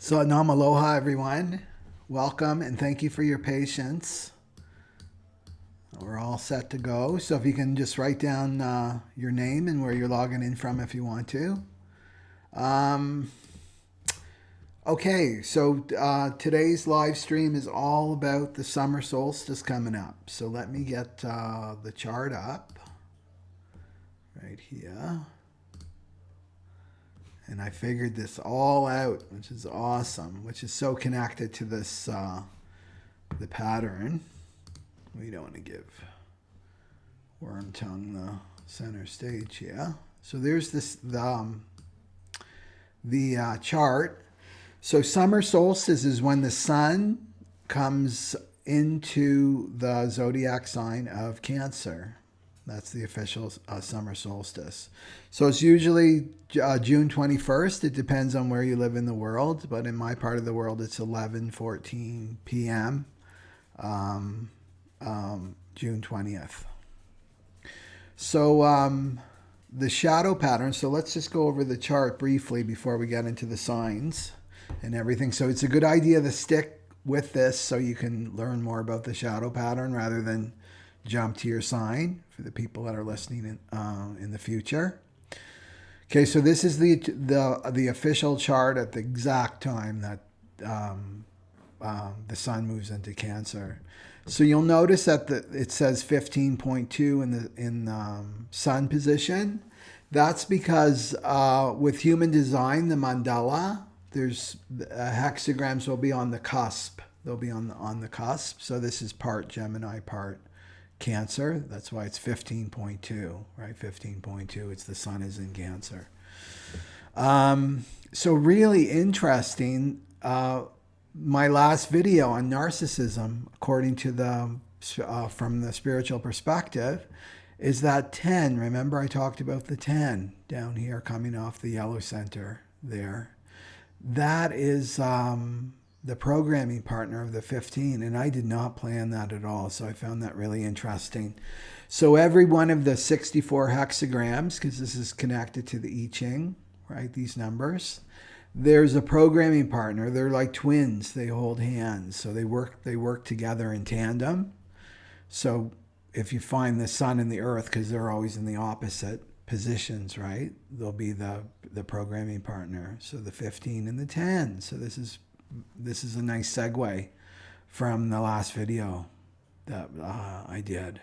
So Nam Aloha, everyone. Welcome and thank you for your patience. We're all set to go. So if you can just write down your name and where you're logging in from if you want to. Okay, so today's live stream is all about the summer solstice coming up. So let me get the chart up right here. And I figured this all out, which is awesome, which is so connected to this, the pattern. We don't want to give Worm Tongue the center stage here. So there's this, the chart. So summer solstice is when the sun comes into the zodiac sign of Cancer. That's the official summer solstice. So it's usually June 21st. It depends on where you live in the world. But in my part of the world, it's 11:14 p.m. June 20th. So the shadow pattern. So let's just go over the chart briefly before we get into the signs and everything. So it's a good idea to stick with this so you can learn more about the shadow pattern rather than jump to your sign for the people that are listening in the future. Okay, so this is the official chart at the exact time that the sun moves into Cancer. So you'll notice that it says 15.2 in the sun position. That's because with human design, the mandala, there's hexagrams will be on the cusp. They'll be on the cusp. So this is part Gemini, part Cancer. That's why it's 15.2, right? 15.2. It's the sun is in Cancer. So really interesting. My last video on narcissism, according to the from the spiritual perspective, is that 10. Remember, I talked about the 10 down here coming off the yellow center there. That is the programming partner of the 15, and I did not plan that at all, so I found that really interesting. So every one of the 64 hexagrams, because this is connected to the I Ching, right, these numbers, there's a programming partner. They're like twins. They hold hands, so they work together in tandem. So if you find the sun and the earth, because they're always in the opposite positions, right, they'll be the programming partner. So the 15 and the 10. So this is a nice segue from the last video that I did.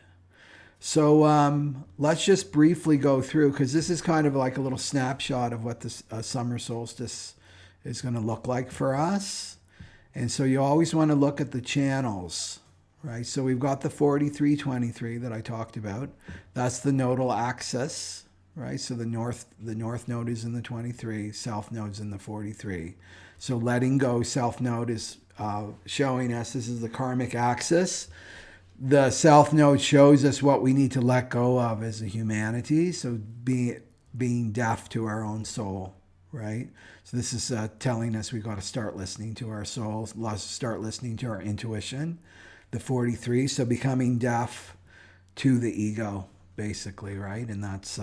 So let's just briefly go through, because this is kind of like a little snapshot of what this summer solstice is going to look like for us. And so you always want to look at the channels, right? So we've got the 4323 that I talked about. That's the nodal axis, right? So the north node is in the 23, south node's in the 43. So letting go, south node is showing us this is the karmic axis. The south node shows us what we need to let go of as a humanity. So being deaf to our own soul, right? So this is telling us we've got to start listening to our soul, start listening to our intuition. The 43, so becoming deaf to the ego, basically, right? And that's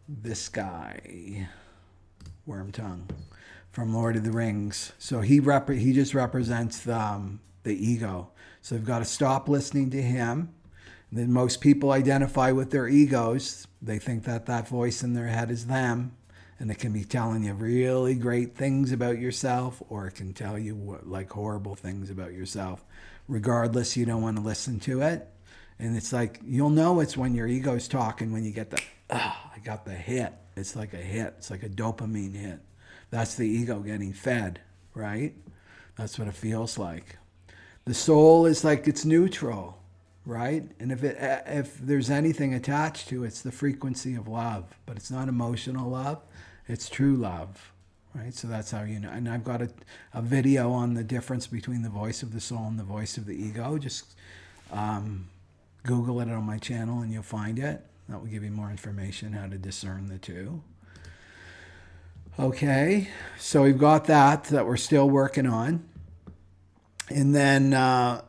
this guy, Worm Tongue, from Lord of the Rings. So he just represents the ego. So we've got to stop listening to him. And then most people identify with their egos. They think that voice in their head is them. And it can be telling you really great things about yourself, or it can tell you like horrible things about yourself. Regardless, you don't want to listen to it. And it's like, you'll know it's when your ego's talking when you get I got the hit. It's like a hit. It's like a dopamine hit. That's the ego getting fed, right? That's what it feels like. The soul is like it's neutral, right? And if there's anything attached to it, it's the frequency of love. But it's not emotional love. It's true love, right? So that's how you know. And I've got a video on the difference between the voice of the soul and the voice of the ego. Just Google it on my channel and you'll find it. That will give you more information how to discern the two. Okay, so we've got that we're still working on. And then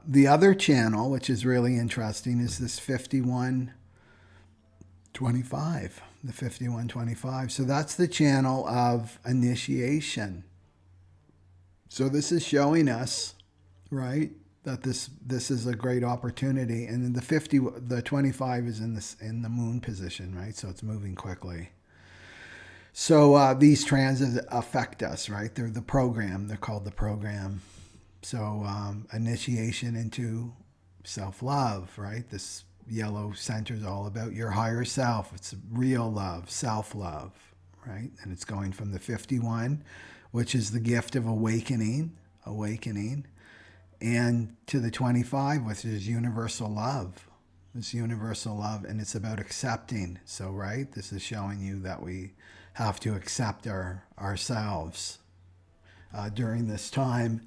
the other channel, which is really interesting, is this 5125. The 5125. So that's the channel of initiation. So this is showing us, right, that this is a great opportunity. And then the 25 is in the moon position, right? So it's moving quickly. So these transits affect us, right? They're the program. They're called the program. So initiation into self-love, right? This yellow center is all about your higher self. It's real love, self-love, right? And it's going from the 51, which is the gift of awakening, and to the 25, which is universal love. It's universal love, and it's about accepting. So, right, this is showing you that we have to accept ourselves during this time.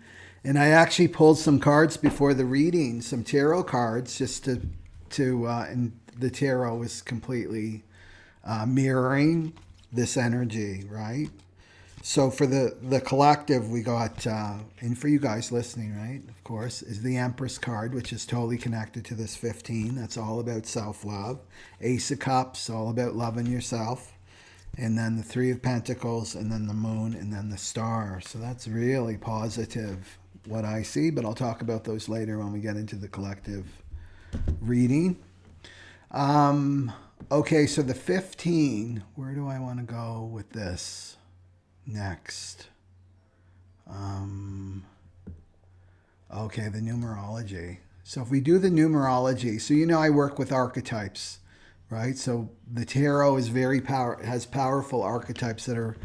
And I actually pulled some cards before the reading, some tarot cards, just and the tarot is completely mirroring this energy, right? So for the collective, we got, and for you guys listening, right, of course, is the Empress card, which is totally connected to this 15. That's all about self-love. Ace of Cups, all about loving yourself. And then the Three of Pentacles, and then the Moon, and then the Star. So that's really positive, what I see, but I'll talk about those later when we get into the collective reading. Okay, so the 15, where do I want to go with this next? Okay, the numerology. So if we do the numerology, so you know I work with archetypes, right? So the tarot is has powerful archetypes that are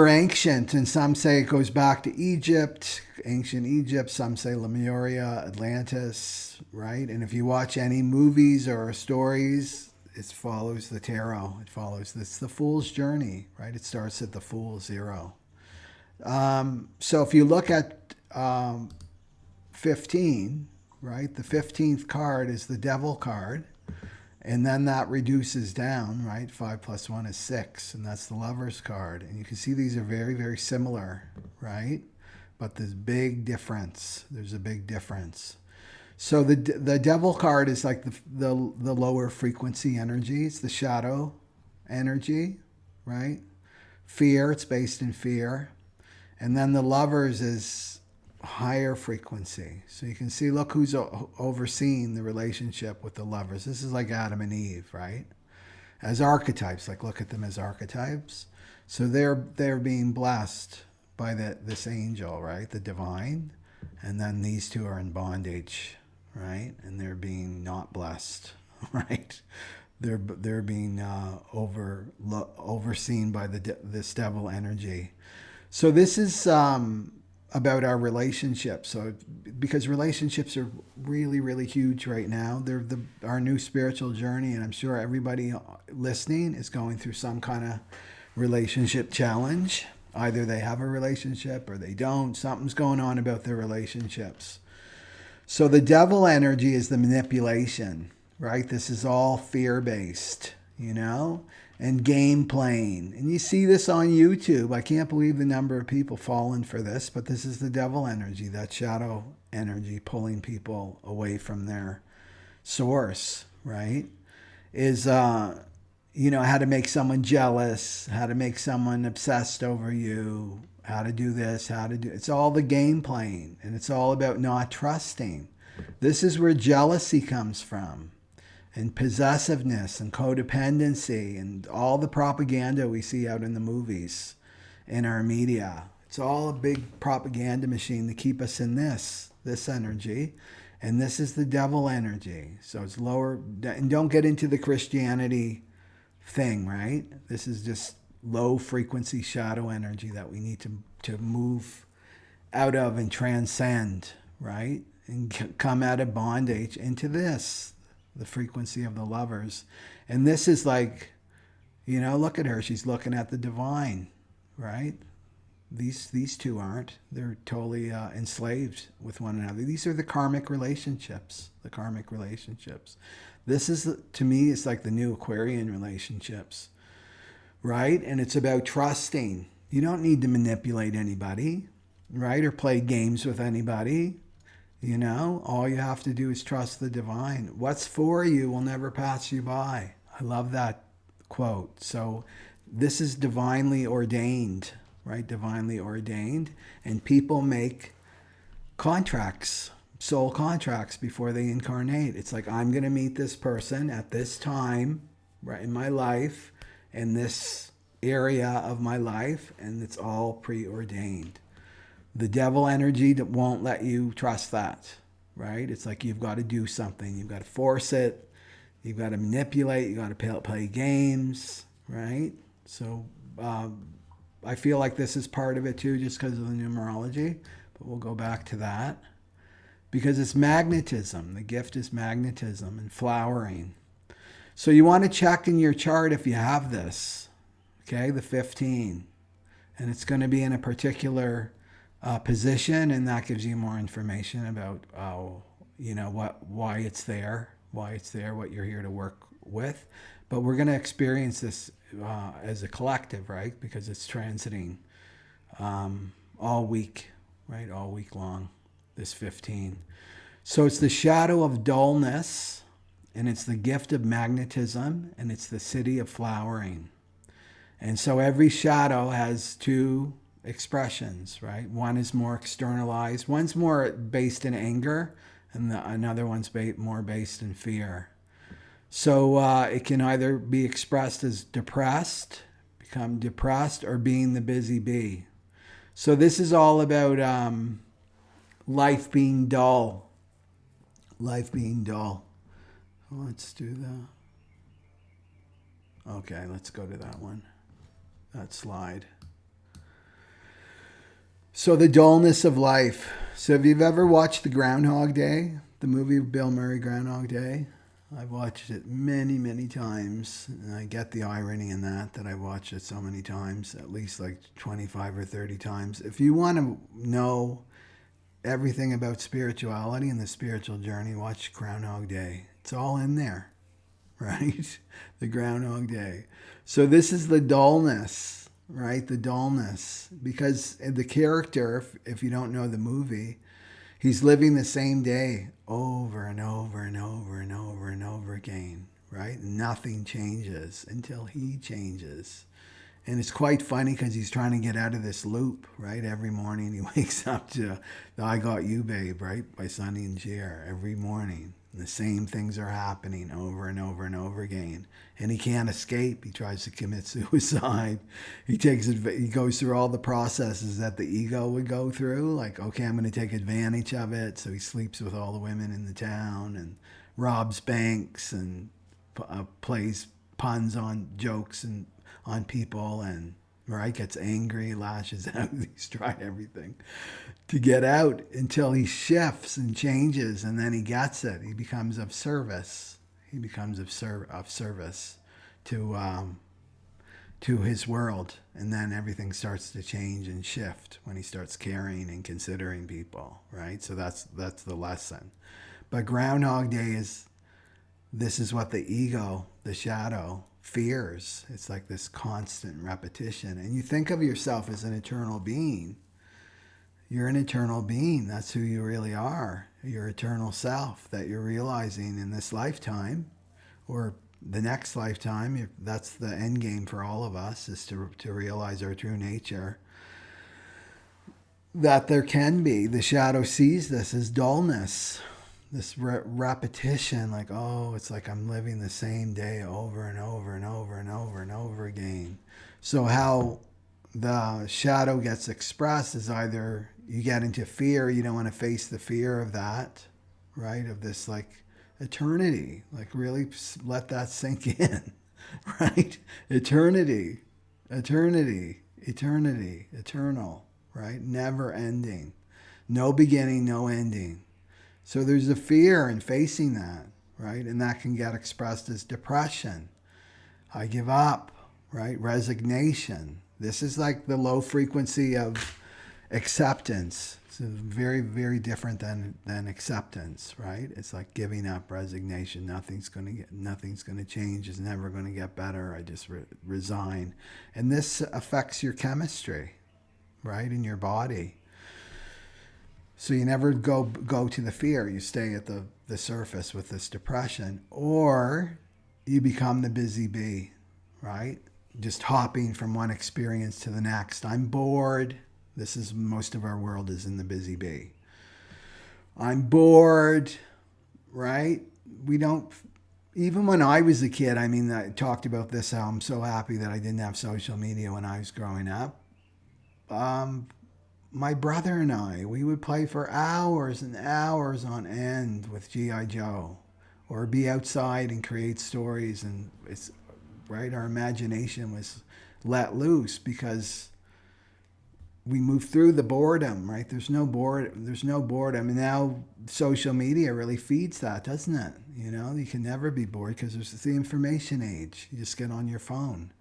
ancient, and some say it goes back to Egypt, ancient Egypt. Some say Lemuria, Atlantis, right? And if you watch any movies or stories, it follows the tarot. It follows this, the Fool's Journey, right? It starts at the Fool Zero. So if you look at 15, right? The 15th card is the Devil card. And then that reduces down, right? 5 plus 1 is 6, and that's the Lover's card. And you can see these are very, very similar, right? But there's big difference. There's a big difference. So the Devil card is like the lower frequency energy. It's the shadow energy, right? Fear, it's based in fear. And then the Lovers is higher frequency. So you can see, look who's overseeing the relationship with the Lovers. This is like Adam and Eve, right? As archetypes, like look at them as archetypes. So they're being blessed by this angel, right? The divine. And then these two are in bondage, right? And they're being not blessed, right? They're being overseen by this devil energy. So this is about our relationships. So because relationships are really, really huge right now. They're our new spiritual journey, and I'm sure everybody listening is going through some kind of relationship challenge. Either they have a relationship or they don't. Something's going on about their relationships. So the Devil energy is the manipulation, right? This is all fear-based, you know, and game playing. And you see this on YouTube. I can't believe the number of people falling for this, but this is the Devil energy, that shadow energy pulling people away from their source, right? Is, you know, how to make someone jealous, how to make someone obsessed over you, how to do this, it's all the game playing, and it's all about not trusting. This is where jealousy comes from, and possessiveness and codependency and all the propaganda we see out in the movies, in our media. It's all a big propaganda machine to keep us in this energy. And this is the Devil energy. So it's lower, and don't get into the Christianity thing, right? This is just low frequency shadow energy that we need to move out of and transcend, right? And come out of bondage into this, the frequency of the Lovers. And this is like, you know, look at her. She's looking at the divine, right? These two aren't. They're totally enslaved with one another. These are the karmic relationships. The karmic relationships. This is, to me, it's like the new Aquarian relationships, right? And it's about trusting. You don't need to manipulate anybody, right? Or play games with anybody. You know, all you have to do is trust the divine. What's for you will never pass you by. I love that quote. So this is divinely ordained, right? Divinely ordained. And people make contracts, soul contracts, before they incarnate. It's like, I'm going to meet this person at this time, right, in my life, in this area of my life, and it's all preordained. The devil energy that won't let you trust that, right? It's like you've got to do something. You've got to force it. You've got to manipulate. You've got to play games, right? So I feel like this is part of it too, just because of the numerology, but we'll go back to that. Because it's magnetism. The gift is magnetism and flowering. So you want to check in your chart if you have this, okay, the 15. And it's going to be in a particular position, and that gives you more information about, why it's there, what you're here to work with. But we're going to experience this as a collective, right? Because it's transiting all week, right? All week long, this 15. So it's the shadow of dullness, and it's the gift of magnetism, and it's the city of flowering. And so every shadow has two expressions, right? One is more externalized. One's more based in anger, and another one's more based in fear. So it can either be expressed as depressed, become depressed, or being the busy bee. So this is all about life being dull. Life being dull. Let's do that. Okay, let's go to that one. That slide. So the dullness of life. So if you've ever watched the Groundhog Day, the movie Bill Murray, Groundhog Day, I've watched it many, many times. And I get the irony in that I've watched it so many times, at least like 25 or 30 times. If you want to know everything about spirituality and the spiritual journey, watch Groundhog Day. It's all in there, right? The Groundhog Day. So this is the dullness, right? The dullness. Because the character, if you don't know the movie, he's living the same day over and over and over and over and over again, right? Nothing changes until he changes. And it's quite funny because he's trying to get out of this loop, right? Every morning he wakes up to the I Got You Babe, right? By Sonny and Cher. Every morning. And the same things are happening over and over and over again. And he can't escape. He tries to commit suicide. He goes through all the processes that the ego would go through. Like, okay, I'm going to take advantage of it. So he sleeps with all the women in the town and robs banks and plays puns on jokes and on people, and right, gets angry, lashes out. He's tried everything to get out until he shifts and changes, and then he gets it. He becomes of service. He becomes of service to his world, and then everything starts to change and shift when he starts caring and considering people, right? So that's the lesson. But Groundhog Day this is what the ego, the shadow, fears. It's like this constant repetition. And you think of yourself as an eternal being. You're an eternal being. That's who you really are. Your eternal self that you're realizing in this lifetime or the next lifetime. That's the end game for all of us, is to realize our true nature. That there can be. The shadow sees this as dullness. This repetition, like, oh, it's like I'm living the same day over and over and over and over and over again. So how the shadow gets expressed is either you get into fear, you don't want to face the fear of that, right? Of this like eternity, like really let that sink in, right? Eternity, eternal, right? Never ending, no beginning, no ending. So there's a fear in facing that, right? And that can get expressed as depression. I give up, right? Resignation. This is like the low frequency of acceptance. It's very, very different than acceptance, right? It's like giving up, resignation. Nothing's going to change. It's never going to get better. I just resign. And this affects your chemistry, right? In your body. So you never go to the fear. You stay at the surface with this depression, or you become the busy bee, right? just hopping from one experience to the next. I'm bored. This is most of our world is in the busy bee. I'm bored, right? We don't, even when I was a kid, I mean, I talked about this, how I'm so happy that I didn't have social media when I was growing up. My brother and I, we would play for hours and hours on end with G.I. Joe, or be outside and create stories. And it's right, our imagination was let loose because we moved through the boredom, right? There's no boredom. And now social media really feeds that, doesn't it? You know, you can never be bored because there's the information age. You just get on your phone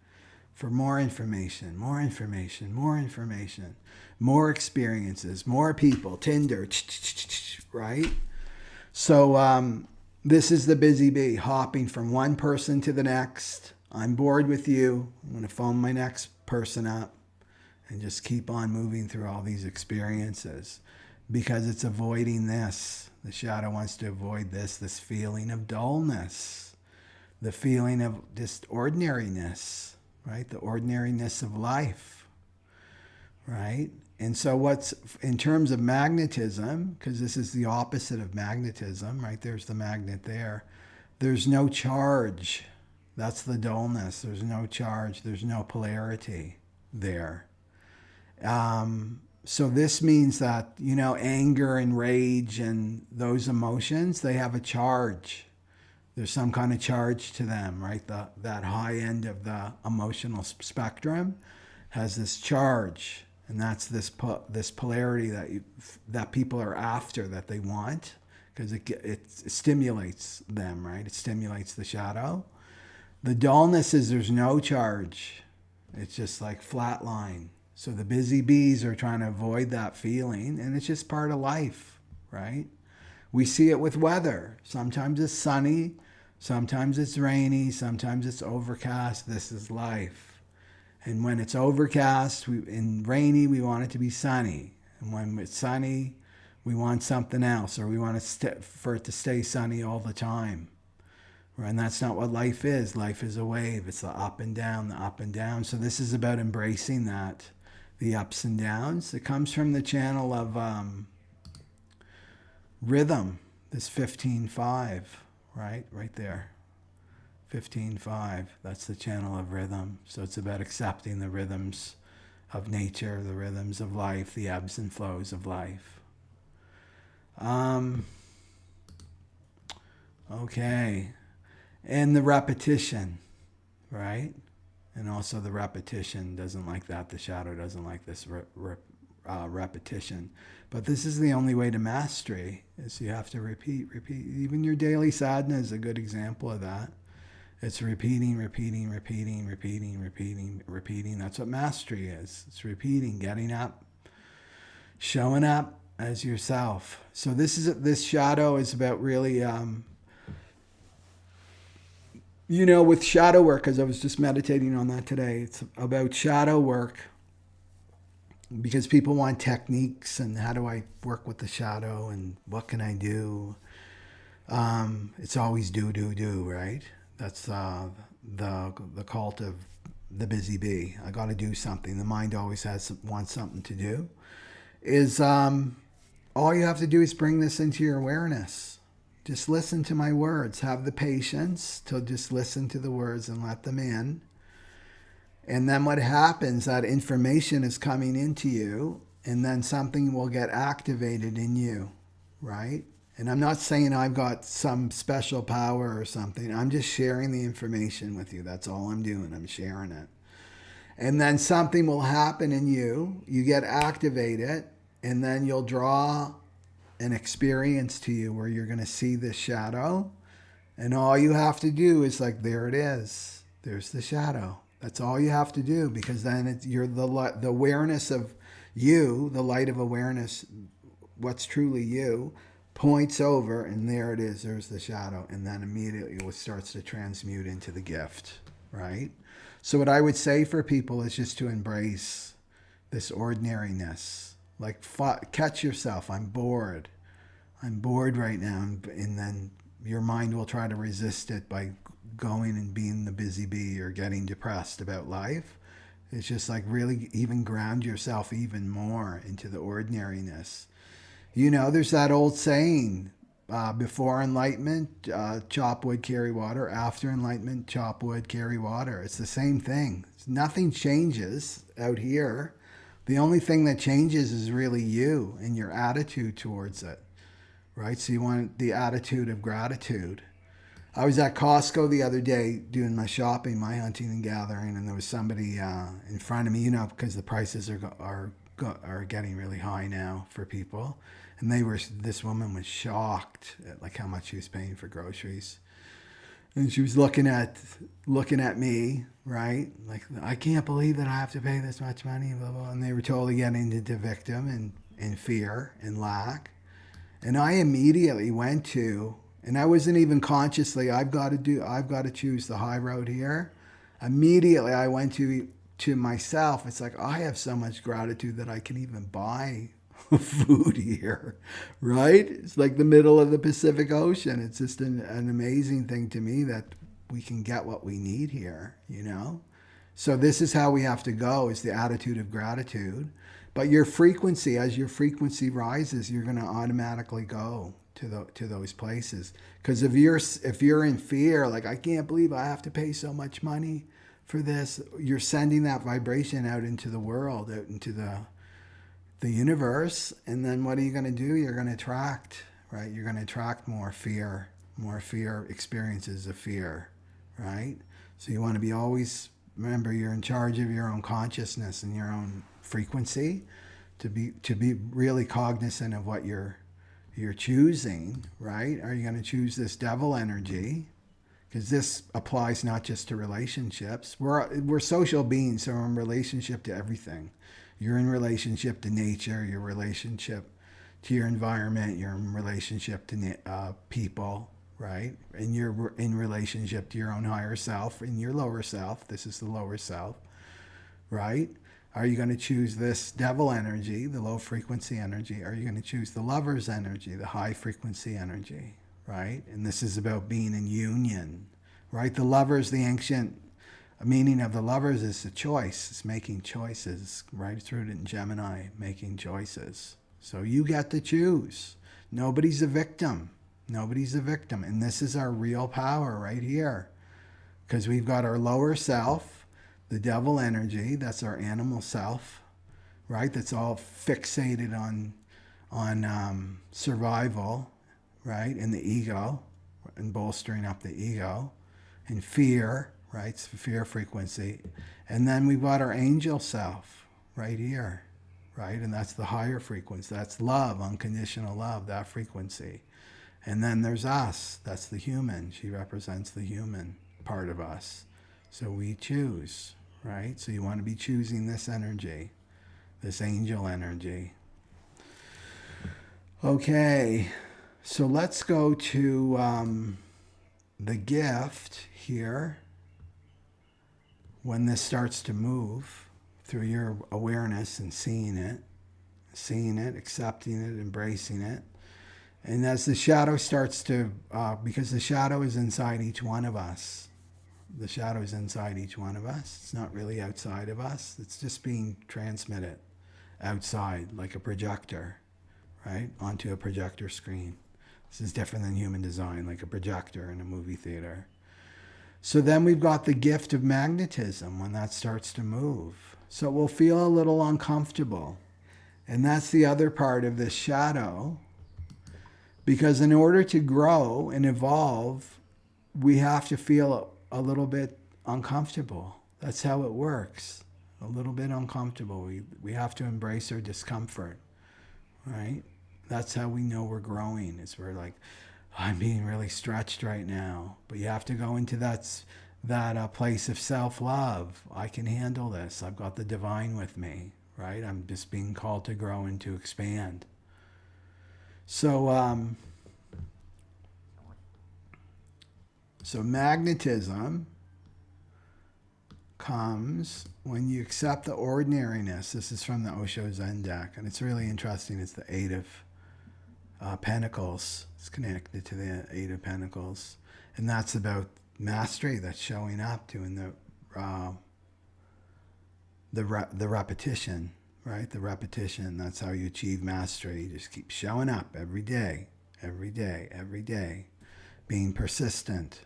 for more information, more information, more information, more experiences, more people, Tinder, right? So this is the busy bee, hopping from one person to the next. I'm bored with you. I'm going to phone my next person up and just keep on moving through all these experiences because it's avoiding this. The shadow wants to avoid this feeling of dullness, the feeling of just ordinariness, right? The ordinariness of life, right? And so what's, in terms of magnetism, because this is the opposite of magnetism, right? There's the magnet there. There's no charge. That's the dullness. There's no charge. There's no polarity there. So this means that, you know, anger and rage and those emotions, they have a charge. There's some kind of charge to them, right? That high end of the emotional spectrum has this charge. And that's this polarity that people are after, that they want, because it stimulates them, right? It stimulates the shadow. The dullness is there's no charge. It's just like flat line. So the busy bees are trying to avoid that feeling, and it's just part of life, right? We see it with weather. Sometimes it's sunny, sometimes it's rainy, sometimes it's overcast. This is life. And when it's overcast and rainy, we want it to be sunny. And when it's sunny, we want something else, or we want for it to stay sunny all the time. And that's not what life is. Life is a wave. It's the up and down, the up and down. So this is about embracing that, the ups and downs. It comes from the channel of rhythm, this 15-5, right? Right there. 15-5, that's the channel of rhythm. So it's about accepting the rhythms of nature, the rhythms of life, the ebbs and flows of life. Okay. And the repetition, right? And also the repetition doesn't like that. The shadow doesn't like this repetition. But this is the only way to mastery, is you have to repeat. Even your daily sadhana is a good example of that. It's repeating. That's what mastery is. It's repeating, getting up, showing up as yourself. So this shadow is about really, you know, with shadow work, because I was just meditating on that today. It's about shadow work because people want techniques and how do I work with the shadow and what can I do? It's always do, right? That's the cult of the busy bee. I got to do something. The mind always wants something to do. All you have to do is bring this into your awareness. Just listen to my words. Have the patience to just listen to the words and let them in. And then what happens, that information is coming into you, and then something will get activated in you, right? And I'm not saying I've got some special power or something. I'm just sharing the information with you. That's all I'm doing. I'm sharing it. And then something will happen in you. You get activated, and then you'll draw an experience to you where you're going to see this shadow. And all you have to do is like, there it is. There's the shadow. That's all you have to do, because then you're the awareness of you, the light of awareness, what's truly you, points over, and there it is. There's the shadow. And then immediately it starts to transmute into the gift, right? So what I would say for people is just to embrace this ordinariness. Like, catch yourself. I'm bored. I'm bored right now. And then your mind will try to resist it by going and being the busy bee or getting depressed about life. It's just like really even ground yourself even more into the ordinariness. You know, there's that old saying, before enlightenment, chop wood, carry water. After enlightenment, chop wood, carry water. It's the same thing. Nothing changes out here. The only thing that changes is really you and your attitude towards it, right? So you want the attitude of gratitude. I was at Costco the other day doing my shopping, my hunting and gathering, and there was somebody in front of me, you know, because the prices are getting really high now for people. And this woman was shocked at like how much she was paying for groceries. And she was looking at me, right? Like, I can't believe that I have to pay this much money, blah, blah. And they were totally getting into victim and fear and lack. And I immediately went to, and I wasn't even consciously, I've got to choose the high road here. Immediately I went to myself. It's like, I have so much gratitude that I can even buy food here, right? It's like the middle of the Pacific Ocean. It's just an amazing thing to me that we can get what we need here, you know? So this is how we have to go, is the attitude of gratitude. But your frequency, as your frequency rises, you're going to automatically go to those places. Because if you're in fear, like, I can't believe I have to pay so much money for this, you're sending that vibration out into the world, out into the universe. And then what are you going to do? You're going to attract, right? You're going to attract more fear, experiences of fear, right? So you want to be always, remember, you're in charge of your own consciousness and your own frequency, to be really cognizant of what you're choosing, right? Are you going to choose this devil energy? Because this applies not just to relationships. We're social beings, so we're in relationship to everything. You're in relationship to nature, your relationship to your environment, you're in relationship to people, right? And you're in relationship to your own higher self and your lower self. This is the lower self, right? Are you going to choose this devil energy, the low frequency energy? Are you going to choose the lover's energy, the high frequency energy, right? And this is about being in union, right? The lovers, the ancient meaning of the lovers is a choice. It's making choices, right? It's rooted in Gemini, making choices. So you get to choose. Nobody's a victim. Nobody's a victim. And this is our real power right here. Because we've got our lower self, the devil energy, that's our animal self, right? That's all fixated on survival, right? And the ego, and bolstering up the ego, and fear, right? It's fear frequency. And then we've got our angel self right here, right? And that's the higher frequency. That's love, unconditional love, that frequency. And then there's us. That's the human. She represents the human part of us. So we choose, right? So you want to be choosing this energy, this angel energy. Okay, so let's go to the gift here. When this starts to move through your awareness and seeing it, accepting it, embracing it. And as the shadow starts to, because the shadow is inside each one of us. The shadow is inside each one of us. It's not really outside of us. It's just being transmitted outside like a projector, right? Onto a projector screen. This is different than human design, like a projector in a movie theater. So then we've got the gift of magnetism when that starts to move. So we'll feel a little uncomfortable. And that's the other part of this shadow. Because in order to grow and evolve, we have to feel a little bit uncomfortable. That's how it works. A little bit uncomfortable. We have to embrace our discomfort, right? That's how we know we're growing. Is we're like, I'm being really stretched right now. But you have to go into that place of self-love. I can handle this. I've got the divine with me, right? I'm just being called to grow and to expand. So, so magnetism comes when you accept the ordinariness. This is from the Osho Zen deck, and it's really interesting. It's the Eight of Pentacles. It's connected to the Eight of Pentacles. And that's about mastery that's showing up, doing the repetition, right? The repetition. That's how you achieve mastery. You just keep showing up every day, every day, every day, being persistent.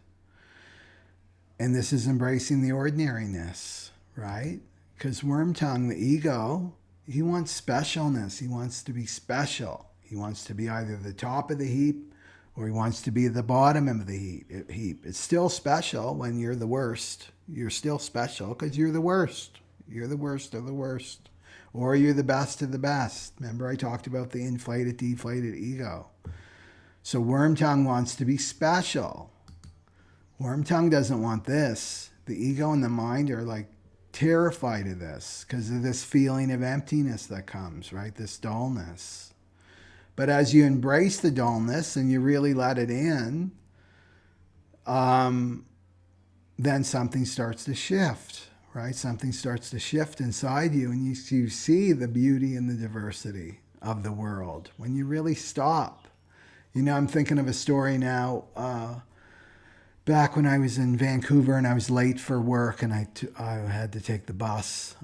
And this is embracing the ordinariness, right? Because worm tongue, the ego, he wants specialness. He wants to be special. He wants to be either the top of the heap or he wants to be the bottom of the heap. It's still special when you're the worst. You're still special because you're the worst. You're the worst of the worst. Or you're the best of the best. Remember I talked about the inflated, deflated ego. So worm tongue wants to be special. Worm tongue doesn't want this. The ego and the mind are like terrified of this because of this feeling of emptiness that comes, right? This dullness. But as you embrace the dullness and you really let it in, then something starts to shift, right? Something starts to shift inside you and you see the beauty and the diversity of the world when you really stop. You know, I'm thinking of a story now. Back when I was in Vancouver and I was late for work and I had to take the bus.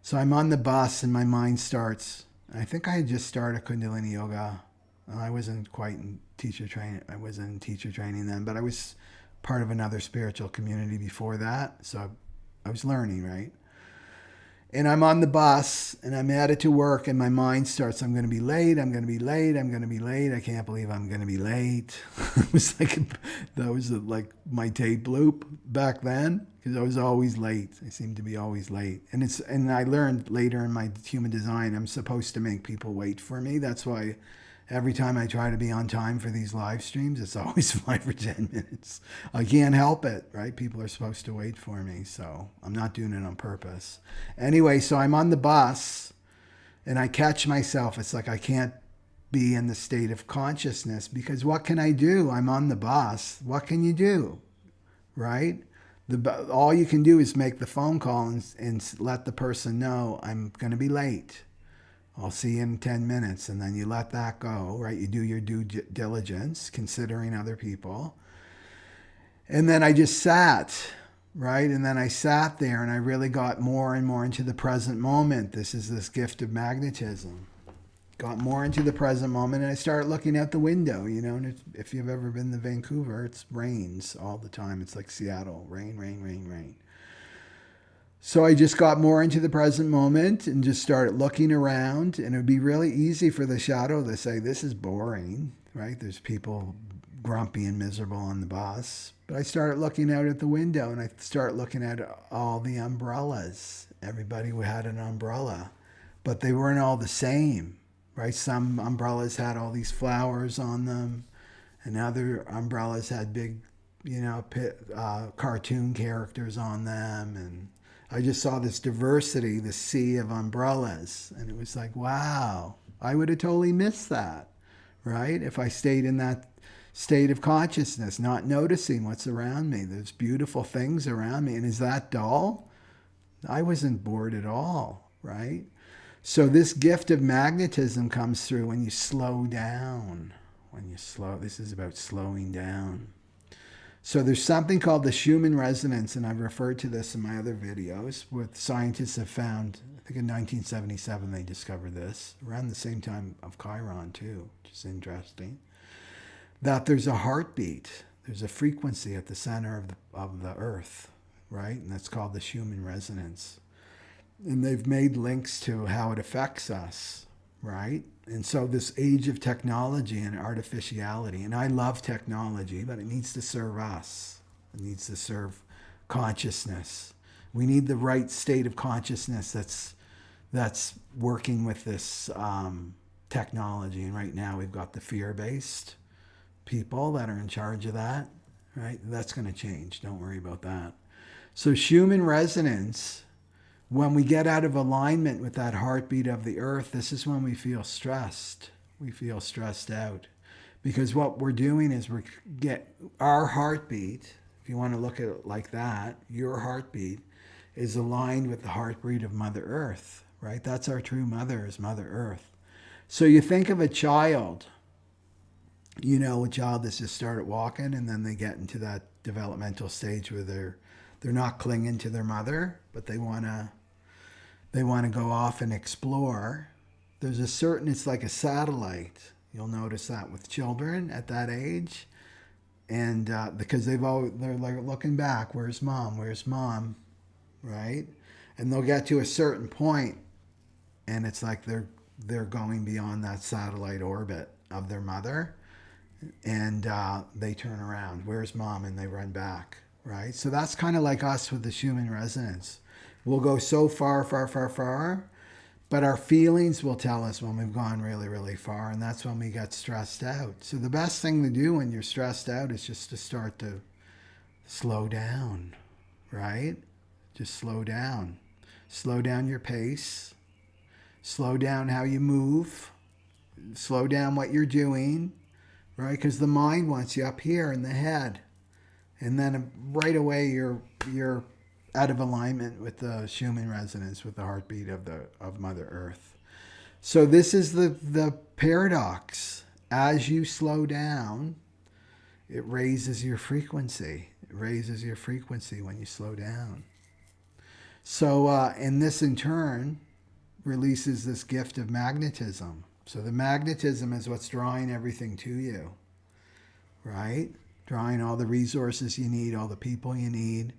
So I'm on the bus and my mind starts. I think I had just started Kundalini Yoga. I wasn't quite in teacher training. I wasn't in teacher training then, but I was part of another spiritual community before that. So I was learning, right? And I'm on the bus and I'm headed to work and my mind starts, I'm going to be late, I'm going to be late, I'm going to be late. I can't believe I'm going to be late. It was like, that was like my tape loop back then because I was always late. I seemed to be always late. And I learned later in my human design, I'm supposed to make people wait for me. That's why every time I try to be on time for these live streams, it's always 5 or 10 minutes. I can't help it, right? People are supposed to wait for me, so I'm not doing it on purpose. Anyway, so I'm on the bus, and I catch myself. It's like I can't be in the state of consciousness because what can I do? I'm on the bus. What can you do, right? All you can do is make the phone call and let the person know I'm going to be late. I'll see you in 10 minutes, and then you let that go, right? You do your due diligence, considering other people. And then I just sat, right? And then I sat there, and I really got more and more into the present moment. This is this gift of magnetism. Got more into the present moment, and I started looking out the window, you know, and if you've ever been to Vancouver, it rains all the time. It's like Seattle, rain, rain, rain, rain. So I just got more into the present moment and just started looking around. And it would be really easy for the shadow to say, this is boring, right? There's people grumpy and miserable on the bus. But I started looking out at the window and I started looking at all the umbrellas. Everybody had an umbrella, but they weren't all the same, right? Some umbrellas had all these flowers on them and other umbrellas had big, you know, cartoon characters on them. And I just saw this diversity, this sea of umbrellas. And it was like, wow, I would have totally missed that, right? If I stayed in that state of consciousness, not noticing what's around me. There's beautiful things around me. And is that dull? I wasn't bored at all, right? So this gift of magnetism comes through when you slow down. This is about slowing down. So there's something called the Schumann resonance, and I've referred to this in my other videos, what scientists have found. I think in 1977 they discovered this, around the same time of Chiron too, which is interesting, that there's a heartbeat, there's a frequency at the center of the earth, right? And that's called the Schumann resonance. And they've made links to how it affects us, right? And so this age of technology and artificiality, and I love technology, but it needs to serve us. It needs to serve consciousness. We need the right state of consciousness that's working with this technology. And right now we've got the fear-based people that are in charge of that, right? That's going to change. Don't worry about that. So Schumann resonance, when we get out of alignment with that heartbeat of the earth, this is when we feel stressed. We feel stressed out. Because what we're doing is our heartbeat, if you want to look at it like that, your heartbeat is aligned with the heartbeat of Mother Earth, right? That's our true mother, is Mother Earth. So you think of a child, You know, a child that's just started walking and then they get into that developmental stage where they're not clinging to their mother, but they want to go off and explore. There's a certain, it's like a satellite. You'll notice that with children at that age. And because they're like looking back, where's mom? Where's mom? Right? And they'll get to a certain point and it's like they're going beyond that satellite orbit of their mother, and they turn around. Where's mom? And they run back, right? So that's kind of like us with the Schumann resonance. We'll go so far, far, far, far, but our feelings will tell us when we've gone really, really far, and that's when we get stressed out. So the best thing to do when you're stressed out is just to start to slow down, right? Just slow down. Slow down your pace. Slow down how you move. Slow down what you're doing, right? Because the mind wants you up here in the head. And then right away you're out of alignment with the Schumann resonance, with the heartbeat of Mother Earth. So this is the paradox. As you slow down, it raises your frequency. It raises your frequency when you slow down. So, and this in turn releases this gift of magnetism. So the magnetism is what's drawing everything to you, right? Drawing all the resources you need, all the people you need,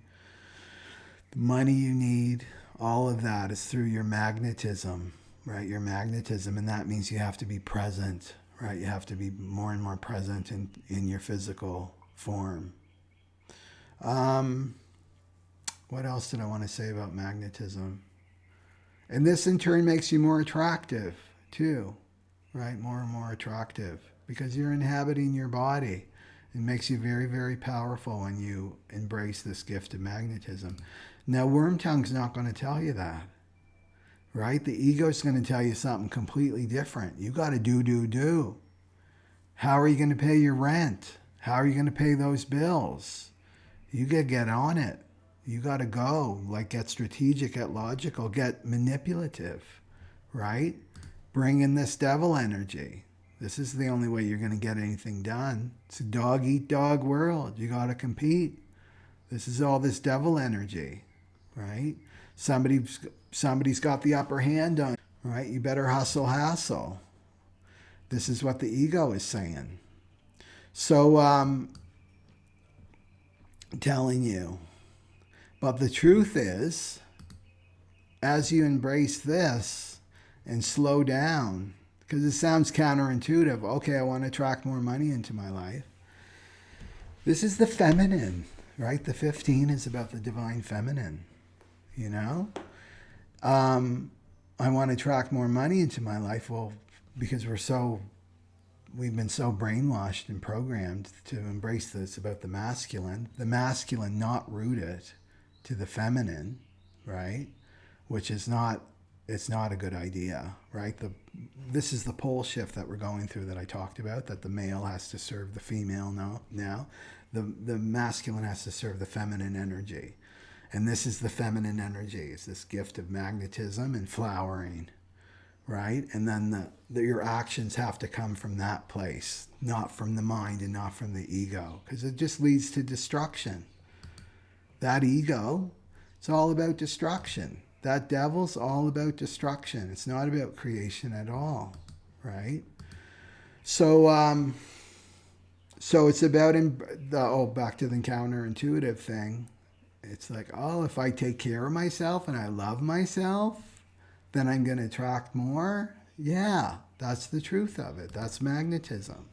the money you need, all of that is through your magnetism, right? Your magnetism, and that means you have to be present, right? You have to be more and more present in your physical form. What else did I want to say about magnetism? And this in turn makes you more attractive too, right? More and more attractive because you're inhabiting your body. It makes you very, very powerful when you embrace this gift of magnetism. Now, Wormtongue's not going to tell you that, right? The ego's going to tell you something completely different. You got to do. How are you going to pay your rent? How are you going to pay those bills? You got to get on it. You got to go, like get strategic, get logical, get manipulative, right? Bring in this devil energy. This is the only way you're going to get anything done. It's a dog-eat-dog world. You got to compete. This is all this devil energy, right? Somebody's got the upper hand on, right? You better hustle. This is what the ego is saying. So, I'm telling you. But the truth is, as you embrace this and slow down, because it sounds counterintuitive. Okay, I want to attract more money into my life. This is the feminine, right? The 15 is about the divine feminine, you know? I want to attract more money into my life. Well, because we've been so brainwashed and programmed to embrace this about the masculine not rooted to the feminine, right? Which is not, it's not a good idea, right? This is the pole shift that we're going through that I talked about, that the male has to serve the female now. The masculine has to serve the feminine energy. And this is the feminine energy. It's this gift of magnetism and flowering, right? And then your actions have to come from that place, not from the mind and not from the ego, because it just leads to destruction. That ego, it's all about destruction. That devil's all about destruction. It's not about creation at all, right? So it's about back to the counterintuitive thing. It's like, if I take care of myself and I love myself, then I'm going to attract more. Yeah, that's the truth of it. That's magnetism,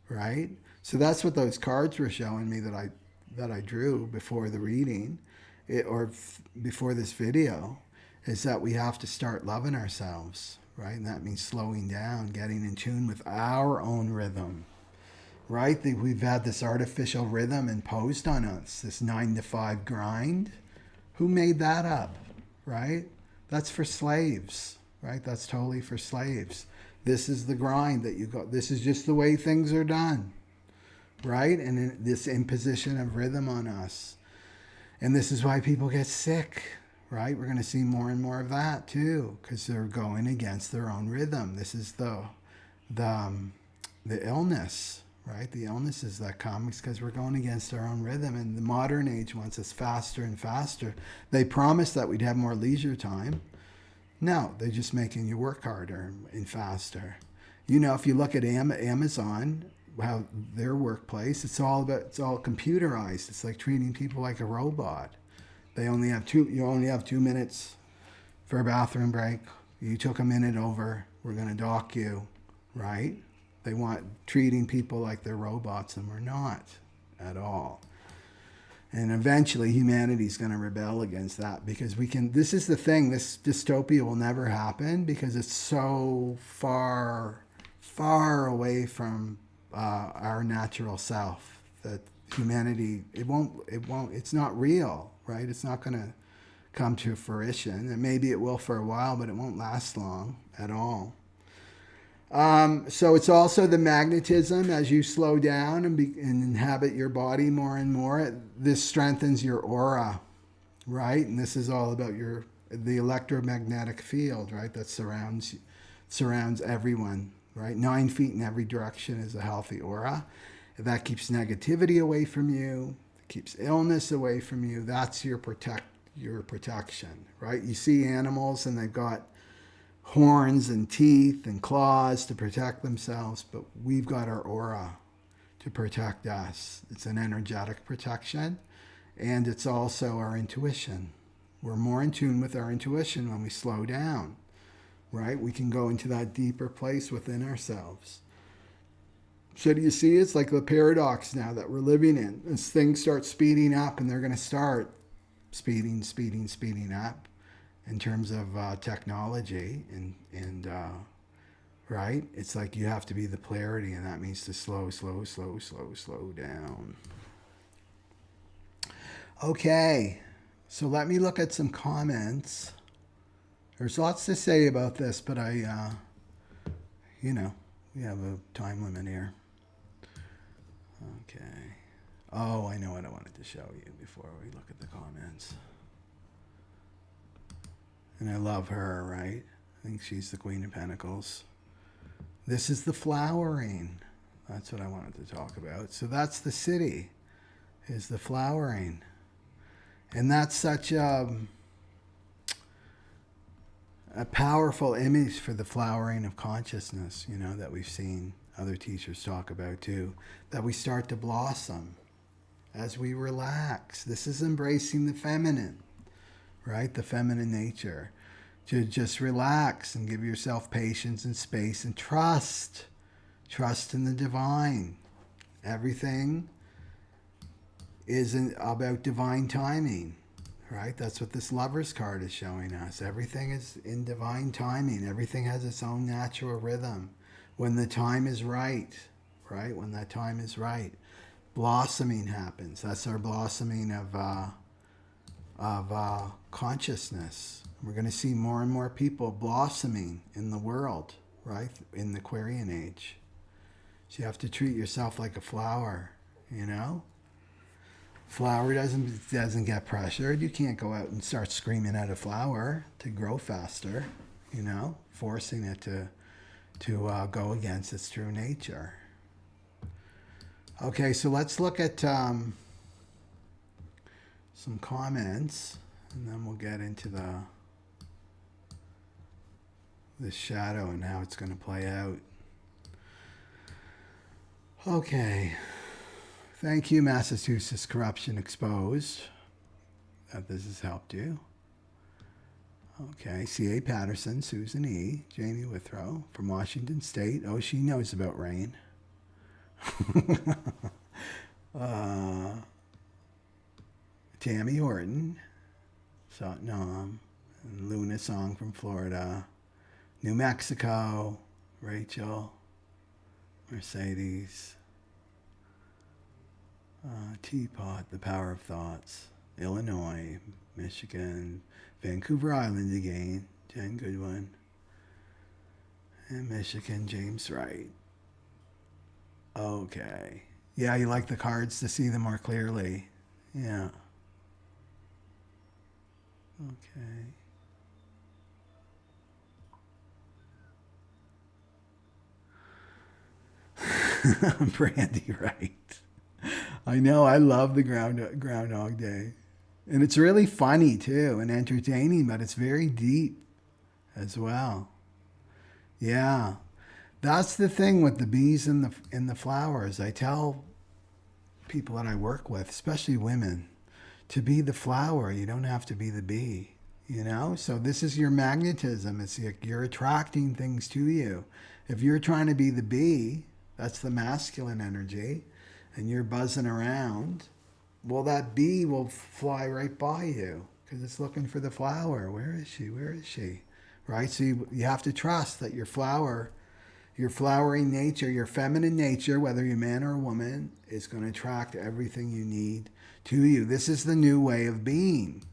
right? So that's what those cards were showing me that I drew before the reading, before this video, is that we have to start loving ourselves, right? And that means slowing down, getting in tune with our own rhythm, right? We've had this artificial rhythm imposed on us, this 9-to-5 grind. Who made that up, right? That's for slaves, right? That's totally for slaves. This is the grind that you go. This is just the way things are done, right? And this imposition of rhythm on us. And this is why people get sick, right? We're going to see more and more of that too, because they're going against their own rhythm. This is the illness, right? The illnesses that come is because we're going against our own rhythm. And the modern age wants us faster and faster. They promised that we'd have more leisure time. No, they're just making you work harder and faster. You know, if you look at Amazon, how their workplace, it's all computerized. It's like treating people like a robot. You only have 2 minutes for a bathroom break. You took a minute over, we're going to dock you, right? They want treating people like they're robots, and we're not at all. And eventually humanity's going to rebel against that, because this is the thing, this dystopia will never happen because it's so far away from our natural self that humanity, it's not real, right? It's not going to come to fruition. And maybe it will for a while, but it won't last long at all. So it's also the magnetism as you slow down and inhabit your body more and more. This strengthens your aura, right? And this is all about the electromagnetic field, right? That surrounds everyone, right? 9 feet in every direction is a healthy aura. That keeps negativity away from you, keeps illness away from you. That's your protection, right? You see animals and they've got horns and teeth and claws to protect themselves, but we've got our aura to protect us. It's an energetic protection, and it's also our intuition. We're more in tune with our intuition when we slow down, right? We can go into that deeper place within ourselves. So do you see, it's like the paradox now that we're living in. As things start speeding up, and they're going to start speeding up in terms of technology and right? It's like you have to be the polarity, and that means to slow down. Okay, so let me look at some comments. There's lots to say about this, but we have a time limit here. Okay. Oh, I know what I wanted to show you before we look at the comments. And I love her, right? I think she's the Queen of Pentacles. This is the flowering. That's what I wanted to talk about. So that's the city, is the flowering. And that's such a powerful image for the flowering of consciousness, that we've seen other teachers talk about too, that we start to blossom as we relax. This is embracing the feminine, right? The feminine nature. To just relax and give yourself patience and space and trust. Trust in the divine. Everything is about divine timing, right? That's what this Lover's card is showing us. Everything is in divine timing. Everything has its own natural rhythm. When the time is right, right? When that time is right, blossoming happens. That's our blossoming of consciousness. We're going to see more and more people blossoming in the world, right? In the Aquarian age. So you have to treat yourself like a flower, Flower doesn't get pressured. You can't go out and start screaming at a flower to grow faster, forcing it to go against its true nature. Okay, so let's look at some comments, and then we'll get into the shadow and how it's going to play out. Okay. Thank you, Massachusetts Corruption Exposed, that this has helped you. Okay, C.A. Patterson, Susan E., Jamie Withrow from Washington State. Oh, she knows about rain. Tammy Horton, Satnam, and Luna Song from Florida. New Mexico, Rachel, Mercedes. Teapot, The Power of Thoughts. Illinois, Michigan, Vancouver Island again, Jen Goodwin. And Michigan, James Wright. Okay. Yeah, you like the cards to see them more clearly. Yeah. Okay. Brandy, right. I know, I love the Groundhog Day. And it's really funny too and entertaining, but it's very deep as well. Yeah. That's the thing with the bees and the flowers. I tell people that I work with, especially women, to be the flower. You don't have to be the bee. You know, so this is your magnetism. It's like you're attracting things to you. If you're trying to be the bee, that's the masculine energy, and you're buzzing around, well, that bee will fly right by you because it's looking for the flower. Where is she? Where is she? Right? So you have to trust that your flower, your flowering nature, your feminine nature, whether you're a man or a woman, is going to attract everything you need to you. This is the new way of being.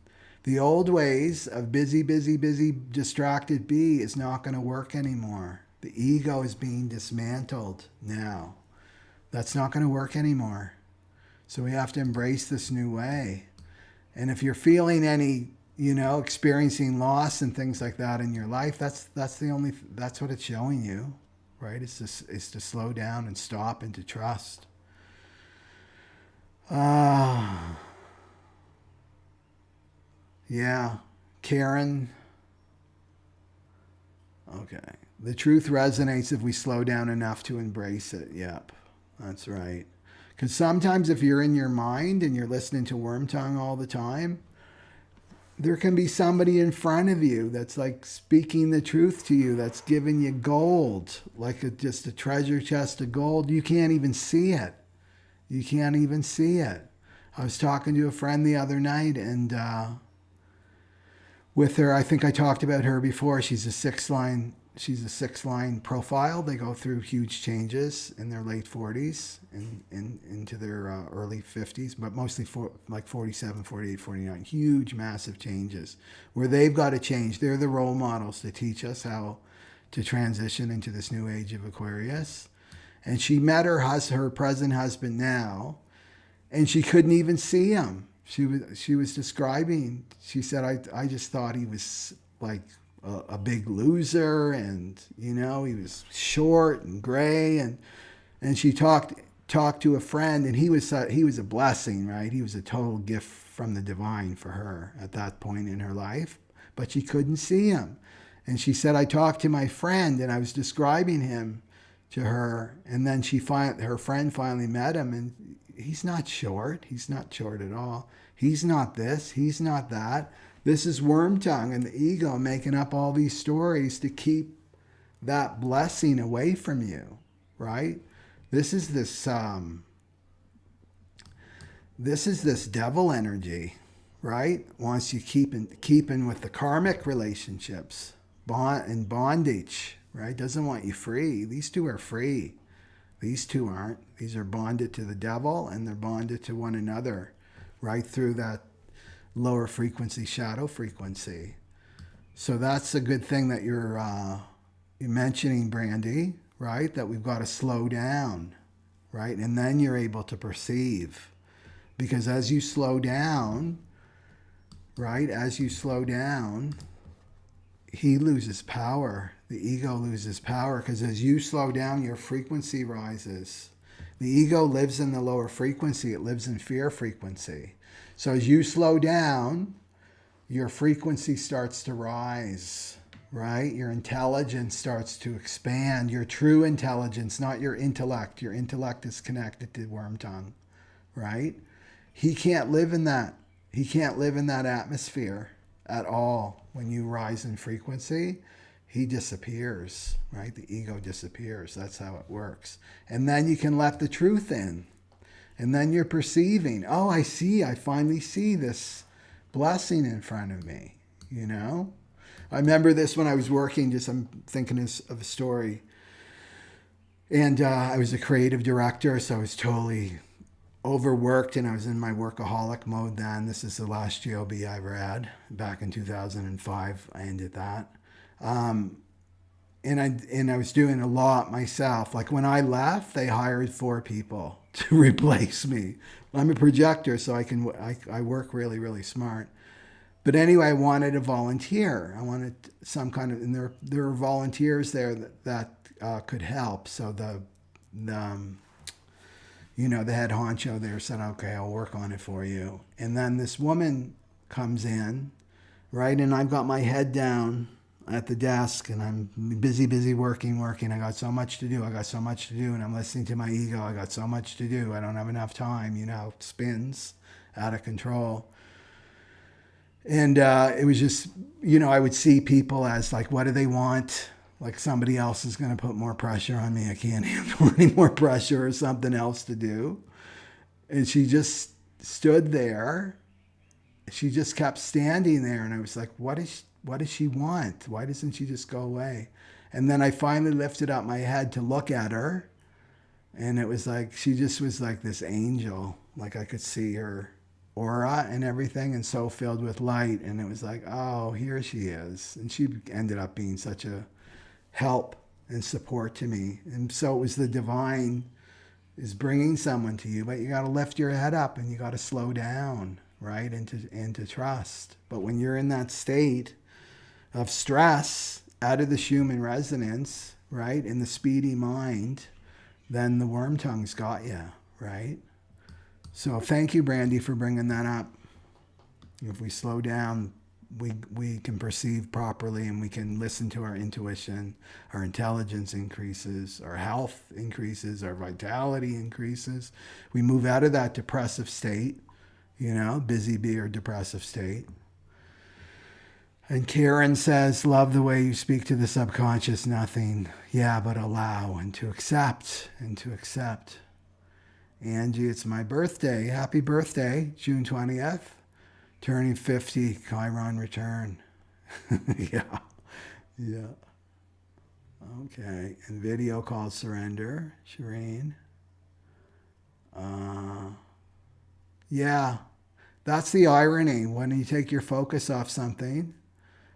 The old ways of busy, busy, busy, distracted bee is not going to work anymore. The ego is being dismantled now. That's not going to work anymore. So we have to embrace this new way. And if you're feeling any, experiencing loss and things like that in your life, that's what it's showing you, right? It's to slow down and stop and to trust. Yeah, Karen. Okay. The truth resonates if we slow down enough to embrace it. Yep, that's right. Because sometimes if you're in your mind and you're listening to Worm Tongue all the time, there can be somebody in front of you that's like speaking the truth to you, that's giving you gold, like just a treasure chest of gold. You can't even see it. You can't even see it. I was talking to a friend the other night, and with her, I think I talked about her before. She's a six line profile. They go through huge changes in their late 40s and into their early 50s, but mostly like 47, 48, 49. Huge, massive changes where they've got to change. They're the role models to teach us how to transition into this new age of Aquarius. And she met her present husband now, and she couldn't even see him. She was describing, she said, I just thought he was like a big loser, and he was short and gray, and she talked to a friend, and he was a blessing, right? He was a total gift from the divine for her at that point in her life, but she couldn't see him. And she said, I talked to my friend and I was describing him to her, and then her friend finally met him, and he's not short. He's not short at all. He's not this. He's not that. This is Worm Tongue and the ego making up all these stories to keep that blessing away from you, right? This is this devil energy, right? Wants you keeping with the karmic relationships, bondage, right? Doesn't want you free. These two are free. These two aren't. These are bonded to the devil, and they're bonded to one another, right through that lower frequency, shadow frequency. So that's a good thing that you're mentioning, Brandy, right? That we've got to slow down, right? And then you're able to perceive. Because as you slow down, right? As you slow down, he loses power. The ego loses power, because as you slow down, your frequency rises. The ego lives in the lower frequency. It lives in fear frequency. So as you slow down, your frequency starts to rise, right? Your intelligence starts to expand. Your true intelligence, not your intellect. Your intellect is connected to Worm Tongue, right? He can't live in that. He can't live in that atmosphere at all. When you rise in frequency, he disappears, right? The ego disappears. That's how it works. And then you can let the truth in. And then you're perceiving, oh, I finally see this blessing in front of me, I remember this when I was working, I'm thinking of a story. And I was a creative director, so I was totally overworked, and I was in my workaholic mode then. This is the last job I ever had. Back in 2005, I ended that. And I was doing a lot myself. Like when I left, they hired 4 people to replace me. I'm a projector, so I work really, really smart. But anyway, I wanted a volunteer. I wanted some kind of, and there were volunteers there that could help. So the head honcho there said, okay, I'll work on it for you. And then this woman comes in, right? And I've got my head down at the desk and I'm busy working. I got so much to do. And I'm listening to my ego. I got so much to do. I don't have enough time, it spins out of control. And it was just, I would see people as like, what do they want? Like somebody else is going to put more pressure on me. I can't handle any more pressure or something else to do. And she just stood there. She just kept standing there. And I was like, what does she want? Why doesn't she just go away? And then I finally lifted up my head to look at her. And it was like, she just was like this angel. Like I could see her aura and everything, and so filled with light. And it was like, oh, here she is. And she ended up being such a help and support to me. And so it was the divine is bringing someone to you, but you got to lift your head up and you got to slow down, right? And to trust. But when you're in that state of stress, out of the Schumann resonance, right, in the speedy mind, then the worm tongue's got you, right? So thank you, Brandy, for bringing that up. If we slow down, we can perceive properly and we can listen to our intuition. Our intelligence increases, our health increases, our vitality increases. We move out of that depressive state, busy bee or depressive state. And Karen says, love the way you speak to the subconscious, nothing. Yeah, but allow and to accept. Angie, it's my birthday. Happy birthday, June 20th. Turning 50, Chiron return. Yeah. Okay, and video called Surrender, Shireen. Yeah, that's the irony. When you take your focus off something,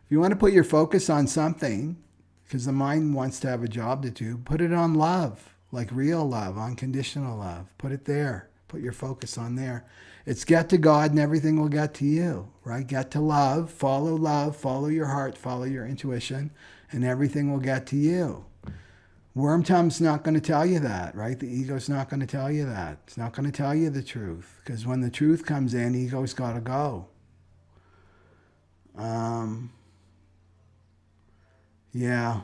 if you want to put your focus on something, because the mind wants to have a job to do, put it on love. Like real love, unconditional love. Put it there. Put your focus on there. It's get to God and everything will get to you, right? Get to love, follow your heart, follow your intuition, and everything will get to you. Worm tongue's not going to tell you that, right? The ego's not going to tell you that. It's not going to tell you the truth. Because when the truth comes in, ego's got to go. Yeah,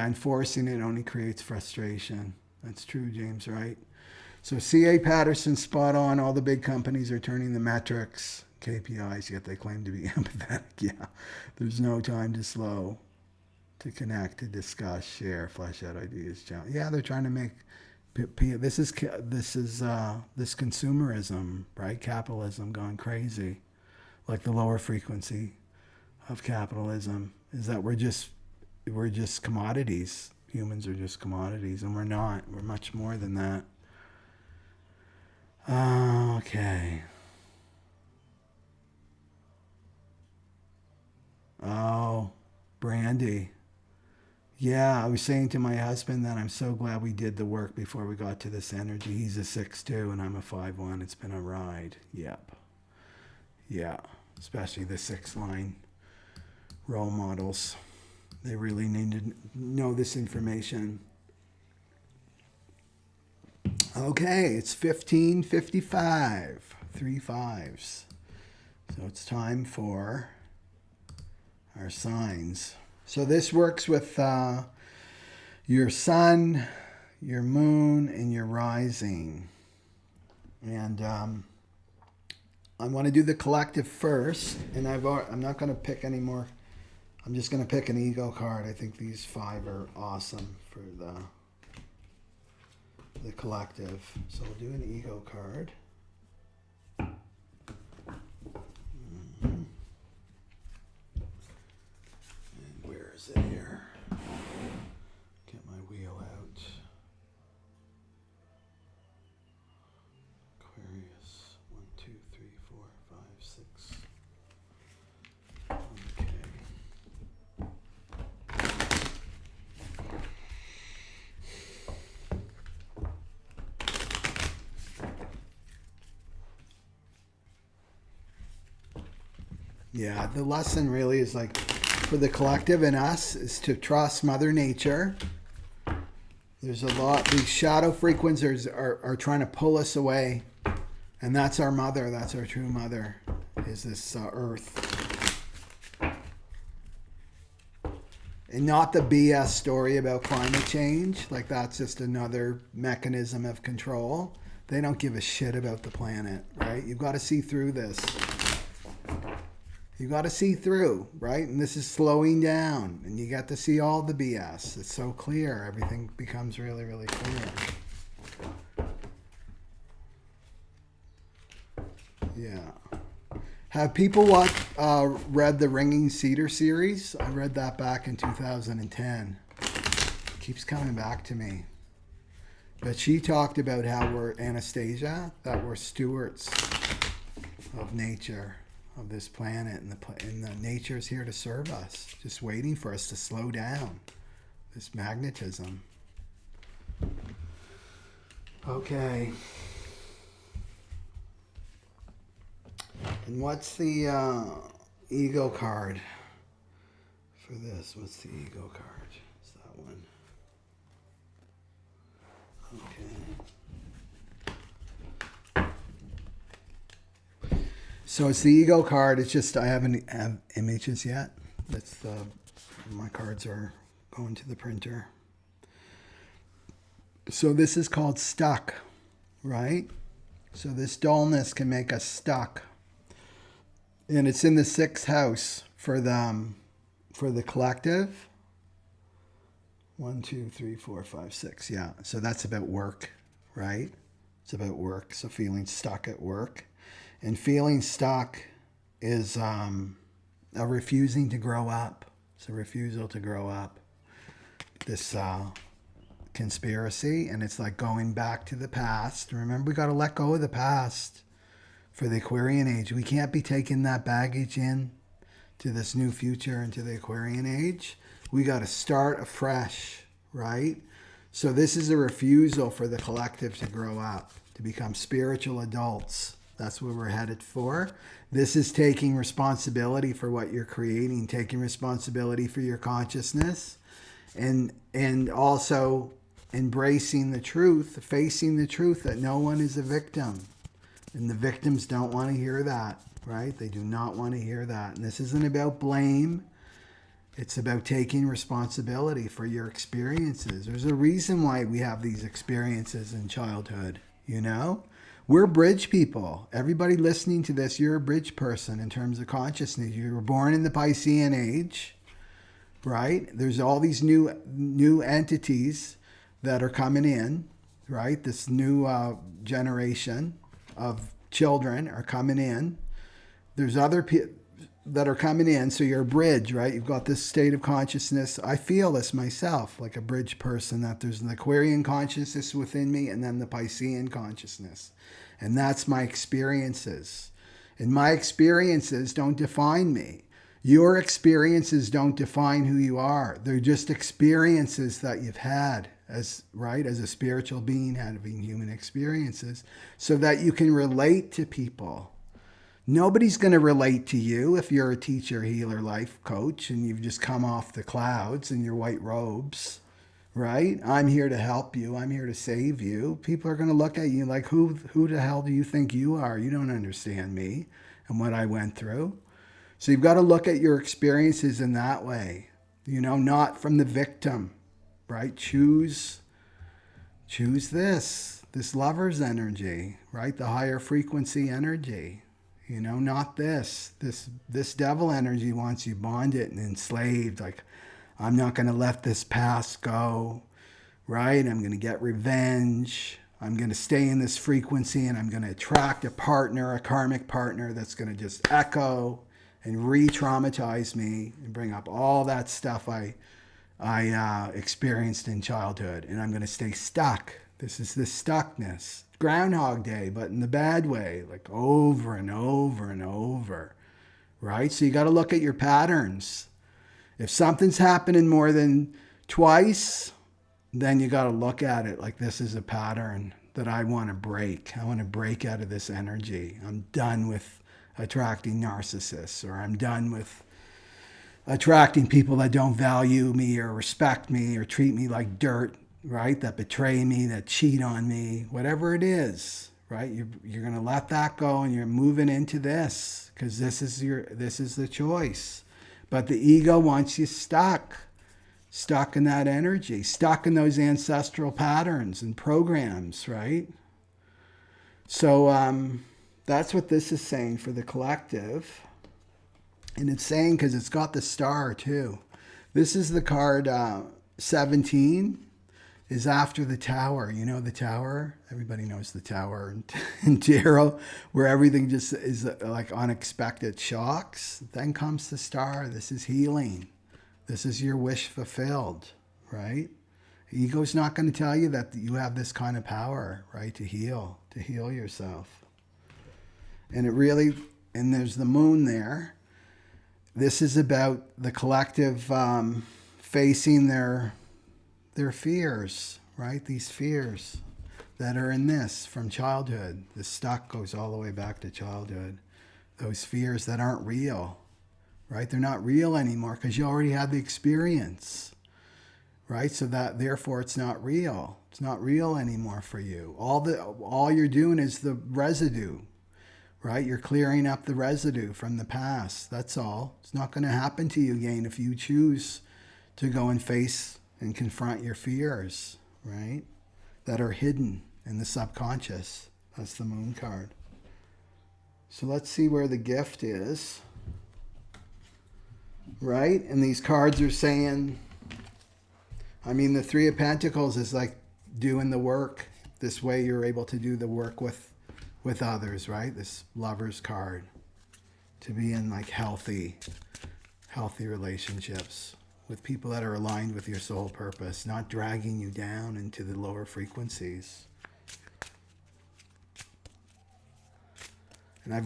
enforcing it only creates frustration. That's true, James, right? So C.A. Patterson's spot on. All the big companies are turning the metrics, KPIs, yet they claim to be empathetic. Yeah, there's no time to slow, to discuss, share, flesh out ideas. Yeah, they're trying to make this is consumerism, right? Capitalism gone crazy. Like the lower frequency of capitalism is that we're just commodities. Humans are just commodities, and we're not. We're much more than that. Okay. Oh, Brandy. Yeah, I was saying to my husband that I'm so glad we did the work before we got to this energy. He's a 6'2" and I'm a 5'1". It's been a ride. Yep. Yeah, especially the 6-line role models. They really need to know this information. Okay, it's 15:55. 3 5s. So it's time for our signs. So this works with your sun, your moon, and your rising. And I want to do the collective first. And I'm not going to pick any more. I'm just going to pick an ego card. I think these 5 are awesome for the collective. So we'll do an ego card. And where is it here? Get my wheel out. Aquarius. 1, 2, 3, 4, 5, 6. Okay. Yeah, the lesson really is like for the collective and us is to trust Mother Nature There's a lot. These shadow frequencies are trying to pull us away. And that's our mother. That's our true mother, is this earth. And not the BS story about climate change. Like, that's just another mechanism of control. They don't give a shit about the planet, right? You've got to see through this. You got to see through, right? And this is slowing down, and you got to see all the BS. It's so clear. Everything becomes really, really clear. Yeah. Have people read the Ringing Cedar series? I read that back in 2010. It keeps coming back to me. But she talked about how we're Anastasia, that we're stewards of nature, of this planet, and the nature's here to serve us, just waiting for us to slow down this magnetism. Okay. And what's the ego card for this? What's the ego card? It's that one. Okay. So it's the ego card. It's just I haven't have images yet. That's my cards are going to the printer. So this is called stuck, right? So this dullness can make us stuck. And it's in the 6th house for the collective. 1, 2, 3, 4, 5, 6. Yeah. So that's about work, right? It's about work. So feeling stuck at work. And feeling stuck is a refusing to grow up. It's a refusal to grow up. This conspiracy. And it's like going back to the past. Remember, we got to let go of the past. For the Aquarian age, we can't be taking that baggage in to this new future, into the Aquarian age. We got to start afresh, right? So this is a refusal for the collective to grow up, to become spiritual adults. That's what we're headed for. This is taking responsibility for what you're creating, taking responsibility for your consciousness, and also embracing the truth, facing the truth that no one is a victim. And the victims don't want to hear that, right? They do not want to hear that. And this isn't about blame. It's about taking responsibility for your experiences. There's a reason why we have these experiences in childhood, you know? We're bridge people. Everybody listening to this, you're a bridge person in terms of consciousness. You were born in the Piscean age, right? There's all these new entities that are coming in, right? This new generation of children are coming in. There's other people that are coming in. So you're a bridge, right? You've got this state of consciousness. I feel this myself, like a bridge person, that there's an Aquarian consciousness within me and then the Piscean consciousness. And that's my experiences. And my experiences don't define me. Your experiences don't define who you are. They're just experiences that you've had as a spiritual being, having human experiences, so that you can relate to people. Nobody's going to relate to you if you're a teacher, healer, life coach, and you've just come off the clouds in your white robes, right? I'm here to help you. I'm here to save you. People are going to look at you like, who the hell do you think you are? You don't understand me and what I went through. So you've got to look at your experiences in that way, you know, not from the victim, right? Choose this lover's energy, right? The higher frequency energy, you know, not this devil energy wants you bonded and enslaved. Like, I'm not going to let this past go, right? I'm going to get revenge. I'm going to stay in this frequency and I'm going to attract a partner, a karmic partner that's going to just echo and re-traumatize me and bring up all that stuff I experienced in childhood, and I'm going to stay stuck. This is the stuckness. Groundhog Day, but in the bad way, like over and over and over, right? So you got to look at your patterns. If something's happening more than twice, then you got to look at it like this is a pattern that I want to break. I want to break out of this energy. I'm done with attracting narcissists, or I'm done with attracting people that don't value me or respect me or treat me like dirt, right? That betray me, that cheat on me, whatever it is, right? You're going to let that go and you're moving into this because this is the choice. But the ego wants you stuck in that energy, stuck in those ancestral patterns and programs, right? So that's what this is saying for the collective. And it's saying, because it's got the star too. This is the card 17 is after the tower. You know the tower? Everybody knows the tower in tarot, where everything just is like unexpected shocks. Then comes the star. This is healing. This is your wish fulfilled, right? Ego's not going to tell you that you have this kind of power, right? To heal yourself. And it really, and there's the moon there. This is about the collective facing their fears, right? These fears that are in this from childhood. The stuck goes all the way back to childhood. Those fears that aren't real, right? They're not real anymore because you already had the experience, right? So that therefore it's not real. It's not real anymore for you. All you're doing is the residue, right? You're clearing up the residue from the past. That's all. It's not going to happen to you again if you choose to go and face and confront your fears, right? That are hidden in the subconscious. That's the moon card. So let's see where the gift is, right? And these cards are saying, I mean, the Three of Pentacles is like doing the work. This way you're able to do the work with others, right? This Lover's card. To be in like healthy relationships with people that are aligned with your soul purpose, not dragging you down into the lower frequencies. And I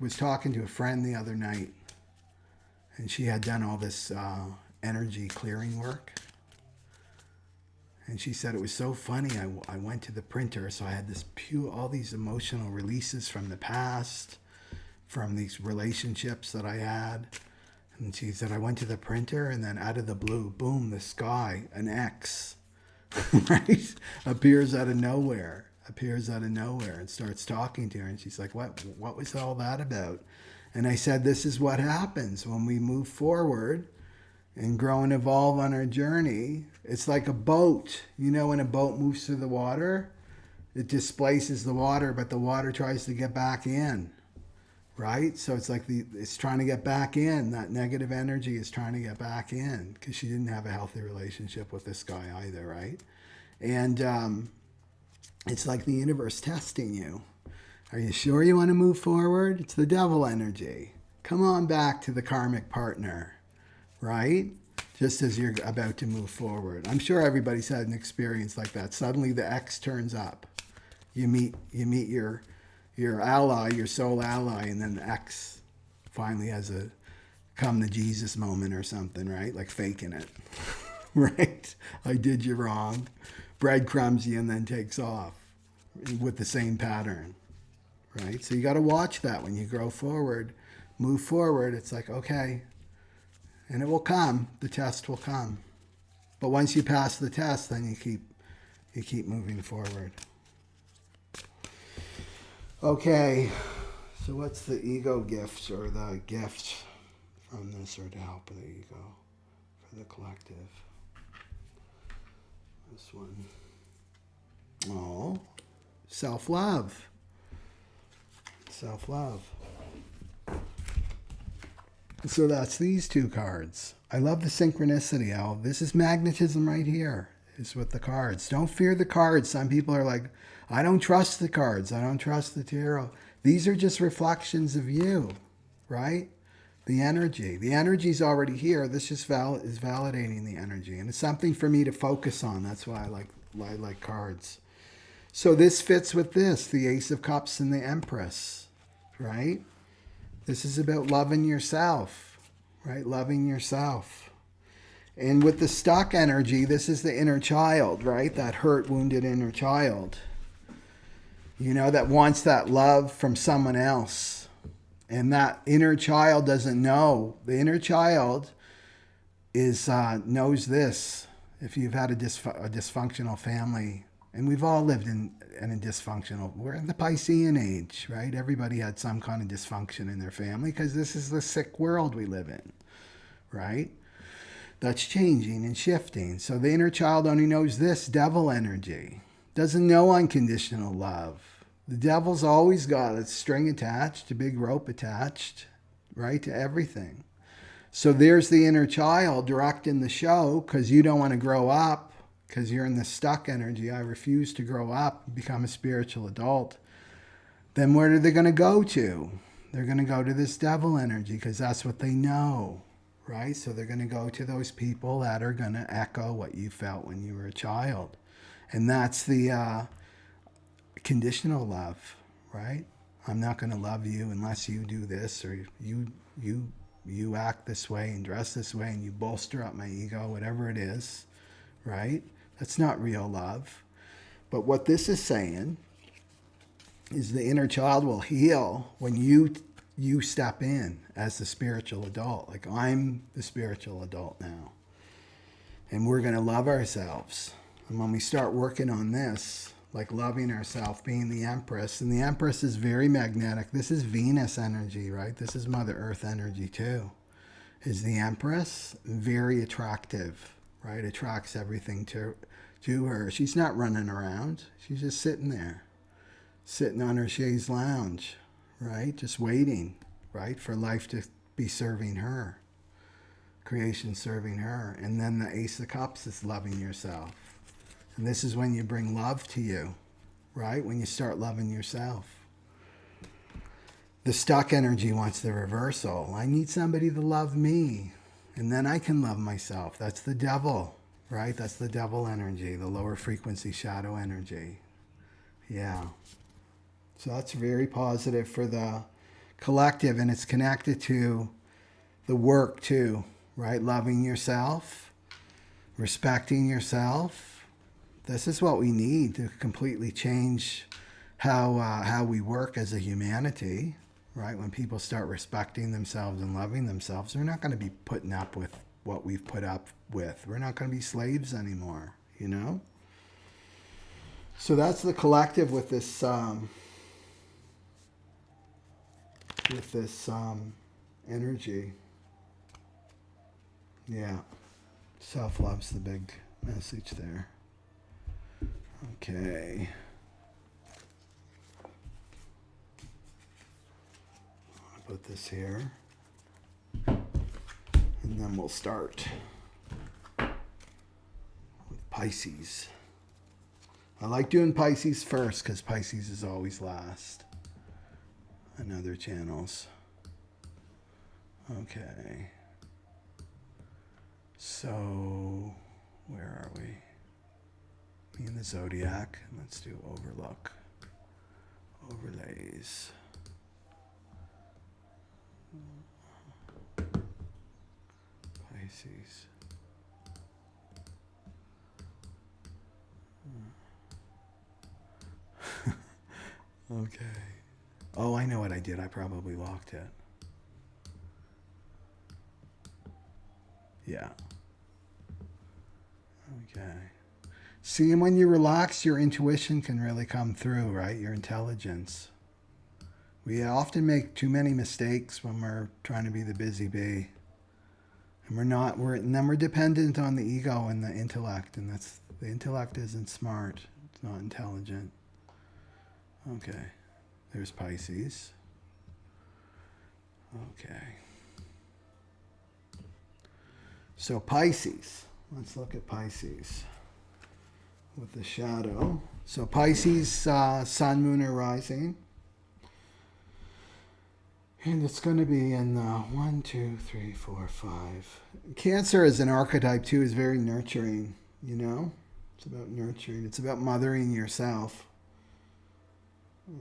was talking to a friend the other night, and she had done all this energy clearing work. And she said it was so funny. I went to the printer, so I had all these emotional releases from the past, from these relationships that I had. And she said, I went to the printer, and then out of the blue, boom, the sky, an X, right? appears out of nowhere and starts talking to her. And she's like, what was all that about? And I said, this is what happens when we move forward and grow and evolve on our journey. It's like a boat. You know, when a boat moves through the water, it displaces the water, but the water tries to get back in. Right? So it's like it's trying to get back in. That negative energy is trying to get back in because she didn't have a healthy relationship with this guy either, right? And it's like the universe testing you. Are you sure you want to move forward? It's the devil energy. Come on back to the karmic partner, right? Just as you're about to move forward. I'm sure everybody's had an experience like that. Suddenly the X turns up. You meet your ally, your soul ally, and then the X finally has a come to Jesus moment or something, right? Like faking it, right? I did you wrong. Breadcrumbs you and then takes off with the same pattern, right? So you got to watch that when you grow forward, move forward. It's like, okay, and it will come. The test will come. But once you pass the test, then you keep moving forward. Okay, so what's the ego gift or the gift from this or to help the ego for the collective? This one. Oh, self-love. Self-love. So that's these two cards. I love the synchronicity, Al. This is magnetism right here, is with the cards. Don't fear the cards. Some people are like, I don't trust the cards. I don't trust the tarot. These are just reflections of you, right? The energy. The energy's already here. This just is validating the energy. And it's something for me to focus on. That's why I like cards. So this fits with this, the Ace of Cups and the Empress, right? This is about loving yourself, right? Loving yourself. And with the stuck energy, this is the inner child, right? That hurt, wounded inner child. You know, that wants that love from someone else. And that inner child doesn't know. The inner child knows this. If you've had a dysfunctional family, and we've all lived in a dysfunctional, we're in the Piscean age, right? Everybody had some kind of dysfunction in their family because this is the sick world we live in, right? That's changing and shifting. So the inner child only knows this devil energy, doesn't know unconditional love. The devil's always got a string attached, a big rope attached, right, to everything. So there's the inner child directing the show because you don't want to grow up because you're in the stuck energy. I refuse to grow up, become a spiritual adult. Then where are they going to go to? They're going to go to this devil energy because that's what they know, right? So they're going to go to those people that are going to echo what you felt when you were a child. And that's the conditional love, right? I'm not going to love you unless you do this, or you act this way and dress this way and you bolster up my ego, whatever it is, right? That's not real love. But what this is saying is the inner child will heal when you step in as the spiritual adult. Like, I'm the spiritual adult now. And we're going to love ourselves. And when we start working on this, like loving ourselves, being the Empress, and the Empress is very magnetic. This is Venus energy, right? This is Mother Earth energy too. Is the Empress very attractive, right? Attracts everything to her. She's not running around. She's just sitting there, sitting on her chaise lounge, right? Just waiting, right? For life to be serving her. Creation serving her. And then the Ace of Cups is loving yourself. And this is when you bring love to you, right? When you start loving yourself. The stuck energy wants the reversal. I need somebody to love me, and then I can love myself. That's the devil, right? That's the devil energy, the lower frequency shadow energy. Yeah. So that's very positive for the collective, and it's connected to the work too, right? Loving yourself, respecting yourself. This is what we need to completely change how we work as a humanity, right? When people start respecting themselves and loving themselves, they're not going to be putting up with what we've put up with. We're not going to be slaves anymore, you know? So that's the collective with this energy. Yeah. Self-love's the big message there. Okay. I'll put this here. And then we'll start with Pisces. I like doing Pisces first because Pisces is always last on other channels. Okay. So, where are we? Me and the Zodiac. Let's do overlook. Overlays. Pisces. Okay. Oh, I know what I did. I probably locked it. Yeah. Okay. See, and when you relax, your intuition can really come through, right? Your intelligence. We often make too many mistakes when we're trying to be the busy bee. And then we're dependent on the ego and the intellect, and the intellect isn't smart. It's not intelligent. Okay. There's Pisces. Okay. So Pisces. Let's look at Pisces with the shadow. So Pisces, sun, moon, or rising. And it's going to be in 1, 2, 3, 4, 5. Cancer as an archetype too is very nurturing, you know? It's about nurturing. It's about mothering yourself.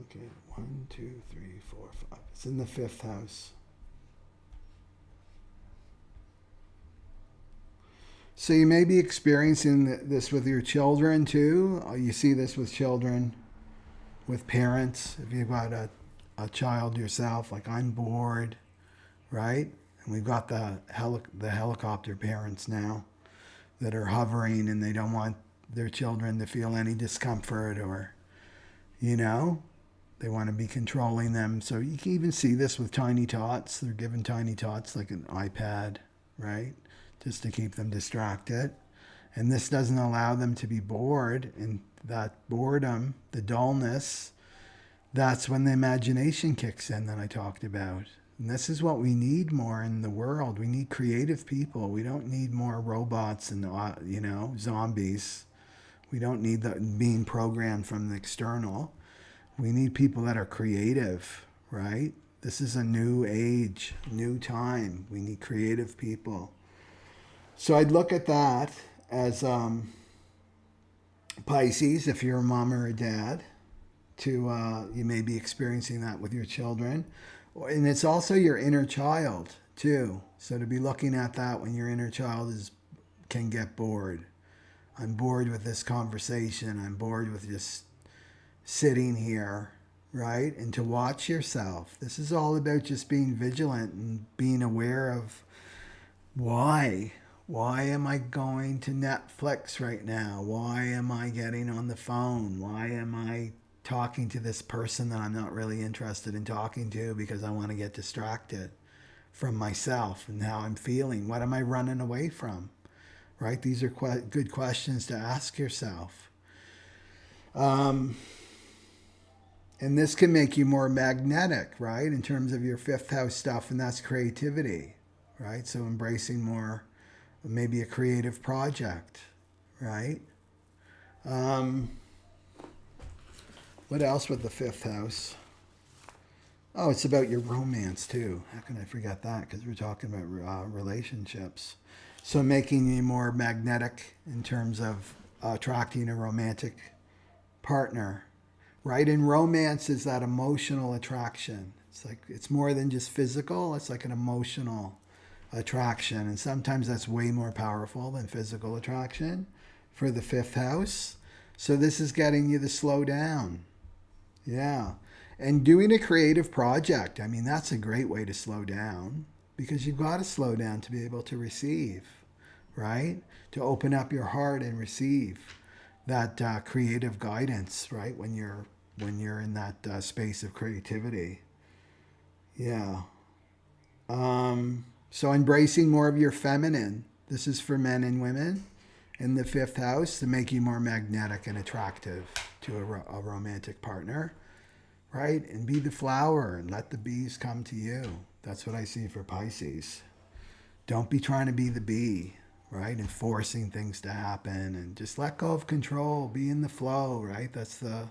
Okay, 1, 2, 3, 4, 5. It's in the 5th house. So you may be experiencing this with your children too. You see this with children, with parents. If you've got a child yourself, like I'm bored, right? And we've got the helicopter parents now. that are hovering and they don't want their children to feel any discomfort, or, you know, they want to be controlling them. So you can even see this with tiny tots. They're given tiny tots like an iPad, right? Just to keep them distracted. And this doesn't allow them to be bored. And that boredom, the dullness, that's when the imagination kicks in that I talked about. And this is what we need more in the world. We need creative people. We don't need more robots and, you know, zombies. We don't need being programmed from the external. We need people that are creative, right? This is a new age, new time. We need creative people. So I'd look at that as Pisces, if you're a mom or a dad, you may be experiencing that with your children. And it's also your inner child too. So to be looking at that when your inner child can get bored. I'm bored with this conversation. I'm bored with just sitting here, right? And to watch yourself. This is all about just being vigilant and being aware of why. Why am I going to Netflix right now? Why am I getting on the phone? Why am I talking to this person that I'm not really interested in talking to because I want to get distracted from myself and how I'm feeling? What am I running away from? Right? These are good questions to ask yourself. And this can make you more magnetic, right? In terms of your fifth house stuff, and that's creativity, right? So embracing more, maybe a creative project, right? What else with the fifth house? Oh, it's about your romance too. How can I forget that? Because we're talking about relationships. So making you more magnetic in terms of attracting a romantic partner, right? And romance is that emotional attraction. It's like, it's more than just physical. It's like an emotional attraction. And sometimes that's way more powerful than physical attraction for the fifth house. So this is getting you to slow down. Yeah. And doing a creative project, I mean, that's a great way to slow down, because you've got to slow down to be able to receive, right? To open up your heart and receive that creative guidance, right? When you're in that space of creativity. Yeah. So embracing more of your feminine. This is for men and women in the fifth house to make you more magnetic and attractive to a romantic partner, right? And be the flower and let the bees come to you. That's what I see for Pisces. Don't be trying to be the bee, right? And forcing things to happen, and just let go of control. Be in the flow, right? That's the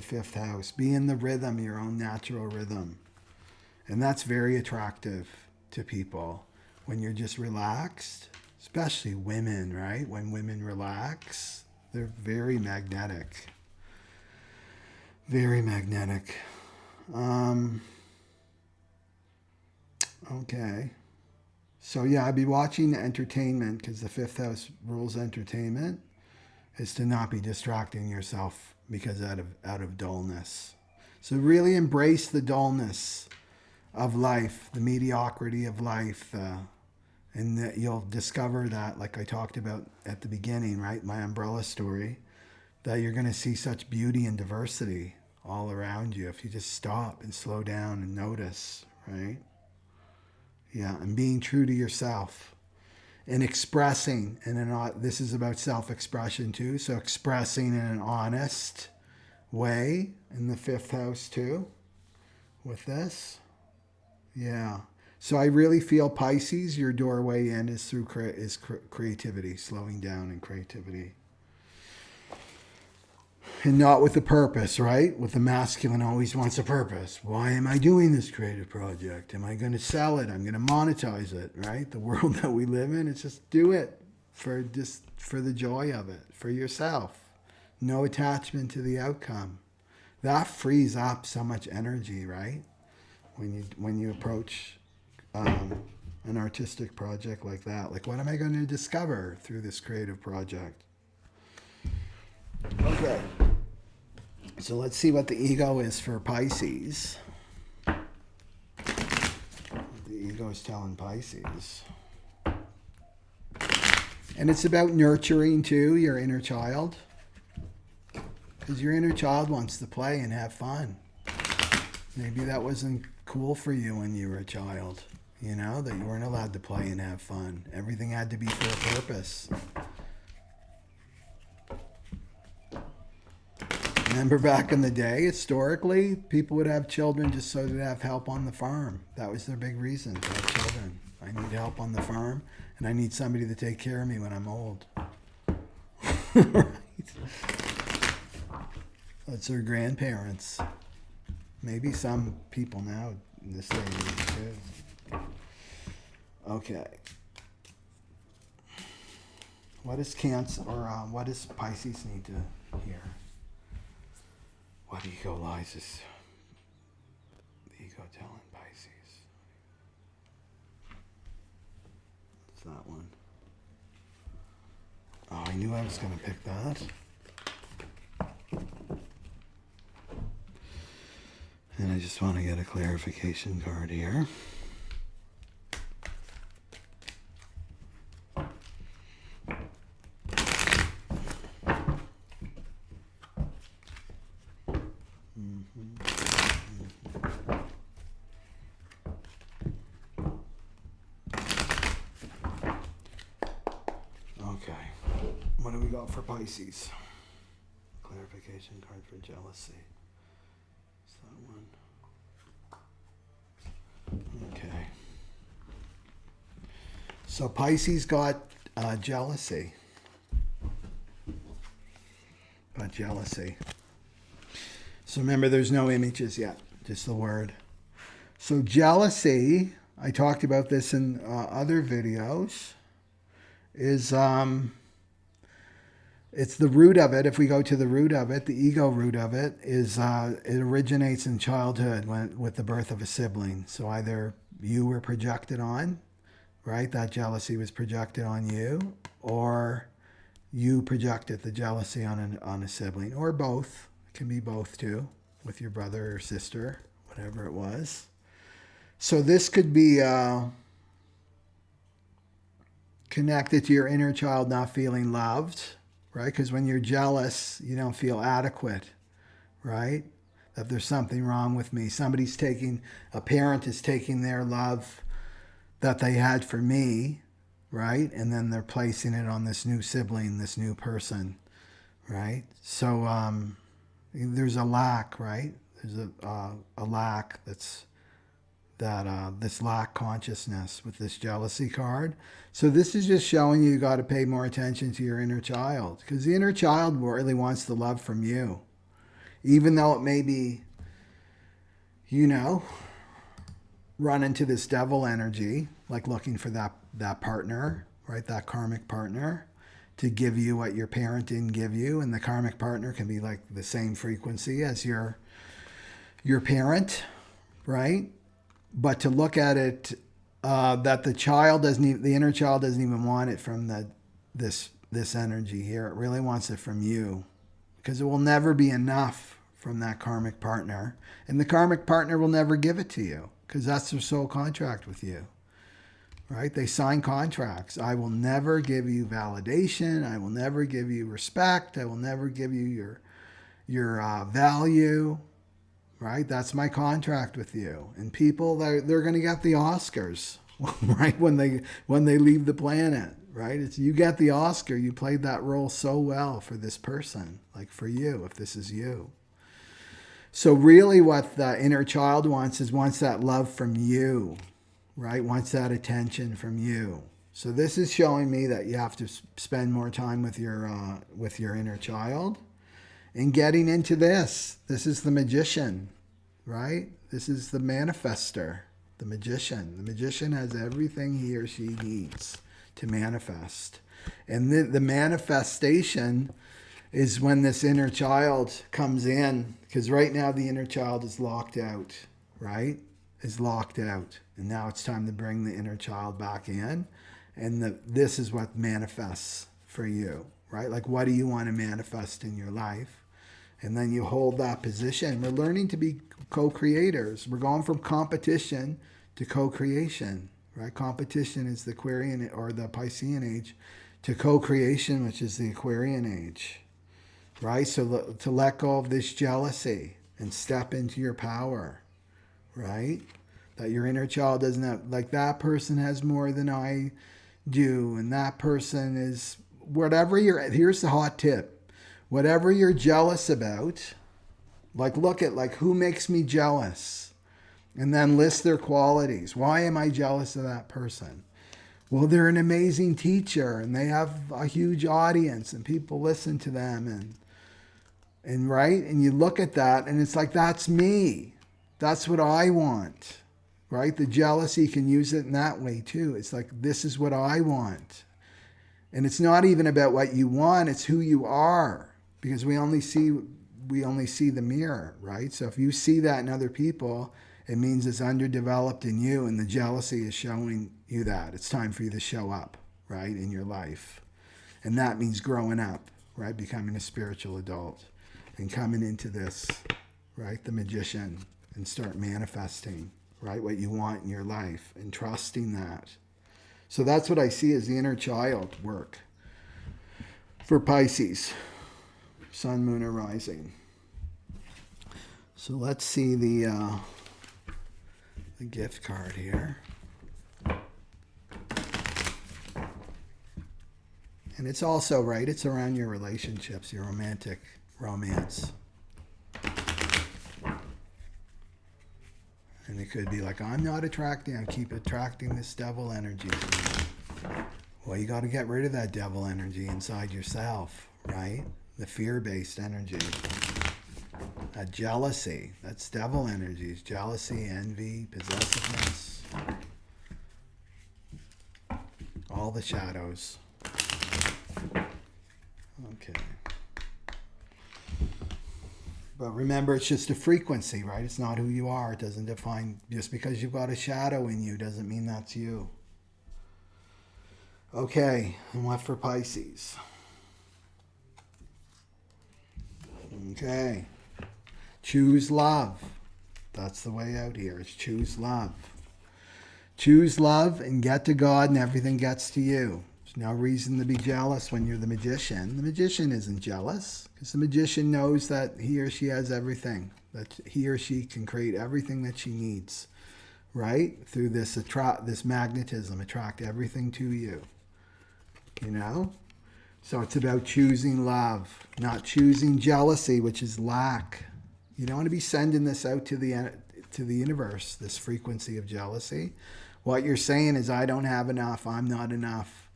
fifth house. Be in the rhythm, your own natural rhythm. And that's very attractive to people when you're just relaxed, especially women, right? When women relax, they're very magnetic. Very magnetic. Okay. So yeah, I'd be watching entertainment, because the fifth house rules entertainment, is to not be distracting yourself because out of dullness. So really embrace the dullness of life, the mediocrity of life, and that you'll discover that, like I talked about at the beginning, right? My umbrella story, that you're going to see such beauty and diversity all around you if you just stop and slow down and notice, right? Yeah, and being true to yourself and expressing this is about self-expression too. So expressing in an honest way in the fifth house too with this. Yeah. So I really feel Pisces, your doorway in is through creativity, slowing down and creativity. And not with a purpose, right? With the masculine always wants a purpose. Why am I doing this creative project? Am I going to sell it? I'm going to monetize it, right? The world that we live in, it's just do it for the joy of it, for yourself. No attachment to the outcome. That frees up so much energy, right? When you approach an artistic project like that. Like, what am I going to discover through this creative project? Okay. So let's see what the ego is for Pisces. The ego is telling Pisces. And it's about nurturing, too, your inner child. Because your inner child wants to play and have fun. Maybe that wasn't cool for you when you were a child. You know, that you weren't allowed to play and have fun. Everything had to be for a purpose. Remember back in the day, historically, people would have children just so they'd have help on the farm. That was their big reason to have children. I need help on the farm, and I need somebody to take care of me when I'm old. Right? That's their grandparents. Maybe some people now in this day and age too. Okay. What does Cancer or what does Pisces need to hear? What ego lies is the ego telling Pisces. What's that one? Oh, I knew I was going to pick that. And I just want to get a clarification card here. Okay, what do we got for Pisces? Clarification card for jealousy. Is that one? Okay. So Pisces got jealousy. Got jealousy. So remember, there's no images yet, just the word. So jealousy, I talked about this in other videos, is it's the root of it. If we go to the root of it, the ego root of it is it originates in childhood with the birth of a sibling. So either you were projected on, right? That jealousy was projected on you, or you projected the jealousy on a sibling, or both. It can be both too, with your brother or sister, whatever it was. So this could be connected to your inner child not feeling loved, right? Because when you're jealous, you don't feel adequate, right? That there's something wrong with me. A parent is taking their love that they had for me, right? And then they're placing it on this new sibling, this new person, right? So there's a lack, right? There's a lack this lack consciousness with this jealousy card. So this is just showing you got to pay more attention to your inner child, because the inner child really wants the love from you, even though it may be, run into this devil energy, like looking for that partner, right? That karmic partner to give you what your parent didn't give you. And the karmic partner can be like the same frequency as your parent, right? But to look at it, that the inner child doesn't even want it from this energy here. It really wants it from you, because it will never be enough from that karmic partner. And the karmic partner will never give it to you, because that's their soul contract with you, right? They sign contracts. I will never give you validation. I will never give you respect. I will never give you your value. Right? That's my contract with you. And people, they're going to get the Oscars, right? When they leave the planet, right? It's you get the Oscar. You played that role so well for this person, like for you, if this is you. So really what the inner child wants that love from you, right? Wants that attention from you. So this is showing me that you have to spend more time with your inner child. And getting into this is the magician, right? This is the manifester, the magician. The magician has everything he or she needs to manifest. And the manifestation is when this inner child comes in, because right now the inner child is locked out, right? Is locked out. And now it's time to bring the inner child back in. And this is what manifests for you, right? Like, what do you want to manifest in your life? And then you hold that position. We're learning to be co-creators. We're going from competition to co-creation, right? Competition is the Aquarian or the Piscean age to co-creation, which is the Aquarian age, right? So to let go of this jealousy and step into your power, right? That your inner child doesn't have, like, that person has more than I do, and that person is, whatever here's the hot tip. Whatever you're jealous about, like, look at, like, who makes me jealous? And then list their qualities. Why am I jealous of that person? Well, they're an amazing teacher, and they have a huge audience, and people listen to them, and right? And you look at that, and it's like, that's me. That's what I want, right? The jealousy, you can use it in that way too. It's like, this is what I want. And it's not even about what you want, it's who you are, because we only see the mirror, right? So if you see that in other people, it means it's underdeveloped in you, and the jealousy is showing you that. It's time for you to show up, right, in your life. And that means growing up, right, becoming a spiritual adult and coming into this, right, the magician, and start manifesting, right, what you want in your life and trusting that. So that's what I see as the inner child work for Pisces, sun, moon, or rising. So let's see the gift card here. And it's also, right, it's around your relationships, your romantic romance. And it could be like, I keep attracting this devil energy. Well, you got to get rid of that devil energy inside yourself, right? The fear-based energy. That jealousy, that's devil energies. Jealousy, envy, possessiveness. All the shadows. Okay. But remember, it's just a frequency, right? It's not who you are. It doesn't define, just because you've got a shadow in you doesn't mean that's you. Okay, and what for Pisces? Okay. Choose love. That's the way out here, is choose love. Choose love and get to God, and everything gets to you. There's no reason to be jealous when you're the magician. The magician isn't jealous, because the magician knows that he or she has everything, that he or she can create everything that she needs, right? Through this magnetism, attract everything to you, you know? So it's about choosing love, not choosing jealousy, which is lack. You don't want to be sending this out to the universe, this frequency of jealousy. What you're saying is, I don't have enough, I'm not enough.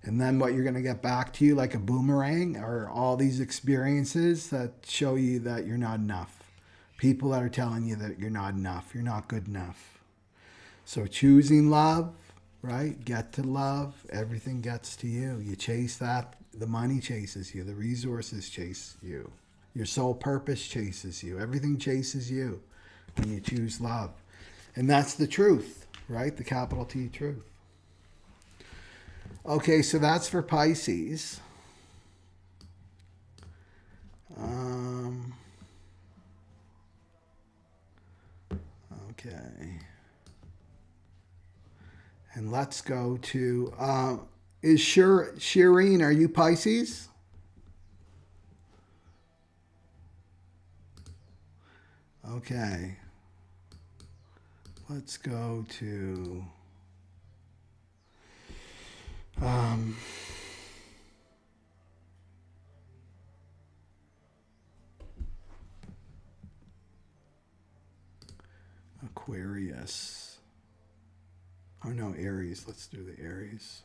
And then what you're going to get back to you like a boomerang are all these experiences that show you that you're not enough. People that are telling you that you're not enough, you're not good enough. So choosing love, right? Get to love, everything gets to you. You chase that, the money chases you, the resources chase you. Your soul purpose chases you. Everything chases you when you choose love. And that's the truth, right? The capital T truth. Okay, so that's for Pisces. Okay. And let's go to, Shireen, are you Pisces? Okay. Let's go to Aquarius. Oh no, Aries. Let's do the Aries.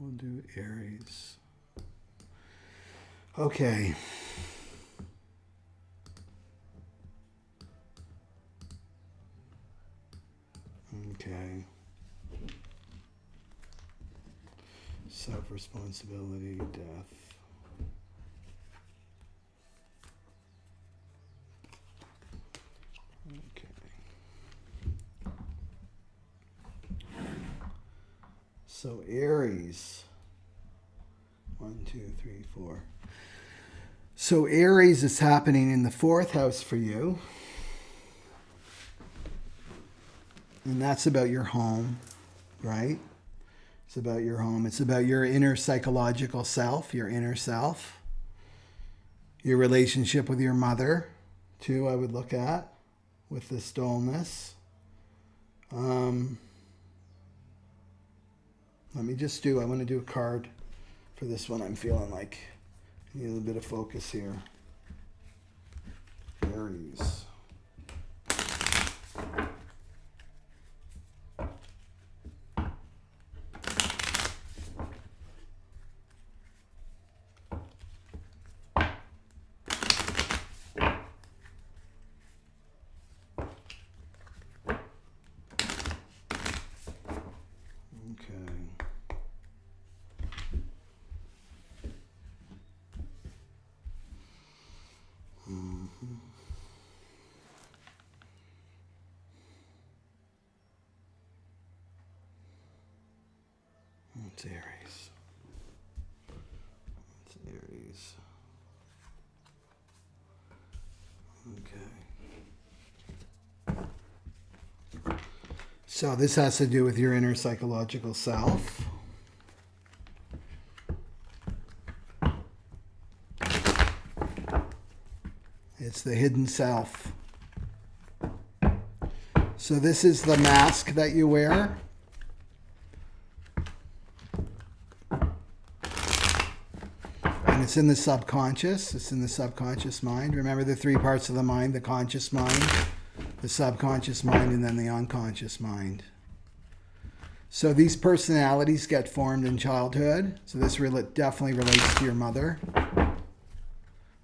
We'll do Aries. Okay. Okay. Self-responsibility, death. Okay. So Aries. 1, 2, 3, 4. So Aries is happening in the 4th house for you. And that's about your home, right? It's about your home. It's about your inner psychological self, your inner self. Your relationship with your mother, too, I would look at with this dullness. Let me just I want to do a card for this one. I'm feeling like I need a little bit of focus here. Aries. It's Aries. It's Aries. Okay. So this has to do with your inner psychological self. It's the hidden self. So this is the mask that you wear. And it's in the subconscious. It's in the subconscious mind. Remember the three parts of the mind: the conscious mind, the subconscious mind, and then the unconscious mind. So these personalities get formed in childhood. So this definitely relates to your mother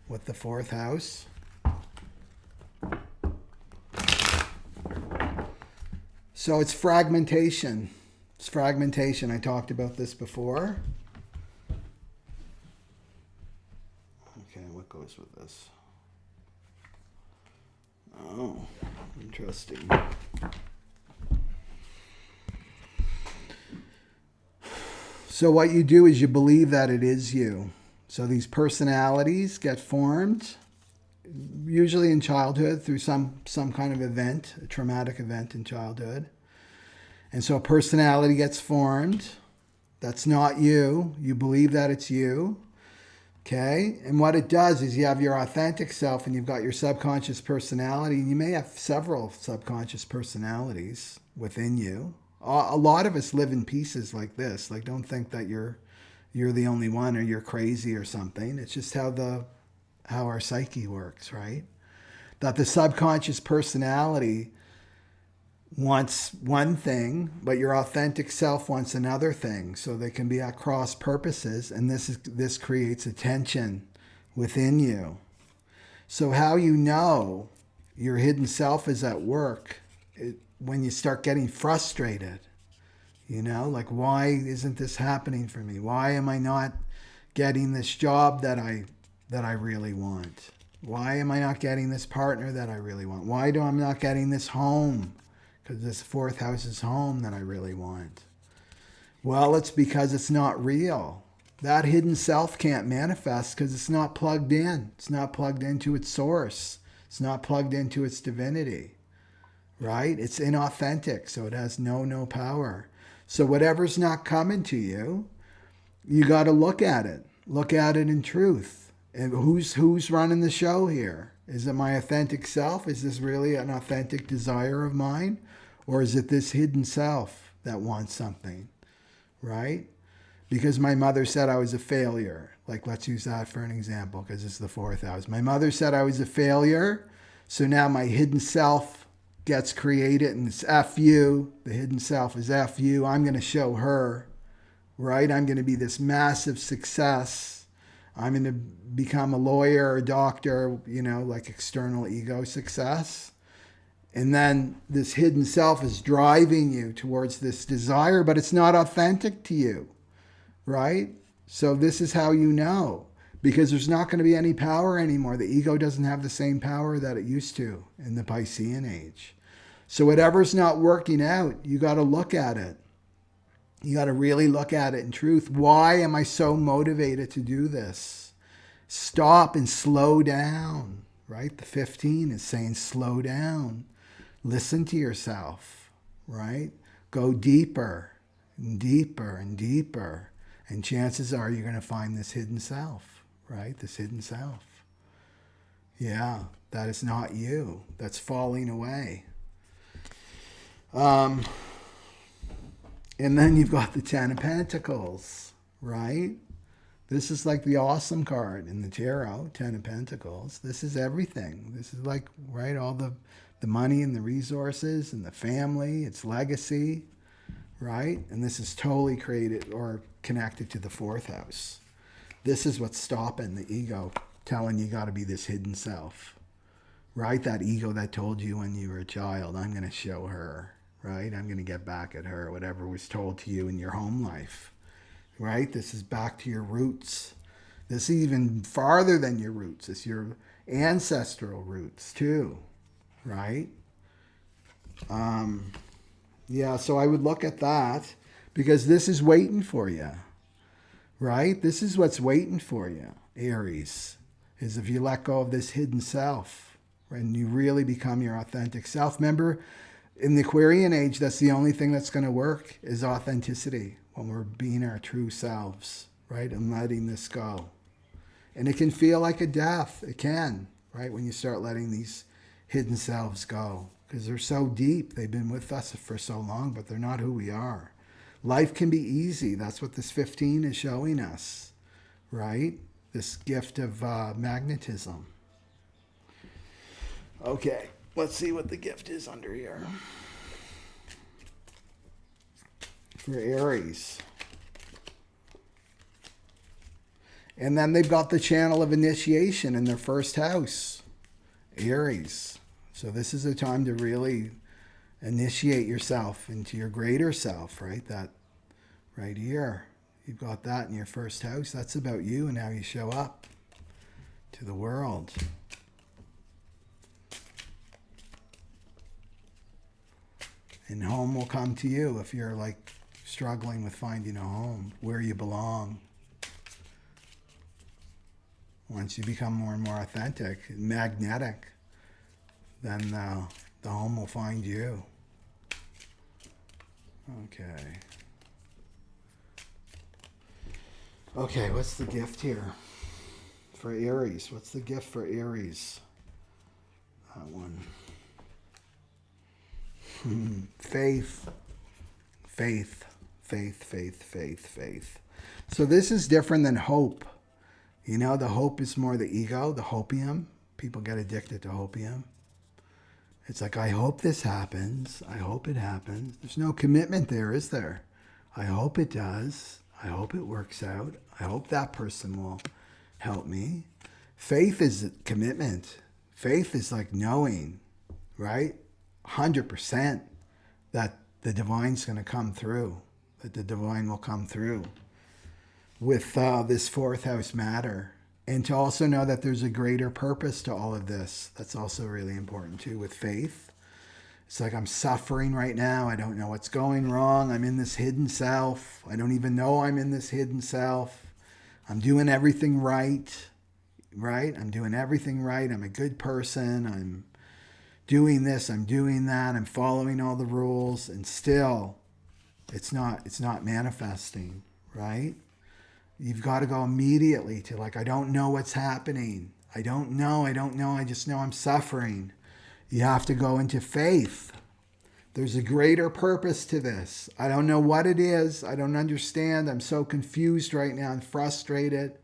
with the 4th house. So it's fragmentation. It's fragmentation. I talked about this before. Okay, what goes with this? Oh, interesting. So what you do is you believe that it is you. So these personalities get formed, usually in childhood through some kind of event, a traumatic event in childhood. And so a personality gets formed. That's not you. You believe that it's you. Okay? And what it does is you have your authentic self and you've got your subconscious personality. You may have several subconscious personalities within you. A lot of us live in pieces like this. Like, don't think that you're the only one or you're crazy or something. It's just how our psyche works, right? That the subconscious personality wants one thing, but your authentic self wants another thing. So they can be at cross purposes, and this creates a tension within you. So how you know your hidden self is at work when you start getting frustrated. You know, like, why isn't this happening for me? Why am I not getting this job that I really want? Why am I not getting this partner that I really want? Why am I not getting this home? Because this 4th house is home that I really want. Well, it's because it's not real. That hidden self can't manifest because it's not plugged in. It's not plugged into its source. It's not plugged into its divinity, right? It's inauthentic, so it has no power. So whatever's not coming to you, you got to look at it. Look at it in truth. And who's running the show here? Is it my authentic self? Is this really an authentic desire of mine? Or is it this hidden self that wants something, right? Because my mother said I was a failure. Like, let's use that for an example because it's the 4th house. My mother said I was a failure. So now my hidden self gets created and it's F you. The hidden self is F you. I'm going to show her, right? I'm going to be this massive success. I'm going to become a lawyer or a doctor, you know, like external ego success. And then this hidden self is driving you towards this desire, but it's not authentic to you, right? So this is how you know, because there's not going to be any power anymore. The ego doesn't have the same power that it used to in the Piscean age. So whatever's not working out, you got to look at it. You got to really look at it in truth. Why am I so motivated to do this? Stop and slow down, right? The 15 is saying slow down. Listen to yourself, right? Go deeper. and deeper and deeper. And chances are you're going to find this hidden self, right? This hidden self. Yeah, that is not you. That's falling away. And then you've got the Ten of Pentacles, right? This is like the awesome card in the tarot, Ten of Pentacles. This is everything. This is like, right, all the money and the resources and the family, its legacy, right? And this is totally created or connected to the fourth house. This is what's stopping the ego, telling you got to be this hidden self, right? That ego that told you when you were a child, I'm going to show her, right? I'm going to get back at her, whatever was told to you in your home life, right? This is back to your roots. This is even farther than your roots. It's your ancestral roots too, right? Yeah, so I would look at that because this is waiting for you, right? This is what's waiting for you, Aries, is if you let go of this hidden self and you really become your authentic self. Remember, in the Aquarian age, that's the only thing that's going to work is authenticity when we're being our true selves, right? And letting this go. And it can feel like a death. It can, right? When you start letting these hidden selves go. Because they're so deep. They've been with us for so long, but they're not who we are. Life can be easy. That's what this 15 is showing us, right? This gift of magnetism. Okay, let's see what the gift is under here. For Aries. And then they've got the channel of initiation in their first house, Aries. So this is a time to really initiate yourself into your greater self, right? That right here. You've got that in your first house. That's about you and how you show up to the world. And home will come to you if you're like struggling with finding a home, where you belong. Once you become more and more authentic, magnetic, then the home will find you. Okay. Okay, what's the gift here for Aries? What's the gift for Aries? That one. Faith. Faith. Faith, faith, faith, faith. So this is different than hope. You know, the hope is more the ego, the hopium. People get addicted to hopium. It's like, I hope this happens. I hope it happens. There's no commitment there, is there? I hope it does. I hope it works out. I hope that person will help me. Faith is commitment. Faith is like knowing, right? 100% that the divine's going to come through, that the divine will come through with this fourth house matter. And to also know that there's a greater purpose to all of this. That's also really important too with faith. It's like, I'm suffering right now. I don't know what's going wrong. I'm in this hidden self. I don't even know I'm in this hidden self. I'm doing everything right, right? I'm doing everything right. I'm a good person. I'm doing this. I'm doing that. I'm following all the rules. And still, it's not manifesting, right? You've got to go immediately to like, I don't know what's happening. I don't know. I just know I'm suffering. You have to go into faith. There's a greater purpose to this. I don't know what it is. I don't understand. I'm so confused right now and frustrated.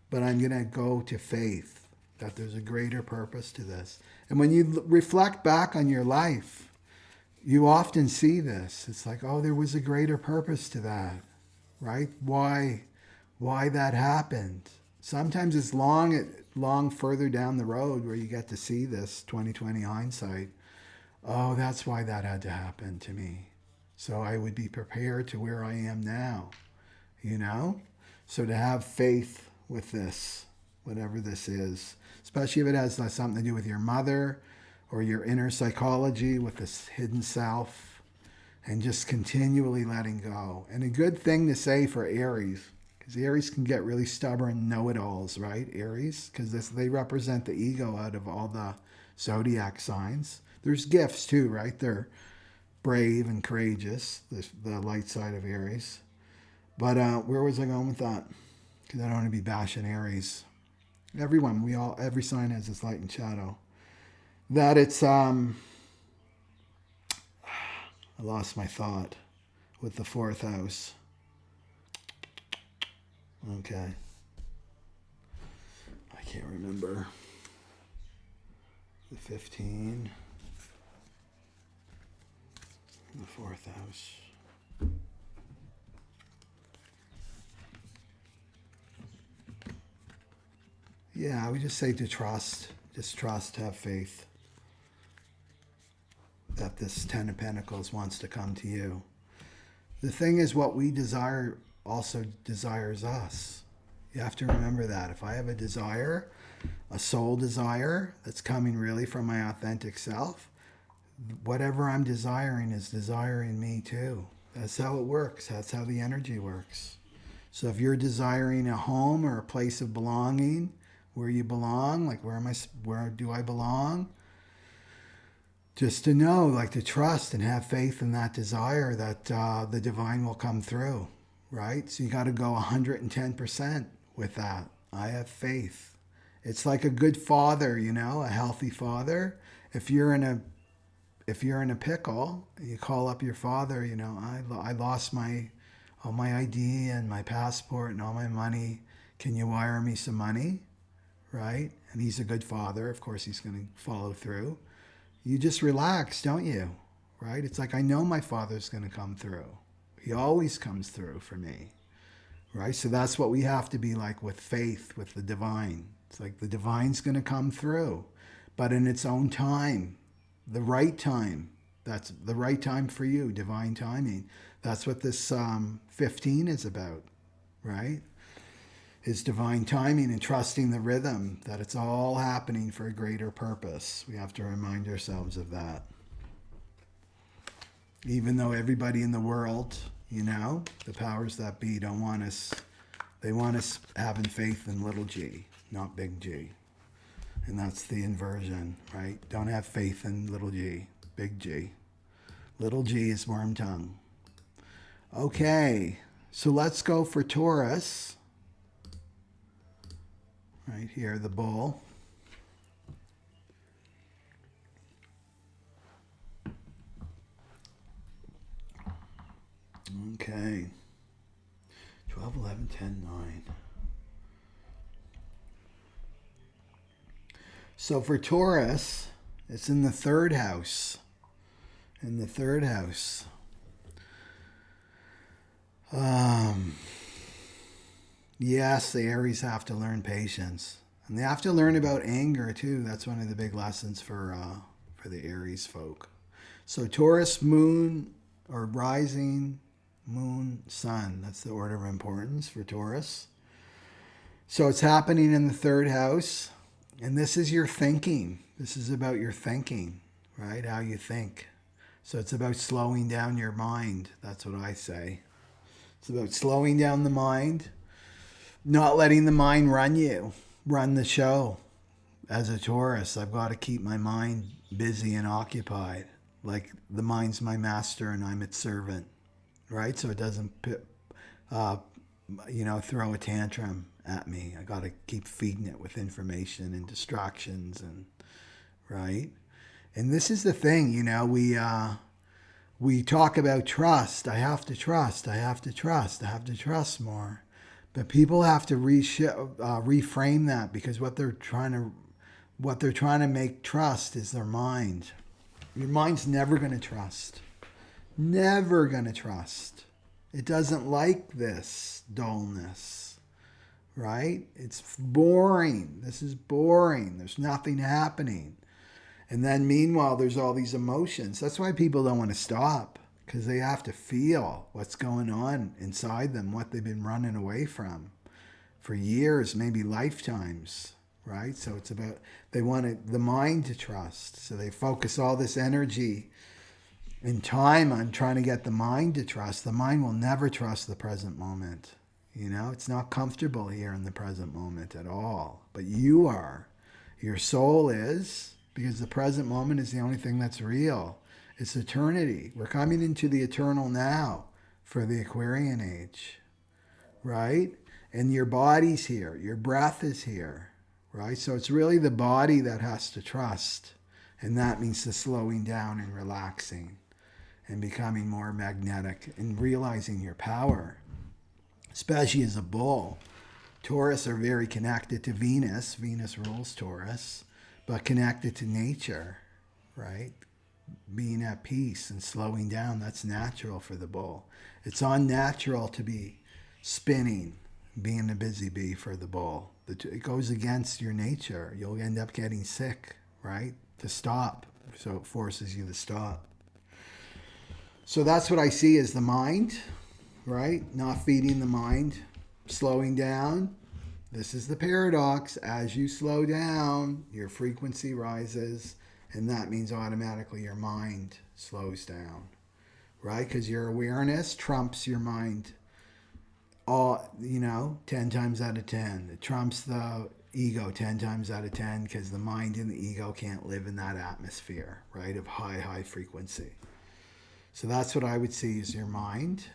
But I'm going to go to faith that there's a greater purpose to this. And when you reflect back on your life, you often see this. It's like, oh, there was a greater purpose to that, right? Why that happened. Sometimes it's long further down the road where you get to see this 20/20 hindsight. Oh, that's why that had to happen to me. So I would be prepared to where I am now, you know? So to have faith with this, whatever this is, especially if it has something to do with your mother or your inner psychology with this hidden self, and just continually letting go. And a good thing to say for Aries, because Aries can get really stubborn know-it-alls, right? Aries, because they represent the ego out of all the zodiac signs. There's gifts too, right? They're brave and courageous, the light side of Aries. But where was I going with that? Because I don't want to be bashing Aries. Every sign has its light and shadow. That it's, I lost my thought with the 4th house. Okay. I can't remember. The 15. The 4th house. Yeah, I would just say to trust. Just trust, have faith that this 10 of Pentacles wants to come to you. The thing is, what we desire also desires us. You have to remember that. If I have a desire, a soul desire that's coming really from my authentic self, whatever I'm desiring is desiring me too. That's how it works. That's how the energy works. So if you're desiring a home or a place of belonging, where you belong, like where do I belong? Just to know, like to trust and have faith in that desire that the divine will come through, right? So you got to go 110% with that. I have faith. It's like a good father, you know, a healthy father. If you're in a pickle, you call up your father, you know, I lost all my ID and my passport and all my money. Can you wire me some money? Right? And he's a good father. Of course, he's going to follow through. You just relax, don't you? Right? It's like, I know my father's going to come through. He always comes through for me. Right? So that's what we have to be like with faith, with the divine. It's like the divine's going to come through, but in its own time, the right time. That's the right time for you, divine timing. That's what this 15 is about, right? Is divine timing and trusting the rhythm, that it's all happening for a greater purpose. We have to remind ourselves of that. Even though everybody in the world, you know, the powers that be don't want us, they want us having faith in little g, not big G. And that's the inversion, right? Don't have faith in little g, big G. Little g is worm tongue. Okay, so let's go for Taurus. Right here, the bull. Okay. 12, 11, 10, 9. So for Taurus, it's in the 3rd house. In the 3rd house. Yes, the Aries have to learn patience. And they have to learn about anger too. That's one of the big lessons for the Aries folk. So Taurus, moon, or rising, moon, sun. That's the order of importance for Taurus. So it's happening in the 3rd house. And this is your thinking. This is about your thinking, right? How you think. So it's about slowing down your mind. That's what I say. It's about slowing down the mind. Not letting the mind run the show. As a Taurus, I've got to keep my mind busy and occupied. Like the mind's my master and I'm its servant, right? So it doesn't, throw a tantrum at me. I got to keep feeding it with information and distractions, and right. And this is the thing, you know, we talk about trust. I have to trust. I have to trust. I have to trust more. But people have to reframe that, because what they're trying to make trust is their mind. Your mind's never going to trust. Never going to trust. It doesn't like this dullness, right? It's boring. This is boring. There's nothing happening. And then meanwhile, there's all these emotions. That's why people don't want to stop, because they have to feel what's going on inside them, what they've been running away from for years, maybe lifetimes, right? So it's about, they want the mind to trust. So they focus all this energy and time on trying to get the mind to trust. The mind will never trust the present moment. You know, it's not comfortable here in the present moment at all. But you are. Your soul is, because the present moment is the only thing that's real. It's eternity. We're coming into the eternal now for the Aquarian age, right? And your body's here. Your breath is here, right? So it's really the body that has to trust. And that means the slowing down and relaxing and becoming more magnetic and realizing your power, especially as a bull. Taurus are very connected to Venus. Venus rules Taurus, but connected to nature, right? Being at peace and slowing down, that's natural for the bull. It's unnatural to be spinning, being a busy bee for the bull. It goes against your nature. You'll end up getting sick, right? To stop. So it forces you to stop. So that's what I see as the mind, right? Not feeding the mind, slowing down. This is the paradox. As you slow down, your frequency rises, and that means automatically your mind slows down, right? Because your awareness trumps your mind, 10 times out of 10. It trumps the ego 10 times out of 10 because the mind and the ego can't live in that atmosphere, right, of high frequency. So that's what I would see as your mind.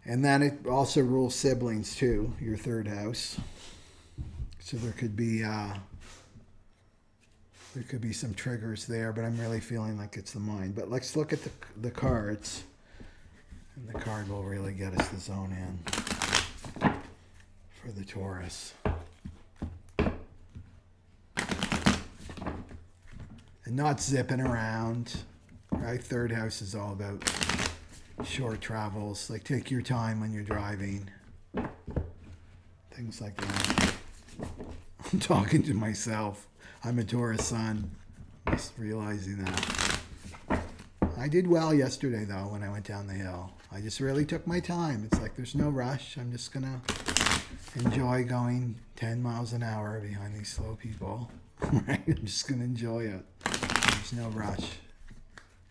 And then it also rules siblings too, your third house. So there could be some triggers there, but I'm really feeling like it's the mind. But let's look at the cards. And the card will really get us the zone in for the Taurus. And not zipping around, right? Third house is all about short travels. Like take your time when you're driving. Things like that. I'm talking to myself. I'm a Taurus sun. Just realizing that. I did well yesterday though when I went down the hill. I just really took my time. It's like there's no rush. I'm just going to enjoy going 10 miles an hour behind these slow people. Right? I'm just going to enjoy it. There's no rush.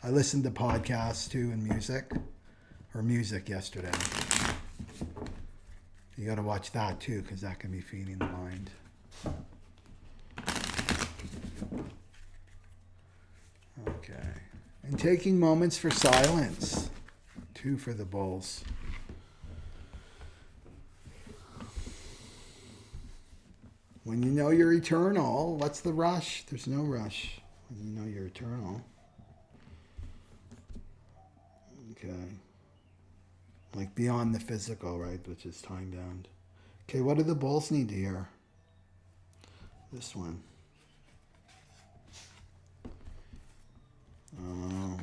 I listened to podcasts too and music yesterday. You got to watch that too because that can be feeding the mind. Okay. And taking moments for silence too for the bulls. When you know you're eternal, what's the rush? There's no rush when you know you're eternal. Okay. Like beyond the physical, right? Which is time bound. Okay, what do the bulls need to hear? This one. Oh.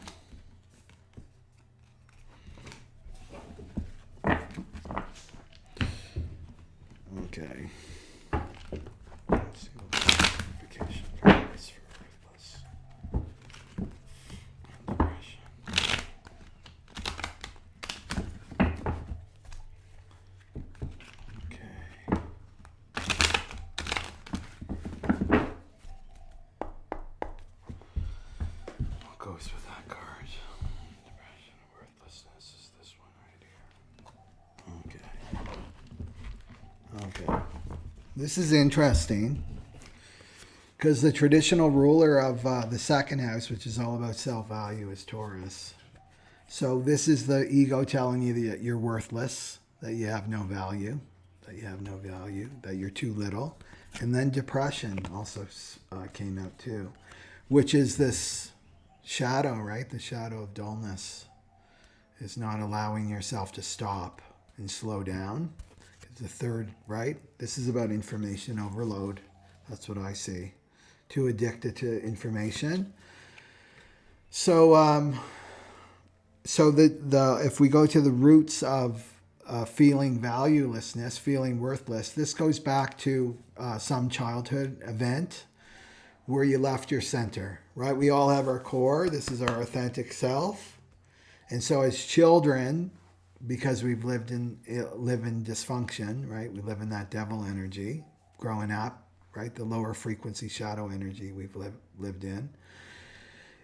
Okay. Let's see what clarification for this for worthless. Okay. What goes with that card? Depression and worthlessness is this one right here. Okay. This is interesting because the traditional ruler of the second house, which is all about self-value, is Taurus. So this is the ego telling you that you're worthless, that you have no value, that you're too little. And then depression also came out too, which is this shadow, right? The shadow of dullness is not allowing yourself to stop and slow down. The third, right? This is about information overload. That's what I see. Too addicted to information. So, if we go to the roots of feeling valuelessness, feeling worthless, this goes back to some childhood event where you left your center, right? We all have our core. This is our authentic self. And so as children, because we've live in dysfunction, right? We live in that devil energy growing up, right? The lower frequency shadow energy we've lived in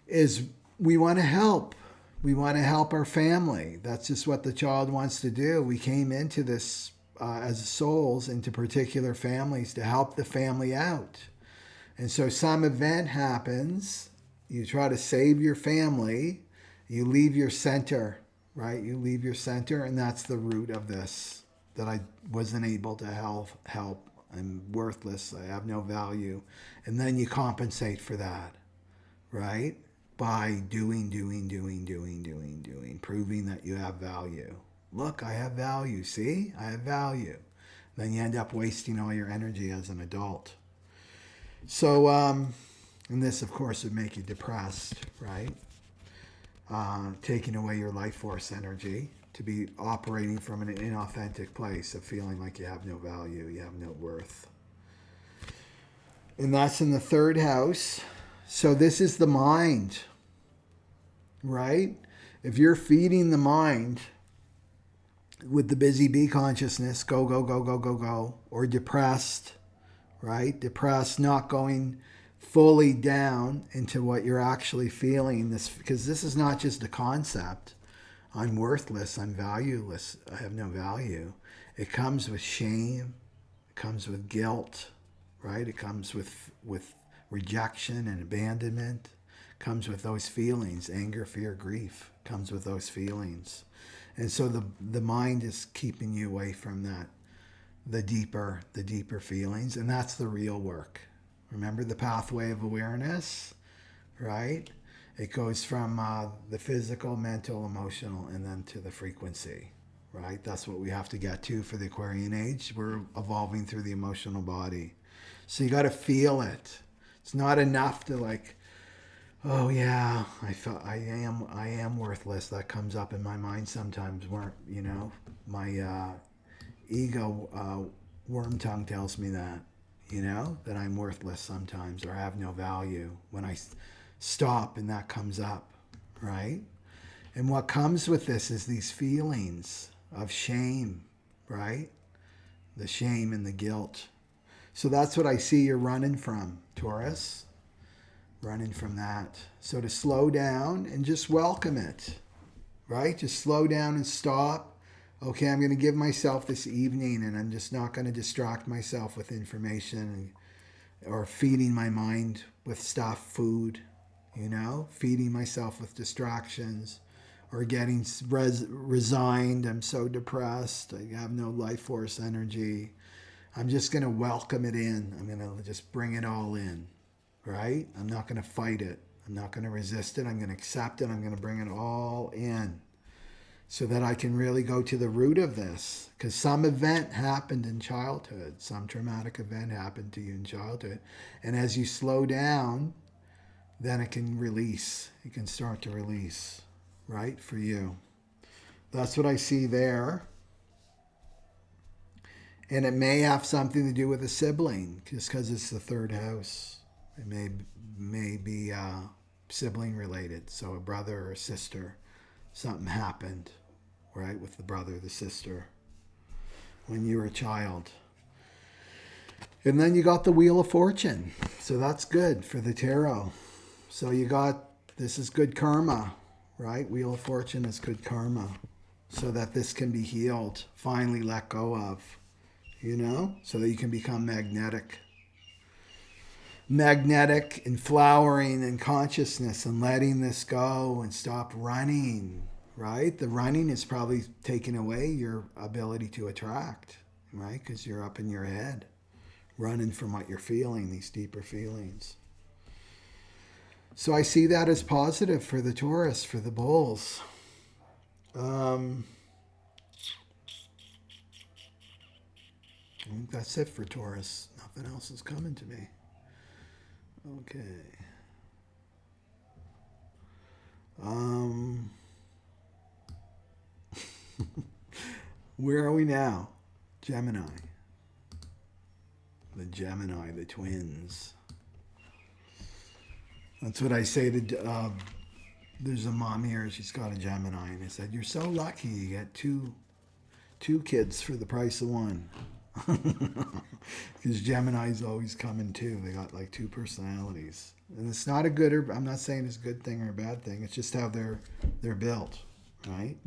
is we want to help. We want to help our family. That's just what the child wants to do. We came into this as souls into particular families to help the family out. And so some event happens You try to save your family. You leave your center, right? You leave your center, and that's the root of this, that I wasn't able to help. I'm worthless. I have no value. And then you compensate for that, right? By doing, proving that you have value. Look, I have value. See? I have value. Then you end up wasting all your energy as an adult. So, and this, of course, would make you depressed, right? Taking away your life force energy, to be operating from an inauthentic place of feeling like you have no value, you have no worth. And that's in the third house. So this is the mind, right? If you're feeding the mind with the busy bee consciousness, go, or depressed, right? Depressed, not going fully down into what you're actually feeling, this, because this is not just a concept. I'm worthless, I'm valueless, I have no value. It comes with shame, it comes with guilt, right? It comes with rejection and abandonment, it comes with those feelings, anger, fear, grief, it comes with those feelings. And so the mind is keeping you away from that, the deeper feelings, and that's the real work. Remember the pathway of awareness, right? It goes from the physical, mental, emotional, and then to the frequency, right? That's what we have to get to for the Aquarian age. We're evolving through the emotional body. So you got to feel it. It's not enough to like, oh yeah, I am worthless. That comes up in my mind sometimes. My ego worm tongue tells me that, that I'm worthless sometimes or have no value when I stop and that comes up, right? And what comes with this is these feelings of shame, right? The shame and the guilt. So that's what I see you're running from, Taurus. Running from that. So to slow down and just welcome it, right? Just slow down and stop. Okay, I'm going to give myself this evening, and I'm just not going to distract myself with information or feeding my mind with stuff, food, feeding myself with distractions or getting resigned. I'm so depressed. I have no life force energy. I'm just going to welcome it in. I'm going to just bring it all in, right? I'm not going to fight it. I'm not going to resist it. I'm going to accept it. I'm going to bring it all in so that I can really go to the root of this. Because some event happened in childhood. Some traumatic event happened to you in childhood. And as you slow down, then it can release. It can start to release, right, for you. That's what I see there. And it may have something to do with a sibling, just because it's the third house. It may be sibling related. So a brother or a sister, something happened, right, with the brother, the sister, when you were a child. And then you got the Wheel of Fortune. So that's good for the tarot. So this is good karma, right? Wheel of Fortune is good karma. So that this can be healed, finally let go of, so that you can become magnetic and flowering in consciousness and letting this go and stop running, right? The running is probably taking away your ability to attract, right? Because you're up in your head, running from what you're feeling, these deeper feelings. So I see that as positive for the Taurus, for the bulls. I think that's it for Taurus. Nothing else is coming to me. Okay. Where are we now? Gemini. The Gemini, the twins. That's what I say to, there's a mom here, she's got a Gemini, and I said, you're so lucky you get two kids for the price of one. Because Gemini's always coming too. They got like two personalities. And it's not a good, or I'm not saying it's a good thing or a bad thing. It's just how they're built, right?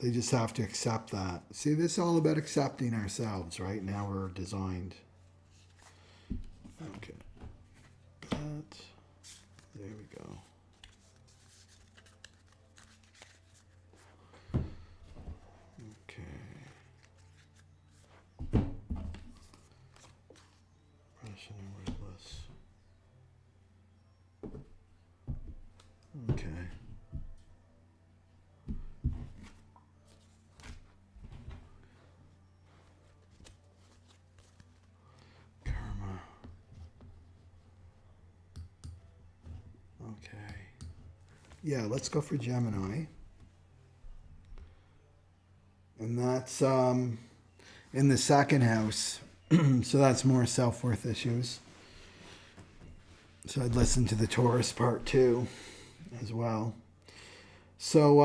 They just have to accept that. See, this is all about accepting ourselves, right? Now we're designed. Okay. that. There we go. Okay. Russian and rootless. Okay. Karma. Okay. Yeah, let's go for Gemini. And that's in the second house. So that's more self-worth issues. So I'd listen to the Taurus part too as well. So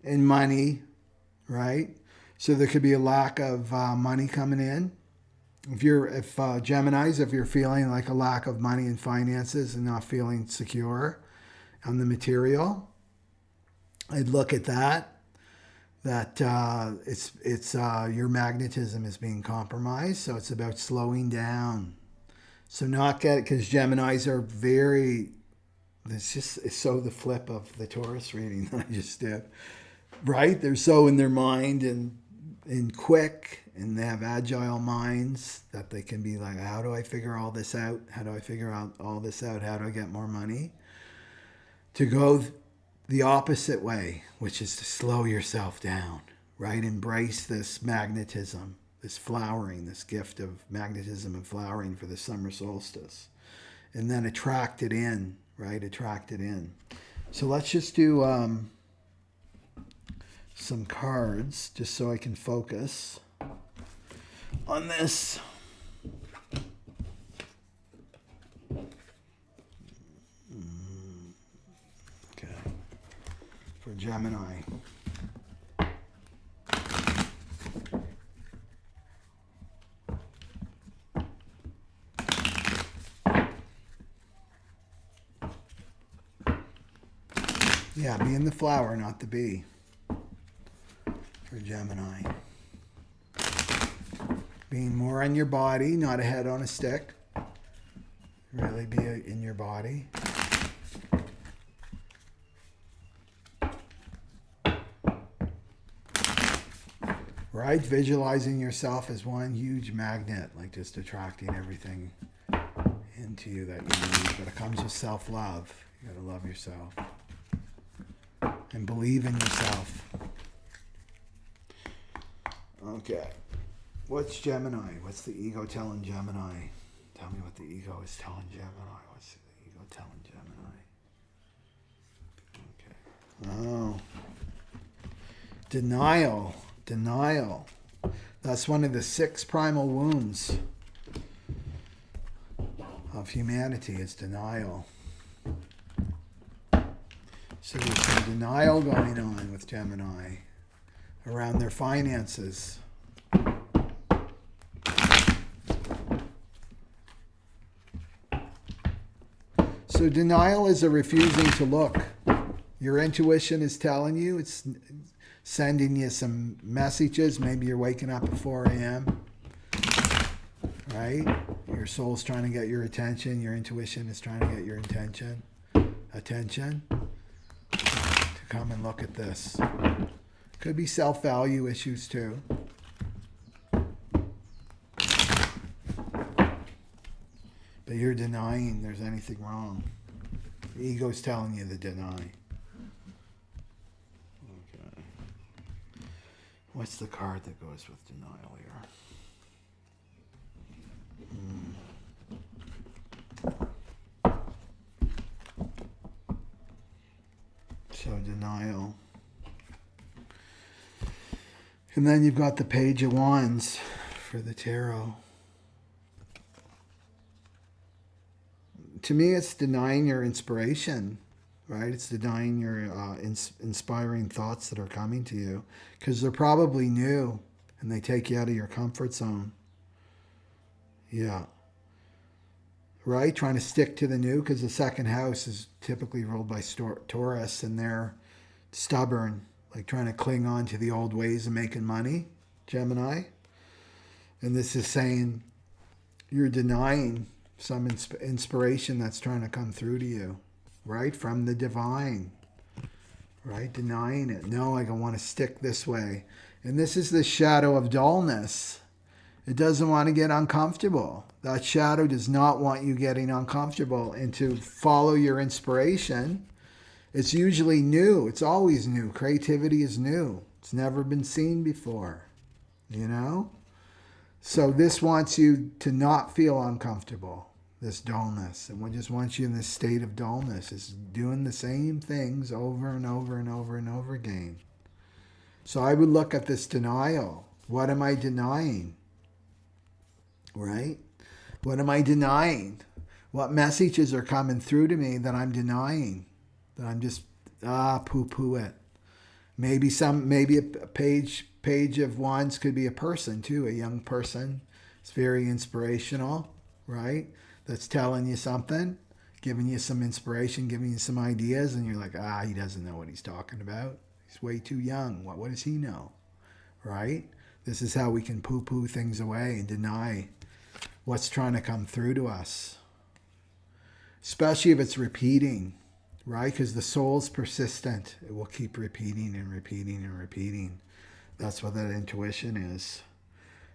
in money, right? So there could be a lack of money coming in. If Geminis, if you're feeling like a lack of money and finances and not feeling secure on the material, I'd look at that. That it's your magnetism is being compromised, so it's about slowing down. So not get it, because Geminis are very. It's so the flip of the Taurus reading that I just did, right? They're so in their mind and quick, and they have agile minds that they can be like, how do I figure all this out? How do I figure out all this out? How do I get more money? To go the opposite way, which is to slow yourself down, right? Embrace this magnetism, this flowering, this gift of magnetism and flowering for the summer solstice. And then attract it in, right? Attract it in. So let's just do some cards just so I can focus on this. For Gemini. Yeah, be in the flower, not the bee. For Gemini. Being more on your body, not a head on a stick. Really be in your body. Right? Visualizing yourself as one huge magnet, like just attracting everything into you that you need. But it comes with self-love. You gotta love yourself. And believe in yourself. Okay. What's Gemini? What's the ego telling Gemini? Tell me what the ego is telling Gemini. What's the ego telling Gemini? Okay. Oh. Denial. Denial. That's one of the 6 primal wounds of humanity is denial. So there's some denial going on with Gemini around their finances. So denial is a refusing to look. Your intuition is telling you, it's sending you some messages. Maybe you're waking up at 4 a.m., right? Your soul's trying to get your attention. Your intuition is trying to get your attention to come and look at this. Could be self-value issues too. But you're denying there's anything wrong. The ego's telling you to deny. What's the card that goes with denial here? So denial. And then you've got the Page of Wands for the tarot. To me, it's denying your inspiration. Right? It's denying your inspiring thoughts that are coming to you because they're probably new and they take you out of your comfort zone. Yeah. Right? Trying to stick to the new because the second house is typically ruled by Taurus and they're stubborn, like trying to cling on to the old ways of making money, Gemini. And this is saying you're denying some inspiration that's trying to come through to you, right? From the divine, right? Denying it. No, I don't want to stick this way. And this is the shadow of dullness. It doesn't want to get uncomfortable. That shadow does not want you getting uncomfortable. And to follow your inspiration, it's usually new. It's always new. Creativity is new. It's never been seen before, you know? So this wants you to not feel uncomfortable, this dullness. It just wants you in this state of dullness. It's doing the same things over and over and over and over again. So I would look at this denial. What am I denying? Right? What am I denying? What messages are coming through to me that I'm denying? That I'm just, poo-poo it. Maybe a page of wands could be a person too, a young person. It's very inspirational, right? That's telling you something, giving you some inspiration, giving you some ideas, and you're like, he doesn't know what he's talking about. He's way too young. What does he know, right? This is how we can poo-poo things away and deny what's trying to come through to us. Especially if it's repeating, right? Because the soul's persistent. It will keep repeating and repeating and repeating. That's what that intuition is.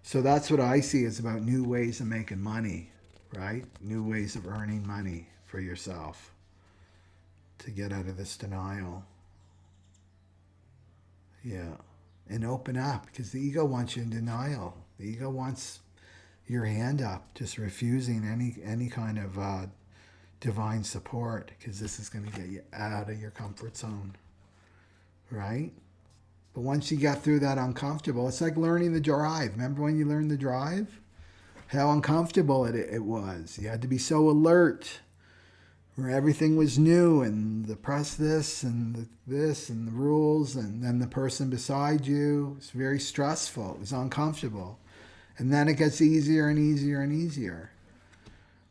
So that's what I see is about new ways of making money, right? New ways of earning money for yourself to get out of this denial. Yeah. And open up, because the ego wants you in denial. The ego wants your hand up, just refusing any kind of divine support, because this is going to get you out of your comfort zone, right? But once you get through that uncomfortable, it's like learning the drive. Remember when you learned the drive? How uncomfortable it was. You had to be so alert, where everything was new, and the press this and the rules, and then the person beside you. It's very stressful. It was uncomfortable. And then it gets easier and easier and easier,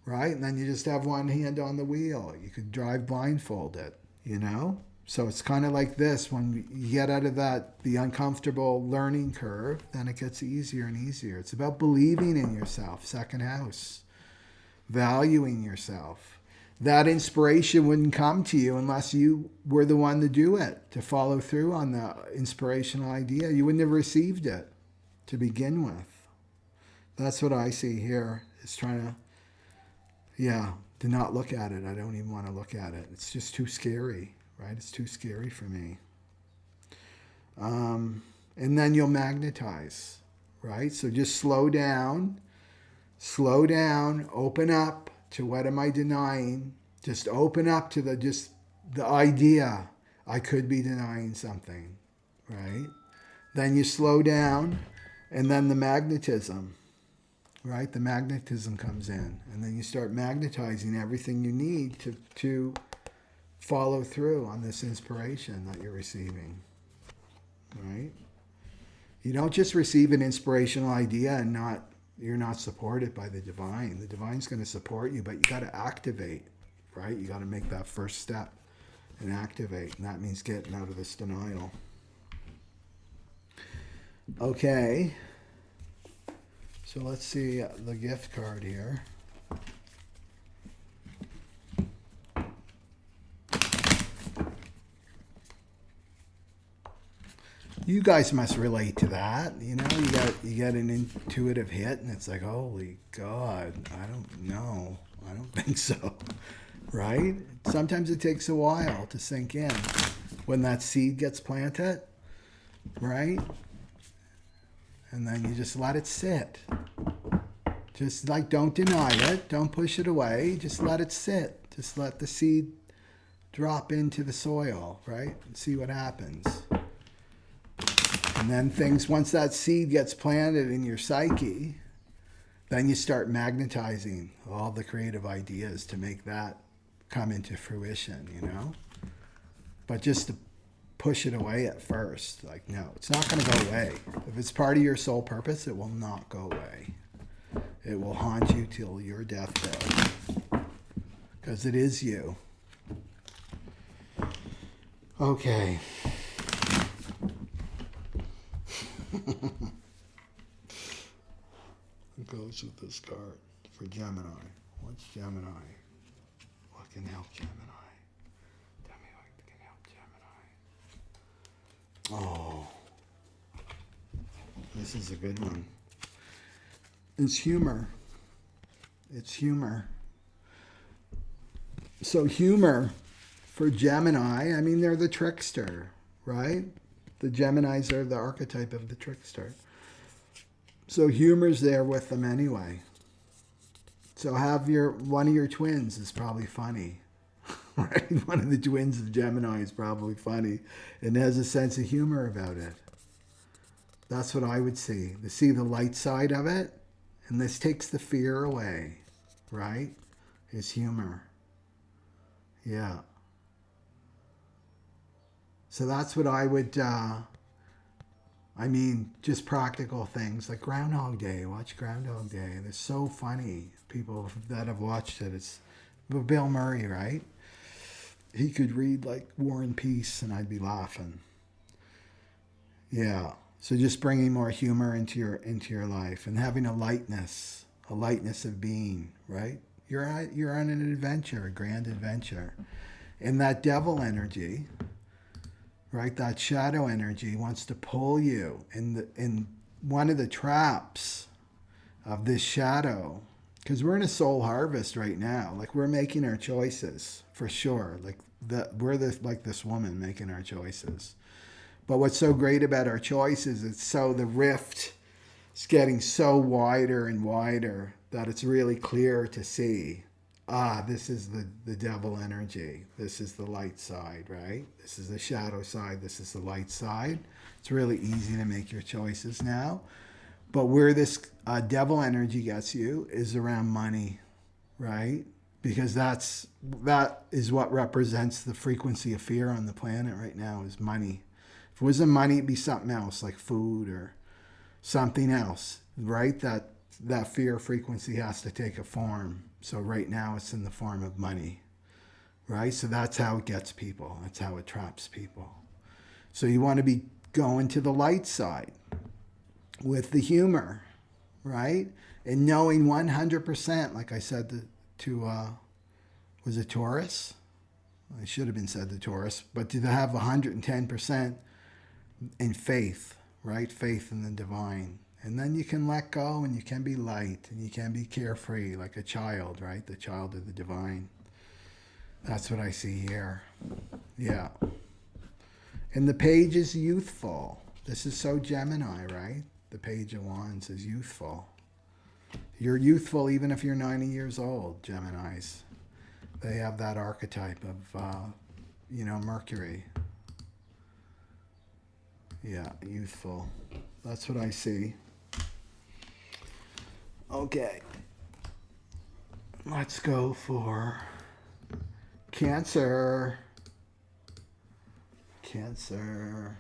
right? And then you just have one hand on the wheel. You could drive blindfolded, you know? So it's kind of like this. When you get out of the uncomfortable learning curve, then it gets easier and easier. It's about believing in yourself, second house, valuing yourself. That inspiration wouldn't come to you unless you were the one to do it, to follow through on the inspirational idea. You wouldn't have received it to begin with. That's what I see here, is trying to not look at it. I don't even want to look at it. It's just too scary, right? It's too scary for me. And then you'll magnetize, right? So just slow down, open up to what am I denying? Just open up to the idea I could be denying something, right? Then you slow down, and then the magnetism, right? The magnetism comes in, and then you start magnetizing everything you need to follow through on this inspiration that you're receiving, right? You don't just receive an inspirational idea and you're not supported by the divine. The divine's going to support you, but you got to activate, right? You got to make that first step and activate, and that means getting out of this denial. Okay. So let's see the gift card here. You guys must relate to that. You know, you get an intuitive hit, and it's like, holy God, I don't know. I don't think so. Right? Sometimes it takes a while to sink in when that seed gets planted, right? And then you just let it sit. Just like, don't deny it. Don't push it away. Just let it sit. Just let the seed drop into the soil, right? And see what happens. And then once that seed gets planted in your psyche, then you start magnetizing all the creative ideas to make that come into fruition, you know? But just to push it away at first, like, no, it's not going to go away. If it's part of your soul purpose, it will not go away. It will haunt you till your deathbed, because it is you. Okay. It goes with this card for Gemini. What's Gemini? What can help Gemini? Tell me what can help Gemini. Oh, this is a good one. It's humor. It's humor. So humor for Gemini, I mean, they're the trickster, right? The Geminis are the archetype of the trickster. So humor's there with them anyway. So have one of your twins is probably funny, right? One of the twins of Gemini is probably funny and has a sense of humor about it. That's what I would see. To see the light side of it, and this takes the fear away, right? Is humor. Yeah. So that's what I would, just practical things like Groundhog Day. Watch Groundhog Day. It's so funny. People that have watched it. It's Bill Murray, right? He could read like War and Peace and I'd be laughing. Yeah. So just bringing more humor into your life and having a lightness of being, right? You're on an adventure, a grand adventure. And that devil energy, right? That shadow energy wants to pull you in one of the traps of this shadow, because we're in a soul harvest right now. Like we're making our choices for sure. Like we're like this woman making our choices. But what's so great about our choices, the rift is getting so wider and wider that it's really clear to see, this is the devil energy. This is the light side, right? This is the shadow side. This is the light side. It's really easy to make your choices now. But where this devil energy gets you is around money, right? Because that is what represents the frequency of fear on the planet right now is money. If it wasn't money, it'd be something else like food or something else, right? That fear frequency has to take a form. So right now it's in the form of money, right? So that's how it gets people. That's how it traps people. So you want to be going to the light side with the humor, right? And knowing 100%, like I said was it Taurus? I should have been said to Taurus, but to have 110% in faith, right? Faith in the divine. And then you can let go and you can be light and you can be carefree like a child, right? The child of the divine. That's what I see here. Yeah. And the page is youthful. This is so Gemini, right? The Page of Wands is youthful. You're youthful even if you're 90 years old, Geminis. They have that archetype of, Mercury. Yeah, youthful. That's what I see. Okay. Let's go for Cancer. Cancer.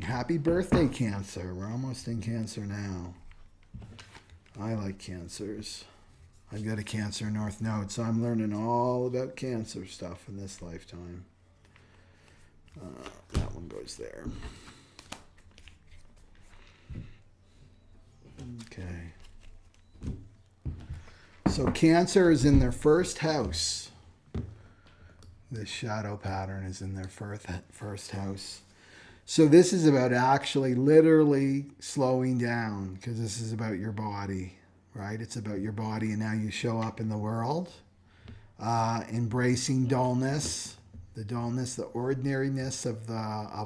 Happy birthday, Cancer. We're almost in Cancer now. I like Cancers. I've got a Cancer North Node, so I'm learning all about Cancer stuff in this lifetime. That one goes there. Okay. So Cancer is in their first house. This shadow pattern is in their first house. So this is about actually literally slowing down, because this is about your body, right? It's about your body and how you show up in the world. Embracing dullness, the ordinariness of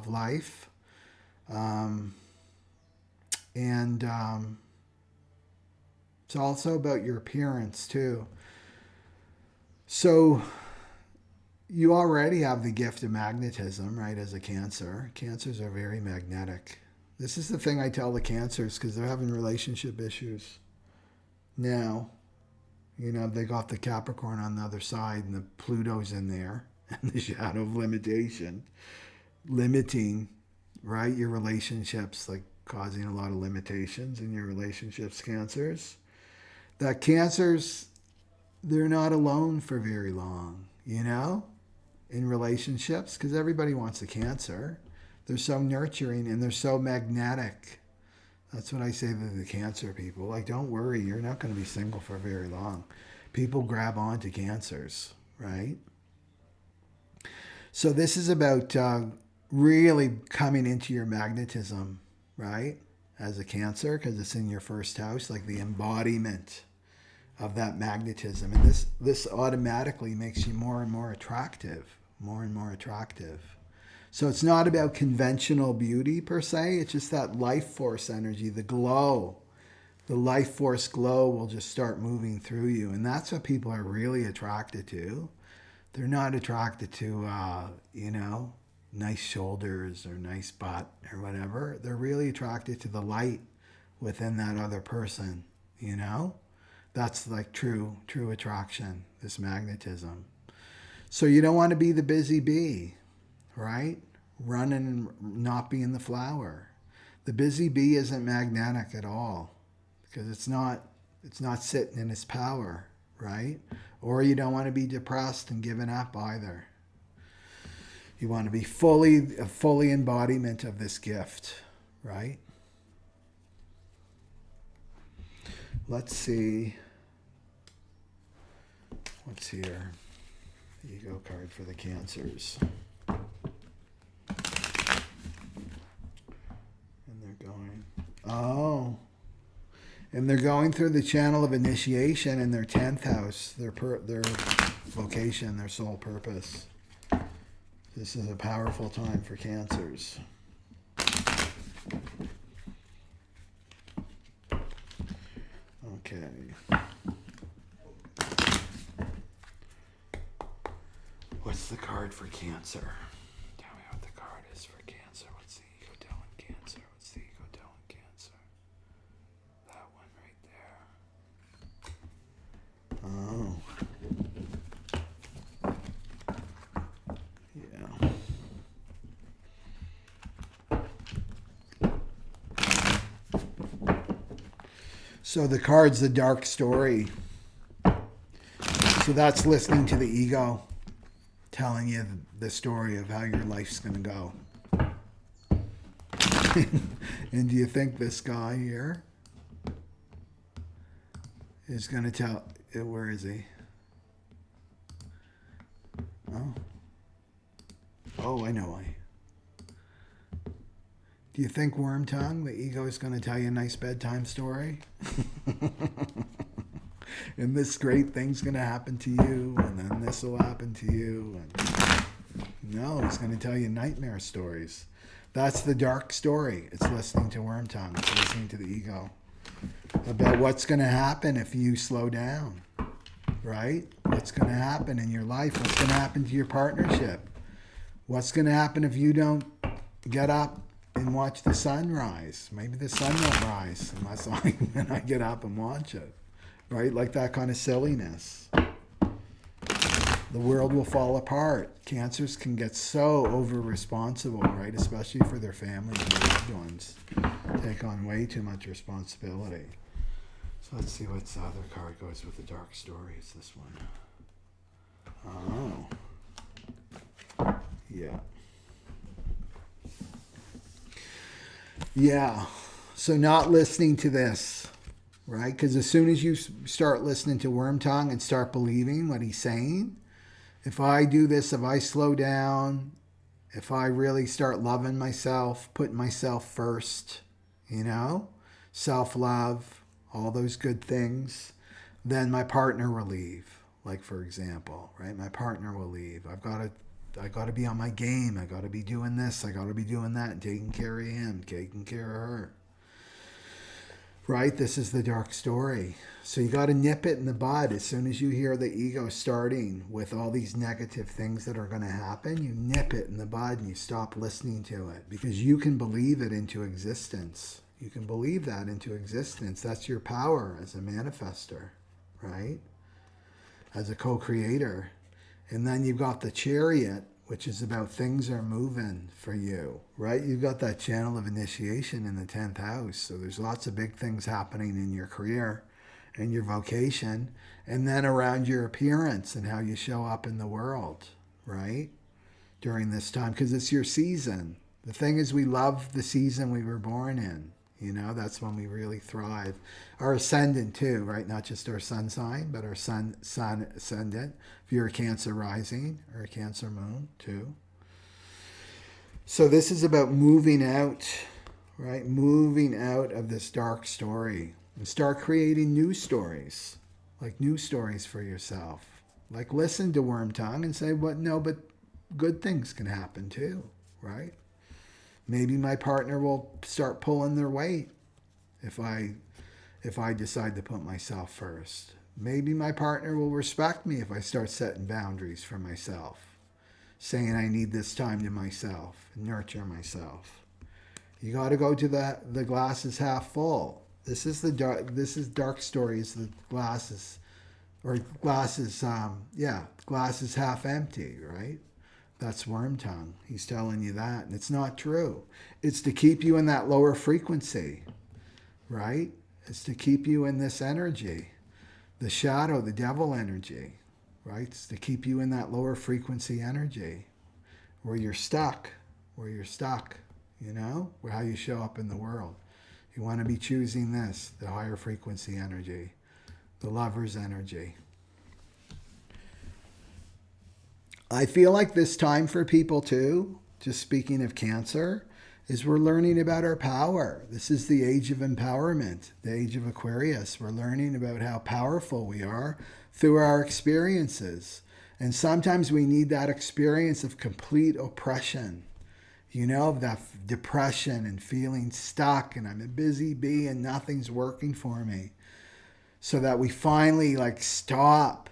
life. It's also about your appearance too. So you already have the gift of magnetism, right, as a Cancer. Cancers are very magnetic. This is the thing I tell the Cancers because they're having relationship issues now. They got the Capricorn on the other side and the Pluto's in there and the shadow of limitation. Limiting, right, your relationships, like causing a lot of limitations in your relationships, Cancers. That Cancers, they're not alone for very long, in relationships, because everybody wants a Cancer. They're so nurturing and they're so magnetic. That's what I say to the Cancer people. Like, don't worry, you're not going to be single for very long. People grab onto Cancers, right? So this is about really coming into your magnetism, right? As a Cancer, because it's in your first house, like the embodiment of that magnetism. And this automatically makes you more and more attractive, more and more attractive. So it's not about conventional beauty per se. It's just that life force energy, the glow. The life force glow will just start moving through you. And that's what people are really attracted to. They're not attracted to, nice shoulders or nice butt or whatever. They're really attracted to the light within that other person, That's like true attraction, this magnetism. So you don't want to be the busy bee, right? Running and not being the flower. The busy bee isn't magnetic at all because it's not sitting in its power, right? Or you don't want to be depressed and given up either. You want to be a fully embodiment of this gift, right? Let's see. What's here? Ego card for the Cancers. And they're going. Oh. And they're going through the channel of initiation in their 10th house, their vocation, their soul purpose. This is a powerful time for Cancers. Okay. What's the card for Cancer? Tell me what the card is for Cancer. What's the ego telling Cancer? What's the ego telling Cancer? That one right there. Oh. Yeah. So the card's the dark story. So that's listening to the ego telling you the story of how your life's going to go. And do you think this guy here is going to tell... Where is he? Oh, I know why. Do you think Worm Tongue, the ego, is going to tell you a nice bedtime story? And this great thing's going to happen to you, and then this will happen to you. And no, it's going to tell you nightmare stories. That's the dark story. It's listening to Worm Tongue. It's listening to the ego about what's going to happen if you slow down, right? What's going to happen in your life? What's going to happen to your partnership? What's going to happen if you don't get up and watch the sun rise? Maybe the sun won't rise unless I get up and watch it. Right? Like that kind of silliness. The world will fall apart. Cancers can get so over-responsible, right? Especially for their families and their loved ones. Take on way too much responsibility. So let's see what other card goes with the dark story. It's this one. Oh. Yeah. Yeah. So not listening to this. Right? Because as soon as you start listening to Worm Tongue and start believing what he's saying, if I do this, if I slow down, if I really start loving myself, putting myself first, self-love, all those good things, then my partner will leave. Like, for example, right? My partner will leave. I got to be on my game. I got to be doing this. I got to be doing that and taking care of him, taking care of her. Right? This is the dark story. So you got to nip it in the bud. As soon as you hear the ego starting with all these negative things that are going to happen, you nip it in the bud and you stop listening to it because you can believe it into existence. You can believe that into existence. That's your power as a manifester, right? As a co-creator. And then you've got the Chariot, which is about things are moving for you, right? You've got that channel of initiation in the 10th house. So there's lots of big things happening in your career and your vocation, and then around your appearance and how you show up in the world, right? During this time, because it's your season. The thing is, we love the season we were born in, You know, that's when we really thrive. Our ascendant too, right? Not just our sun sign, but our sun ascendant. If you're a Cancer rising or a Cancer moon too. So this is about moving out, right? Moving out of this dark story and start creating new stories, like new stories for yourself. Like listen to Worm Tongue and say, "What? No, but good things can happen too, right? Maybe my partner will start pulling their weight if I decide to put myself first. Maybe my partner will respect me if I start setting boundaries for myself, saying I need this time to myself, nurture myself." You got to go to the glass is half full. This is dark stories. The glass is, glass is half empty, right? That's Worm Tongue. He's telling you that, and it's not true. It's to keep you in that lower frequency, right? It's to keep you in this energy, the shadow, the devil energy, right? It's to keep you in that lower frequency energy where you're stuck, you know, how you show up in the world. You want to be choosing this, the higher frequency energy, the lover's energy. I feel like this time for people too, just speaking of Cancer, is we're learning about our power. This is the age of empowerment, the age of Aquarius. We're learning about how powerful we are through our experiences. And sometimes we need that experience of complete oppression, you know, of that depression and feeling stuck and I'm a busy bee and nothing's working for me. So that we finally like stop,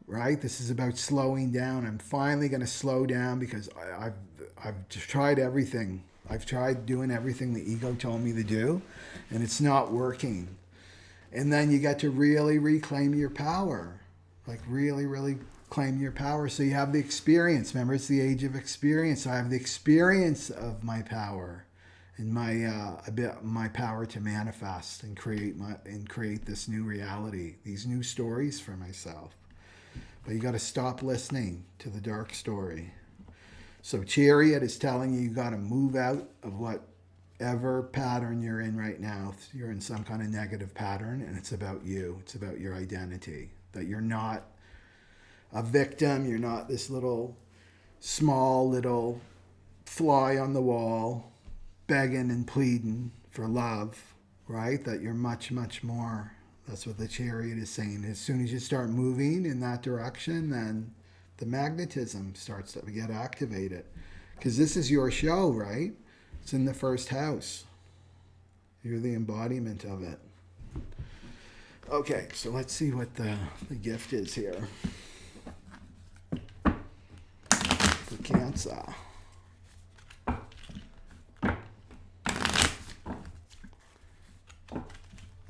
right? This is about slowing down. I'm finally going to slow down because I've tried everything. I've tried doing everything the ego told me to do, and it's not working. And then you get to really reclaim your power, like really, really claim your power. So you have the experience. Remember, it's the age of experience. So I have the experience of my power and my power to manifest and create this new reality, these new stories for myself. But you got to stop listening to the dark story. So Chariot is telling you got to move out of whatever pattern you're in right now. You're in some kind of negative pattern, and it's about you. It's about your identity. That you're not a victim. You're not this small little fly on the wall begging and pleading for love, right? That you're much, much more. That's what the Chariot is saying. As soon as you start moving in that direction, then the magnetism starts to get activated. Because this is your show, right? It's in the first house. You're the embodiment of it. Okay, so let's see what the gift is here for Cancer.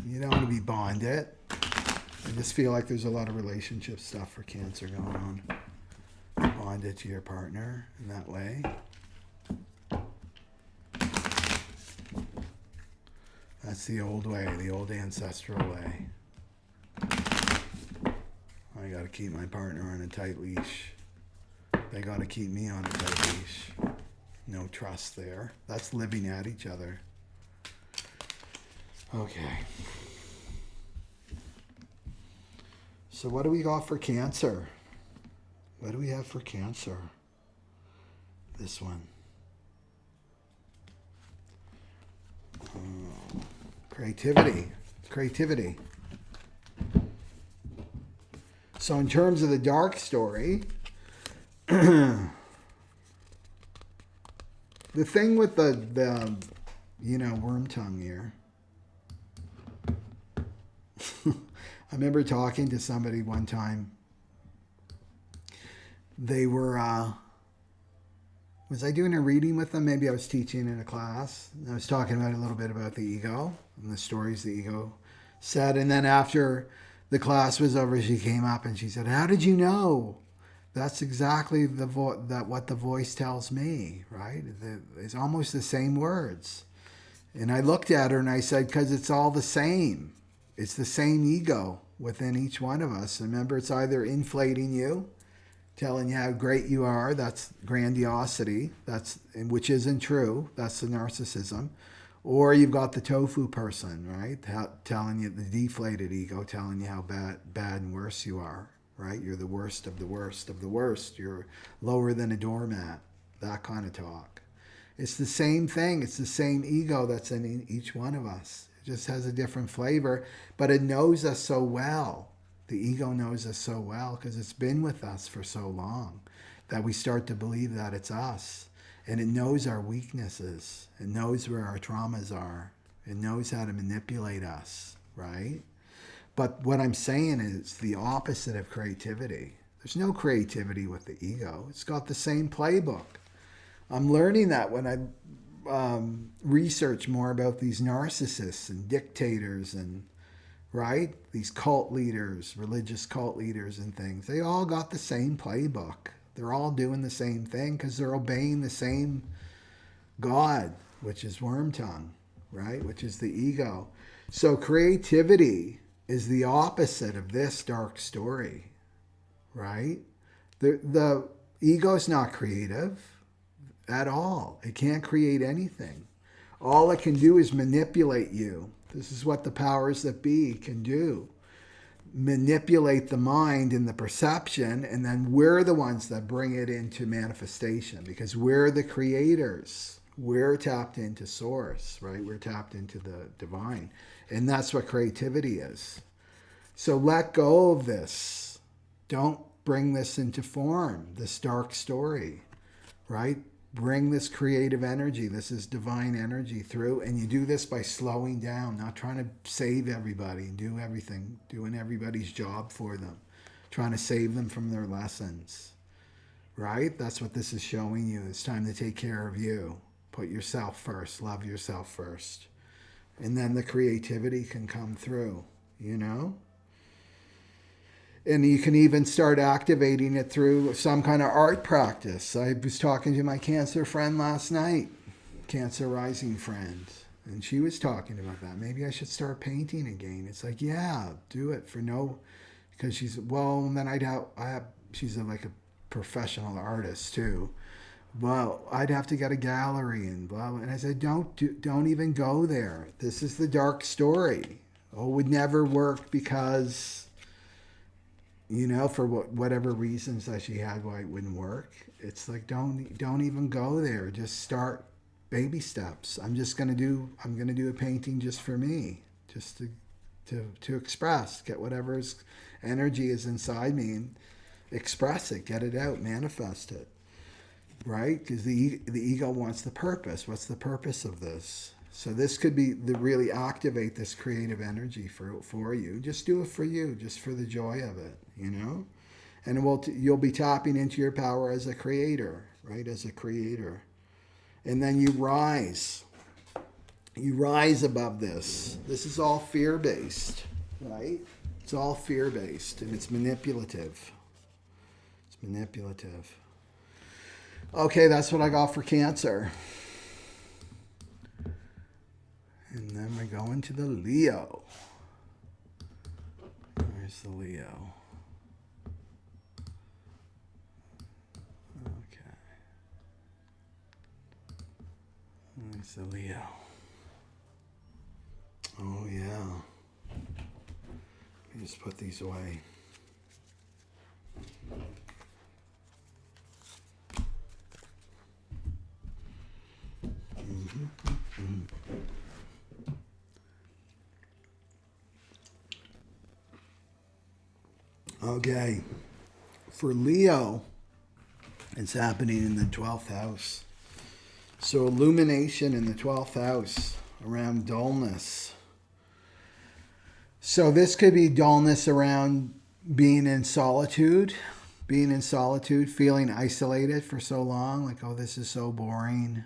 You don't want to be bonded. I just feel like there's a lot of relationship stuff for Cancer going on. Bonded to your partner in that way. That's the old way, the old ancestral way. I got to keep my partner on a tight leash. They got to keep me on a tight leash. No trust there. That's living at each other. Okay. So what do we got for Cancer? What do we have for Cancer? This one. Creativity. Creativity. So in terms of the dark story, the thing with the Worm Tongue here, I remember talking to somebody one time. They were, was I doing a reading with them? Maybe I was teaching in a class. I was talking about a little bit about the ego and the stories the ego said. And then after the class was over, she came up and she said, "How did you know?" That's exactly what the voice tells me, right? It's almost the same words. And I looked at her and I said, because it's all the same. It's the same ego within each one of us. Remember, it's either inflating you, telling you how great you are, that's grandiosity, which isn't true, that's the narcissism, Or you've got the tofu person, right? Telling you, the deflated ego telling you how bad and worse you are, right? You're the worst of the worst of the worst. You're lower than a doormat. That kind of talk. It's the same thing. It's the same ego that's in each one of us. It just has a different flavor, but it knows us so well. The ego knows us so well because it's been with us for so long that we start to believe that it's us. And it knows our weaknesses. It knows where our traumas are. It knows how to manipulate us, right? But what I'm saying is the opposite of creativity. There's no creativity with the ego. It's got the same playbook. I'm learning that when I research more about these narcissists and dictators and, right? These cult leaders, religious cult leaders and things. They all got the same playbook. They're all doing the same thing because they're obeying the same God, which is worm tongue, right? Which is the ego. So creativity is the opposite of this dark story, right? The ego's not creative at all. It can't create anything. All it can do is manipulate you. This is what the powers that be can do. Manipulate the mind and the perception, and then we're the ones that bring it into manifestation because we're the creators. We're tapped into source, right? We're tapped into the divine. And that's what creativity is. So let go of this. Don't bring this into form, this dark story, right? Bring this creative energy. This is divine energy through. And you do this by slowing down, not trying to save everybody and do everything, doing everybody's job for them, trying to save them from their lessons, right? That's what this is showing you. It's time to take care of you. Put yourself first. Love yourself first. And then the creativity can come through, you know? And you can even start activating it through some kind of art practice. I was talking to my Cancer friend last night, Cancer rising friend, and she was talking about that. Maybe I should start painting again. It's like, yeah, do it for no, because she's, well, and then she's like a professional artist too. Well, I'd have to get a gallery and blah, blah. And I said, don't even go there. This is the dark story. Oh, it would never work because, you know, for whatever reasons that she had why it wouldn't work. It's like, don't even go there. Just start baby steps. I'm going to do a painting just for me, just to express, get whatever's energy is inside me and express it, get it out, manifest it, right? Because the ego wants the purpose. What's the purpose of this? So this could be really activate this creative energy for you. Just do it for you, just for the joy of it, you know? And you'll be tapping into your power as a creator, right? As a creator. And then you rise. You rise above this. This is all fear-based, right? It's all fear-based, and it's manipulative. It's manipulative. Okay, that's what I got for Cancer. And then we go into the Leo. Where's the Leo? Okay. Where's the Leo? Oh, yeah. Let me just put these away. Okay, for Leo, it's happening in the 12th house. So illumination in the 12th house around dullness. So this could be dullness around being in solitude, feeling isolated for so long, like, oh, this is so boring,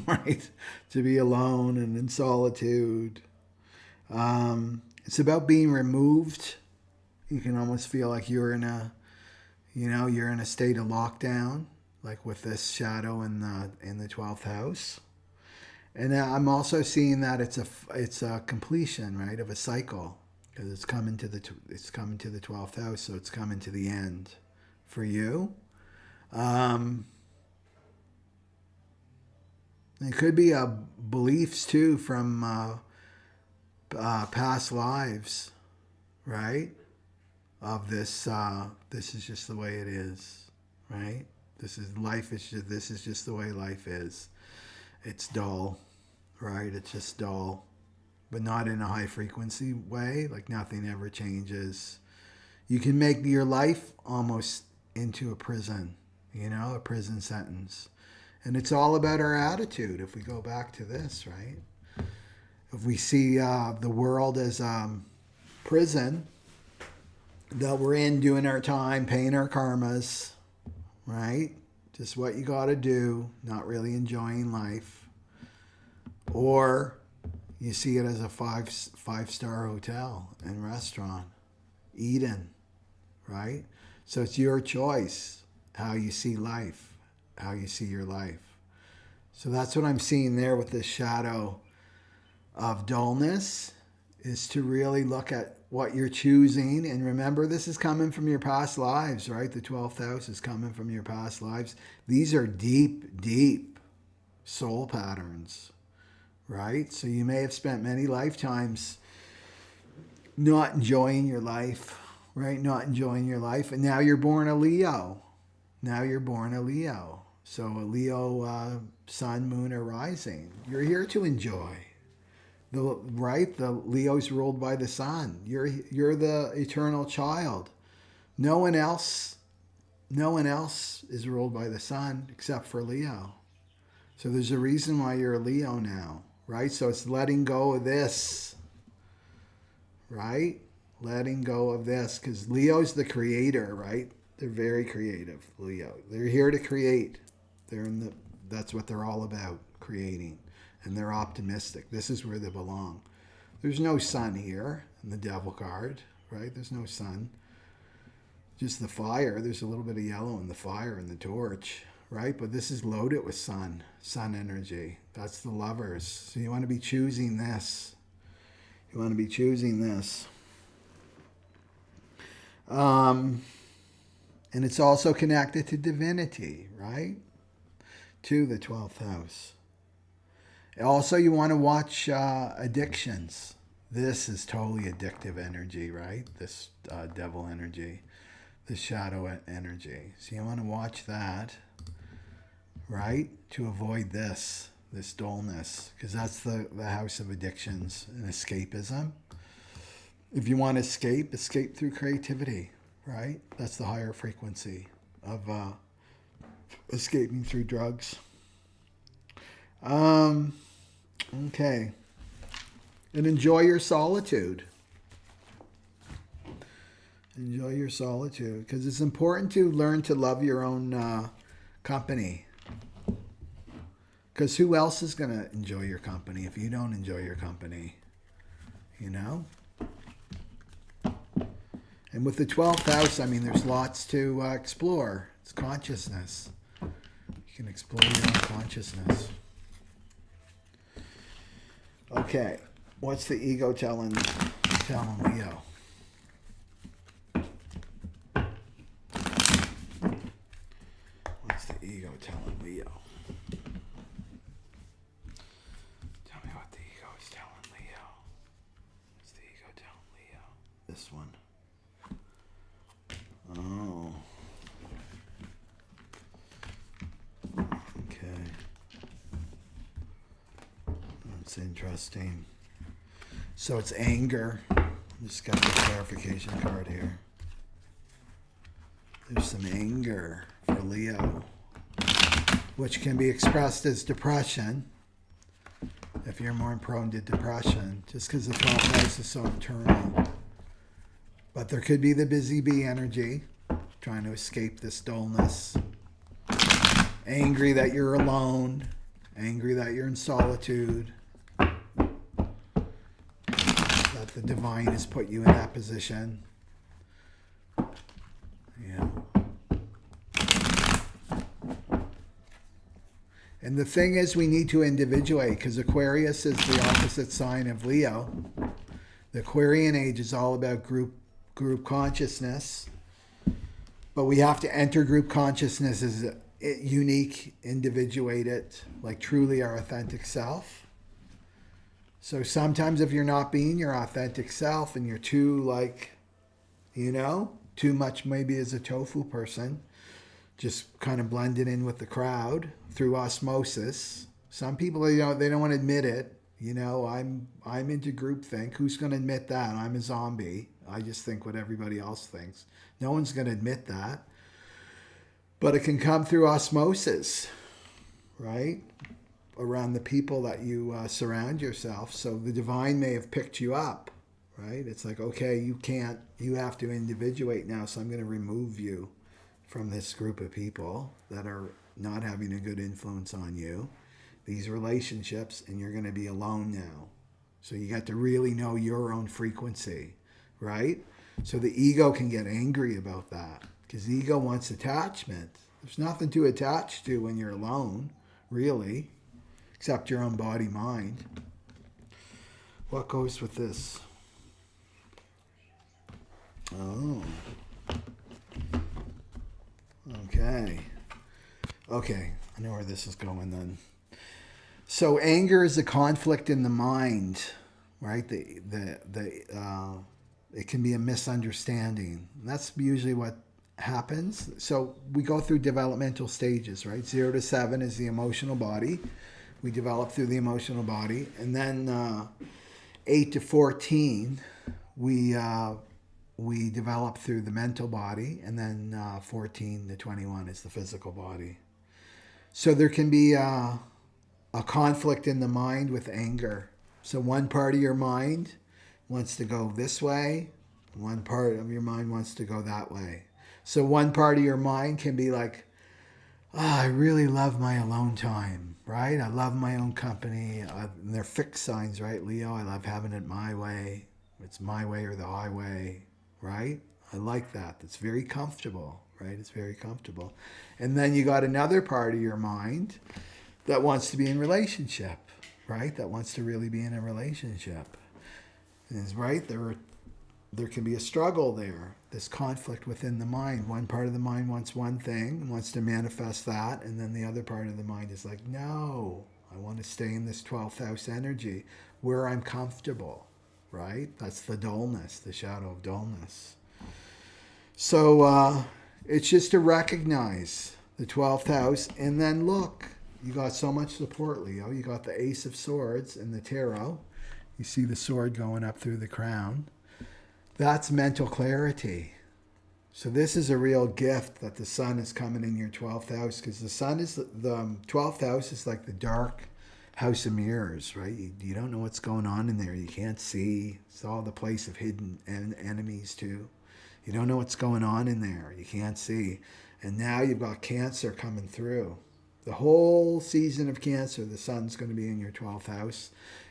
right? To be alone and in solitude. It's about being removed. You can almost feel like you're in a state of lockdown, like with this shadow in the 12th house. And I'm also seeing that it's a completion, right, of a cycle, because it's coming to the 12th house, so it's coming to the end for you. It could be beliefs too from past lives, right? Of this, this is just the way it is, right? This is life. This is just the way life is. It's dull, right? It's just dull, but not in a high frequency way. Like nothing ever changes. You can make your life almost into a prison, a prison sentence. And it's all about our attitude. If we go back to this, right? If we see the world as prison that we're in, doing our time, paying our karmas, right? Just what you got to do, not really enjoying life. Or you see it as a five-star hotel and restaurant, Eden, right? So it's your choice how you see life, how you see your life. So that's what I'm seeing there with this shadow of dullness, is to really look at what you're choosing. And remember, this is coming from your past lives, right? The 12th house is coming from your past lives. These are deep, deep soul patterns, right? So you may have spent many lifetimes not enjoying your life, right? Not enjoying your life. And now you're born a Leo. Now you're born a Leo. So a Leo sun, moon, or rising. You're here to enjoy. The Leo's ruled by the sun. You're the eternal child. No one else is ruled by the sun except for Leo. So there's a reason why you're a Leo now, right? So it's letting go of this, right? Letting go of this, because Leo's the creator, right? They're very creative, Leo. They're here to create. That's what they're all about, creating. And they're optimistic. This is where they belong. There's no sun here in the Devil card, right? There's no sun. Just the fire. There's a little bit of yellow in the fire and the torch, right? But this is loaded with sun energy. That's the lovers. So you want to be choosing this. You want to be choosing this. And it's also connected to divinity, right? To the 12th house. Also, you want to watch addictions. This is totally addictive energy, right? This devil energy, this shadow energy. So you want to watch that, right? To avoid this dullness, because that's the house of addictions and escapism. If you want to escape through creativity, right? That's the higher frequency of escaping through drugs. Okay. And enjoy your solitude. Enjoy your solitude, because it's important to learn to love your own company. Because who else is going to enjoy your company if you don't enjoy your company? And with the 12th house, I mean, there's lots to explore. It's consciousness. You can explore your own consciousness. Okay, what's the ego telling Leo? What's the ego telling Leo? Tell me what the ego is telling Leo. What's the ego telling Leo? This one. Oh. Okay. That's interesting. So it's anger. Just got the clarification card here. There's some anger for Leo, which can be expressed as depression. If you're more prone to depression, just because the 12th house is so internal. But there could be the busy bee energy, trying to escape this dullness. Angry that you're alone. Angry that you're in solitude. That the divine has put you in that position. Yeah. And the thing is, we need to individuate, because Aquarius is the opposite sign of Leo. The Aquarian age is all about group consciousness, but we have to enter group consciousness unique, individuated, like truly our authentic self. So sometimes if you're not being your authentic self and you're too like, too much maybe as a tofu person, just kind of blended in with the crowd through osmosis. Some people, they don't want to admit it. I'm into groupthink. Who's going to admit that? I'm a zombie. I just think what everybody else thinks. No one's going to admit that. But it can come through osmosis, right? Around the people that you surround yourself. So the divine may have picked you up, right? It's like, okay, you have to individuate now, so I'm going to remove you from this group of people that are not having a good influence on you, these relationships, and you're going to be alone now. So you got to really know your own frequency, right? So the ego can get angry about that because the ego wants attachment. There's nothing to attach to when you're alone, really, except your own body, mind. What goes with this? Oh. Okay, I know where this is going then. So anger is a conflict in the mind, right? It can be a misunderstanding. That's usually what happens. So we go through developmental stages, right? 0 to 7 is the emotional body. We develop through the emotional body. And then 8 to 14, we develop through the mental body. And then 14 to 21 is the physical body. So there can be a conflict in the mind with anger. So one part of your mind wants to go this way. One part of your mind wants to go that way. So one part of your mind can be like, I really love my alone time, right? I love my own company. And they're fixed signs, right, Leo? I love having it my way. It's my way or the highway, right? I like that. It's very comfortable, right? It's very comfortable. And then you got another part of your mind that wants to be in relationship, right? That wants to really be in a relationship. Is right? There can be a struggle there, this conflict within the mind. One part of the mind wants one thing, wants to manifest that, and then the other part of the mind is like, no, I want to stay in this 12th house energy where I'm comfortable, right? That's the dullness, the shadow of dullness. So it's just to recognize the 12th house, and then look, you got so much support, Leo. You got the Ace of Swords in the tarot. You see the sword going up through the crown. That's mental clarity. So this is a real gift that the sun is coming in your 12th house, because the sun is the 12th house is like the dark house of mirrors, right? You don't know what's going on in there. You can't see. It's all the place of hidden enemies too. You don't know what's going on in there. You can't see. And now you've got Cancer coming through. The whole season of Cancer, the sun's going to be in your 12th house.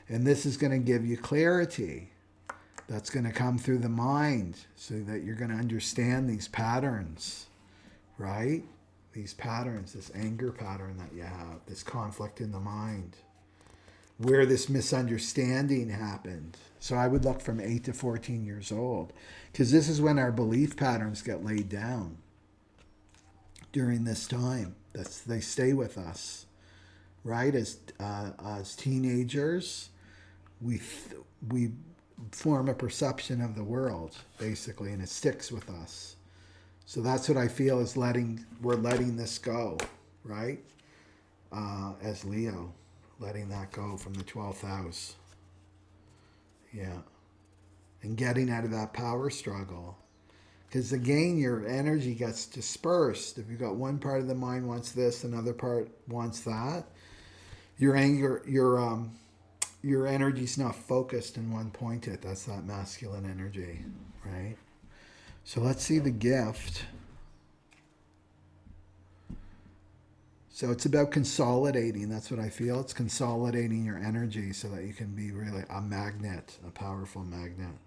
And this is going to give you clarity. That's going to come through the mind so that you're going to understand these patterns, right? These patterns, this anger pattern that you have, this conflict in the mind, where this misunderstanding happened. So I would look from 8 to 14 years old, because this is when our belief patterns get laid down during this time. They stay with us, right? As teenagers, we form a perception of the world, basically, and it sticks with us. So that's what I feel is we're letting this go, right? As Leo, letting that go from the 12th house. Yeah. And getting out of that power struggle. Because again, your energy gets dispersed. If you've got one part of the mind wants this, another part wants that, your anger, your energy's not focused and one pointed. That's that masculine energy, right? So let's see the gift. So it's about consolidating. That's what I feel. It's consolidating your energy so that you can be really a magnet, a powerful magnet.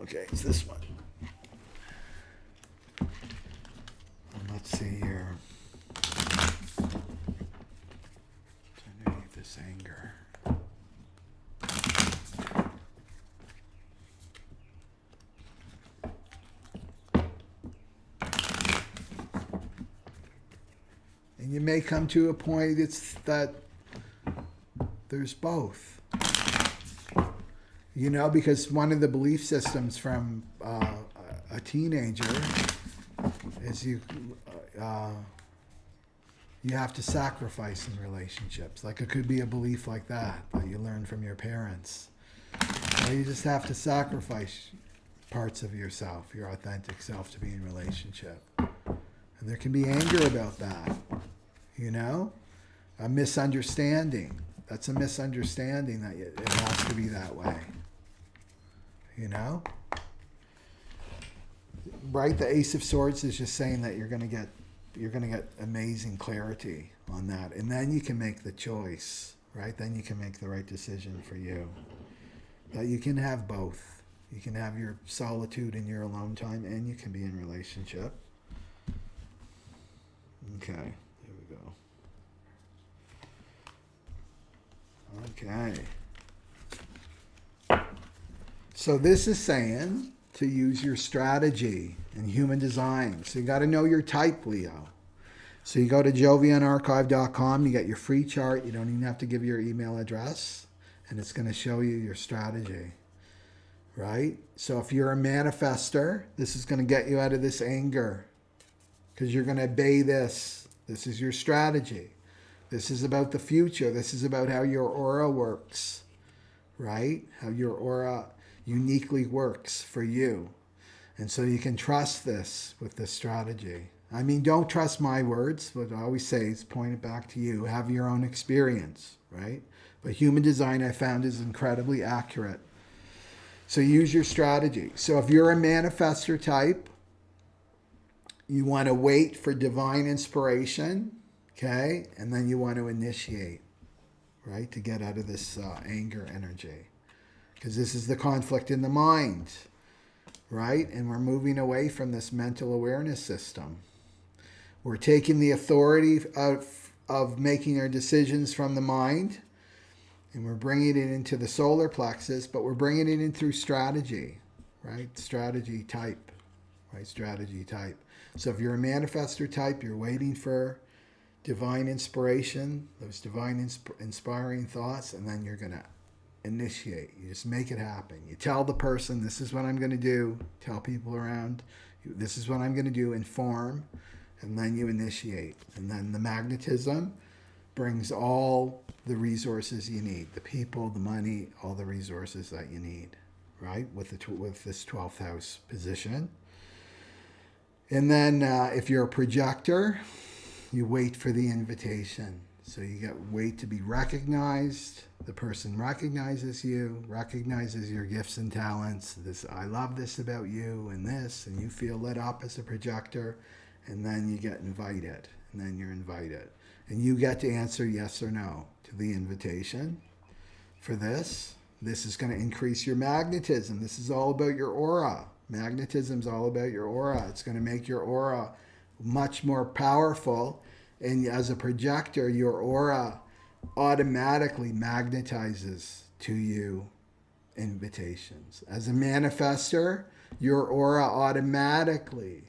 Okay, it's this one. And let's see here. Underneath this anger. And you may come to a point that there's both. You know, because one of the belief systems from a teenager is you have to sacrifice in relationships. Like it could be a belief like that you learn from your parents. Or you just have to sacrifice parts of yourself, your authentic self, to be in relationship. And there can be anger about that, you know? A misunderstanding. That's a misunderstanding that it has to be that way. You know? Right? The Ace of Swords is just saying that you're going to get amazing clarity on that. And then you can make the choice, right? Then you can make the right decision for you. That you can have both. You can have your solitude and your alone time, and you can be in relationship. Okay, here we go. Okay. So this is saying to use your strategy in human design. So you got to know your type, Leo. So you go to jovianarchive.com, you get your free chart. You don't even have to give your email address, and it's going to show you your strategy. Right? So if you're a manifester, this is going to get you out of this anger because you're going to obey this. This is your strategy. This is about the future. This is about how your aura works, right? How your aura uniquely works for you. And so you can trust this with this strategy. I mean, don't trust my words. What I always say is point it back to you. Have your own experience, right? But human design, I found, is incredibly accurate. So use your strategy. So if you're a manifestor type, you want to wait for divine inspiration, okay? And then you want to initiate, right? To get out of this anger energy. Because this is the conflict in the mind, right? And we're moving away from this mental awareness system. We're taking the authority of making our decisions from the mind, and we're bringing it into the solar plexus, but we're bringing it in through strategy, right? Strategy type, right? Strategy type. So if you're a manifestor type, you're waiting for divine inspiration, those divine inspiring thoughts, and then you're going to initiate. You just make it happen. You tell the person, this is what I'm going to do. Tell people around, this is what I'm going to do. Inform, and then you initiate. And then the magnetism brings all the resources you need, the people, the money, all the resources that you need, right? With this 12th house position. And then if you're a projector, you wait for the invitation. So you wait to be recognized. The person recognizes you, recognizes your gifts and talents. I love this about you and this, and you feel lit up as a projector, and then you get invited, and then you're invited. And you get to answer yes or no to the invitation for this. This is going to increase your magnetism. This is all about your aura. Magnetism is all about your aura. It's going to make your aura much more powerful. And as a projector, your aura automatically magnetizes to you invitations. As a manifestor, your aura automatically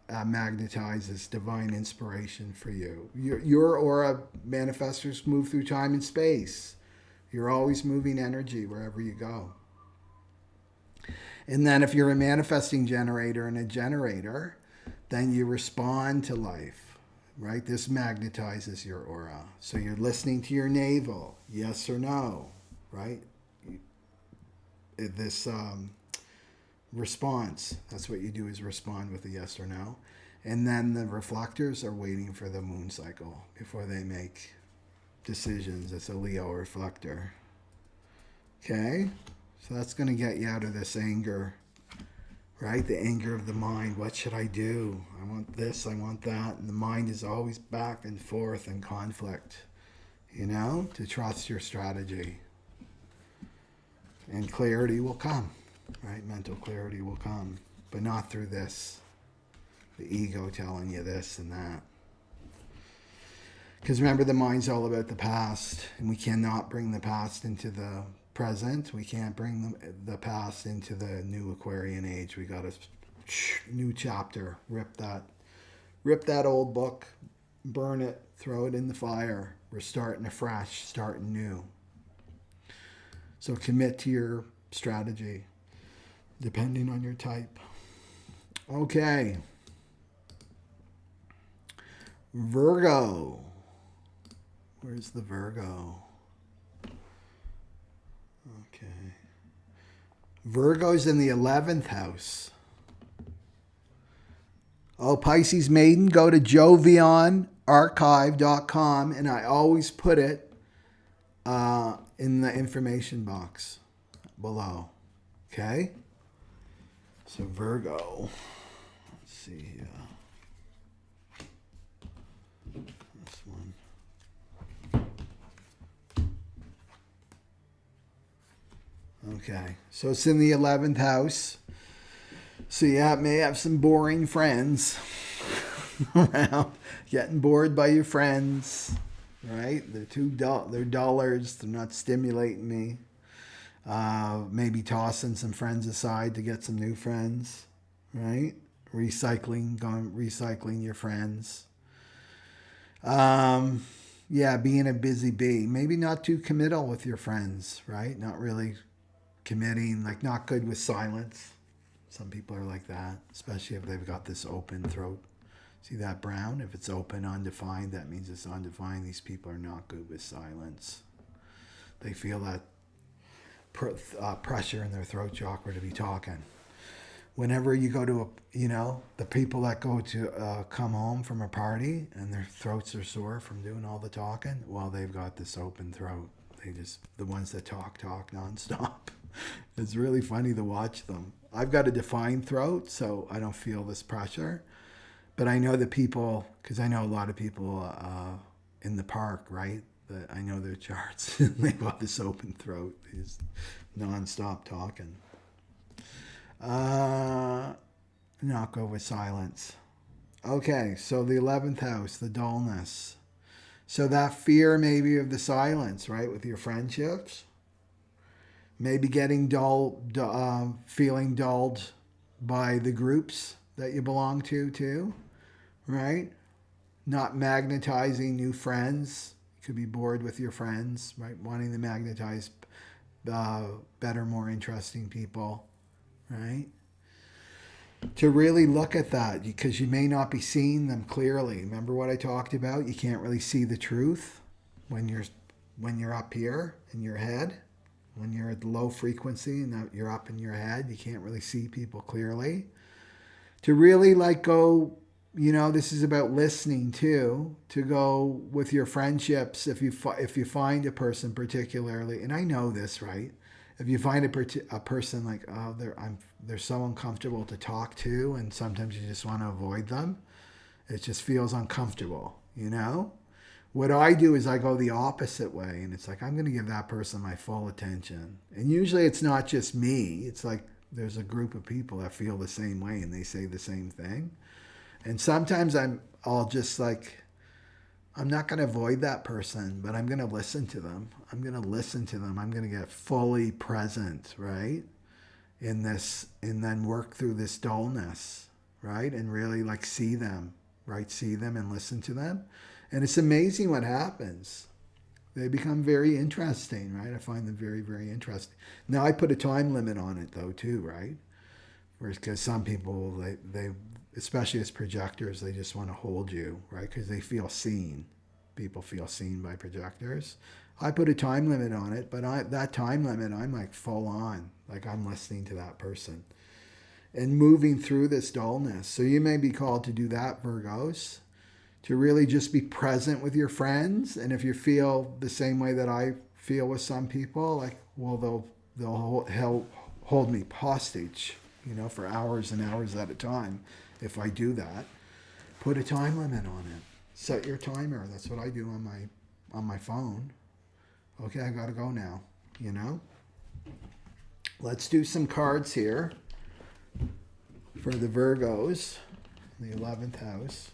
magnetizes divine inspiration for you. Your aura, manifestors, move through time and space. You're always moving energy wherever you go. And then if you're a manifesting generator and a generator, then you respond to life, right? This magnetizes your aura. So you're listening to your navel, yes or no, right? This response, that's what you do, is respond with a yes or no. And then the reflectors are waiting for the moon cycle before they make decisions. It's a Leo reflector. Okay? So that's going to get you out of this anger, right? The anger of the mind. What should I do? I want this, I want that. And the mind is always back and forth in conflict, you know, to trust your strategy. And clarity will come, right? Mental clarity will come, but not through this. The ego telling you this and that. Because remember, the mind's all about the past, and we cannot bring the past into the present. We can't bring the past into the new Aquarian age. We got a new chapter. Rip that old book, burn it, throw it in the fire. We're starting afresh, starting new. So commit to your strategy, depending on your type. Okay. Virgo. Where's the Virgo? Okay. Virgo's in the 11th house. Oh, Pisces maiden, go to jovionarchive.com, and I always put it in the information box below. Okay? So Virgo. Let's see here. This one. Okay. So it's in the 11th house. So you may have some boring friends around, getting bored by your friends, right? They're too dull. They're dullards. They're not stimulating me. Maybe tossing some friends aside to get some new friends, right? Recycling your friends. Yeah, being a busy bee. Maybe not too committal with your friends, right? Not really committing, like not good with silence. Some people are like that, especially if they've got this open throat. See that brown? If it's open, undefined, that means it's undefined. These people are not good with silence. They feel that pressure in their throat chakra to be talking. Whenever you go to the people that go to come home from a party and their throats are sore from doing all the talking, well, they've got this open throat. The ones that talk nonstop. It's really funny to watch them. I've got a defined throat, so I don't feel this pressure. But I know the people, because I know a lot of people in the park, right? That I know their charts. They've got this open throat. These nonstop talking. Not go with silence. Okay, so the 11th house, the dullness. So that fear maybe of the silence, right? With your friendships. Maybe getting feeling dulled by the groups that you belong to too, right? Not magnetizing new friends. You could be bored with your friends, right? Wanting to magnetize better, more interesting people, right? To really look at that, because you may not be seeing them clearly. Remember what I talked about? You can't really see the truth when you're up here in your head. When you're at low frequency and you're up in your head, you can't really see people clearly. To really go, this is about listening too, to go with your friendships. If you find a person particularly, and I know this, right? If you find a person like, oh, they're so uncomfortable to talk to, and sometimes you just want to avoid them. It just feels uncomfortable, What I do is I go the opposite way, and it's like, I'm going to give that person my full attention. And usually it's not just me. It's like there's a group of people that feel the same way, and they say the same thing. And sometimes I'll just I'm not going to avoid that person, but I'm going to listen to them. I'm going to listen to them. I'm going to get fully present, right? In this, and then work through this dullness, right? And really see them, right? See them and listen to them. And it's amazing what happens. They become very interesting, right? I find them very, very interesting. Now, I put a time limit on it, though, too, right? Because some people, they especially as projectors, they just want to hold you, right? Because they feel seen. People feel seen by projectors. I put a time limit on it, but that time limit, I'm full on. I'm listening to that person. And moving through this dullness. So you may be called to do that, Virgos. To really just be present with your friends. And if you feel the same way that I feel with some people, they'll hold me hostage, for hours and hours at a time. If I do that, put a time limit on it. Set your timer. That's what I do on my phone. Okay, I gotta go now, Let's do some cards here for the Virgos, the 11th house.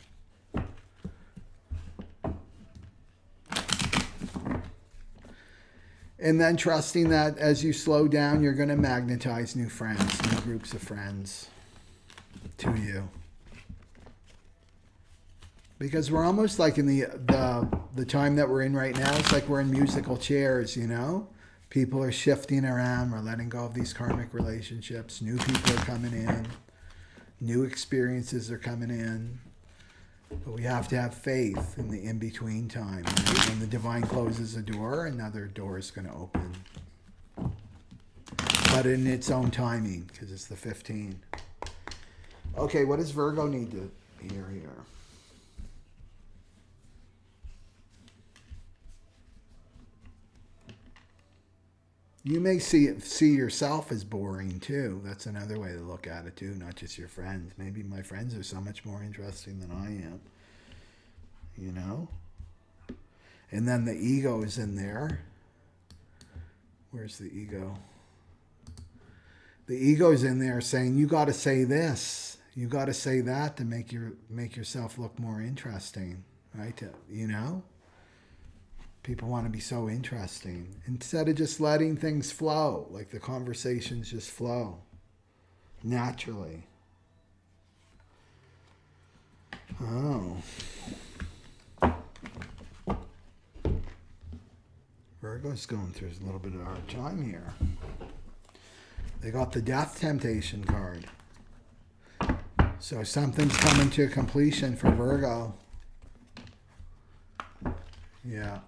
And then trusting that as you slow down, you're going to magnetize new friends, new groups of friends to you. Because we're almost like in the time that we're in right now, it's like we're in musical chairs, you know? People are shifting around. We're letting go of these karmic relationships. New people are coming in. New experiences are coming in. But we have to have faith in the in-between time. Right? When the divine closes a door, another door is going to open. But in its own timing, because it's the 15. Okay, what does Virgo need to hear here? You may see yourself as boring too. That's another way to look at it too, not just your friends. Maybe my friends are so much more interesting than I am. You know? And then the ego is in there. Where's the ego? The ego is in there saying, you got to say this. You got to say that to make yourself look more interesting. Right? You know? People want to be so interesting. Instead of just letting things flow, like the conversations just flow naturally. Oh. Virgo's going through a little bit of a hard time here. They got the Death Temptation card. So something's coming to completion for Virgo. Yeah.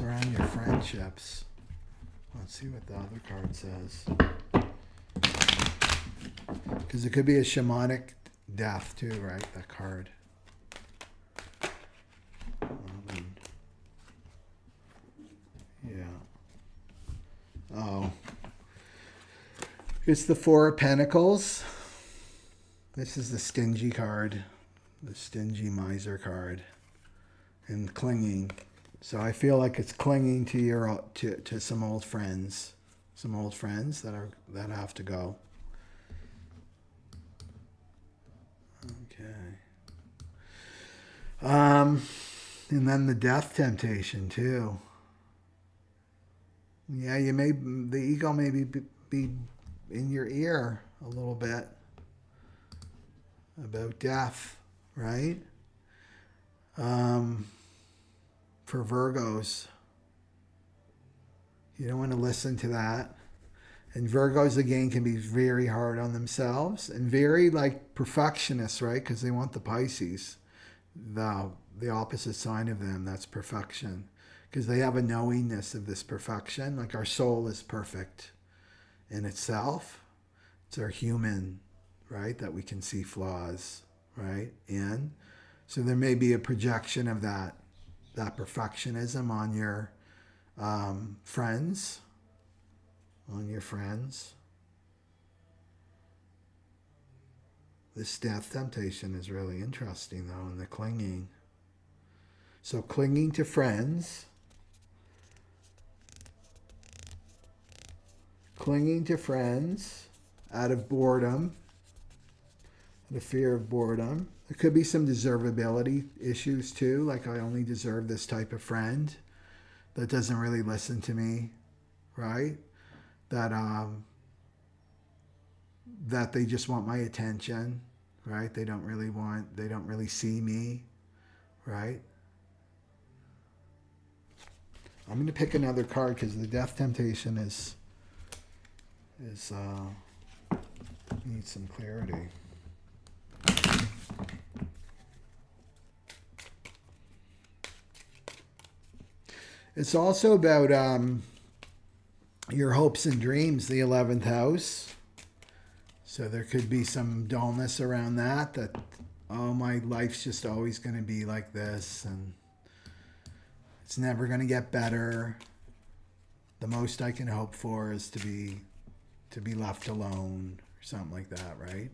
Around your friendships. Let's see what the other card says. Because it could be a shamanic death too, right? That card. Yeah. Oh. It's the Four of Pentacles. This is the stingy card. The stingy miser card. And clinging. So I feel like it's clinging to to some old friends. Some old friends that have to go. Okay. And then the Death Temptation too. Yeah, the ego may be in your ear a little bit about death, right? For Virgos, you don't want to listen to that. And Virgos, again, can be very hard on themselves and very like perfectionists, right? Because they want the Pisces, the opposite sign of them, that's perfection. Because they have a knowingness of this perfection. Like our soul is perfect in itself. It's our human, right? That we can see flaws, right? In. So there may be a projection of that perfectionism on your friends. On your friends. This Death Temptation is really interesting, though, in the clinging. So clinging to friends. Clinging to friends out of boredom. The fear of boredom. There could be some deservability issues, too. Like, I only deserve this type of friend that doesn't really listen to me, right? That they just want my attention, right? They don't really see me, right? I'm going to pick another card because the Death Temptation needs some clarity. It's also about your hopes and dreams, the 11th house. So there could be some dullness around that, oh, my life's just always going to be like this, and it's never going to get better. The most I can hope for is to be left alone, or something like that, right?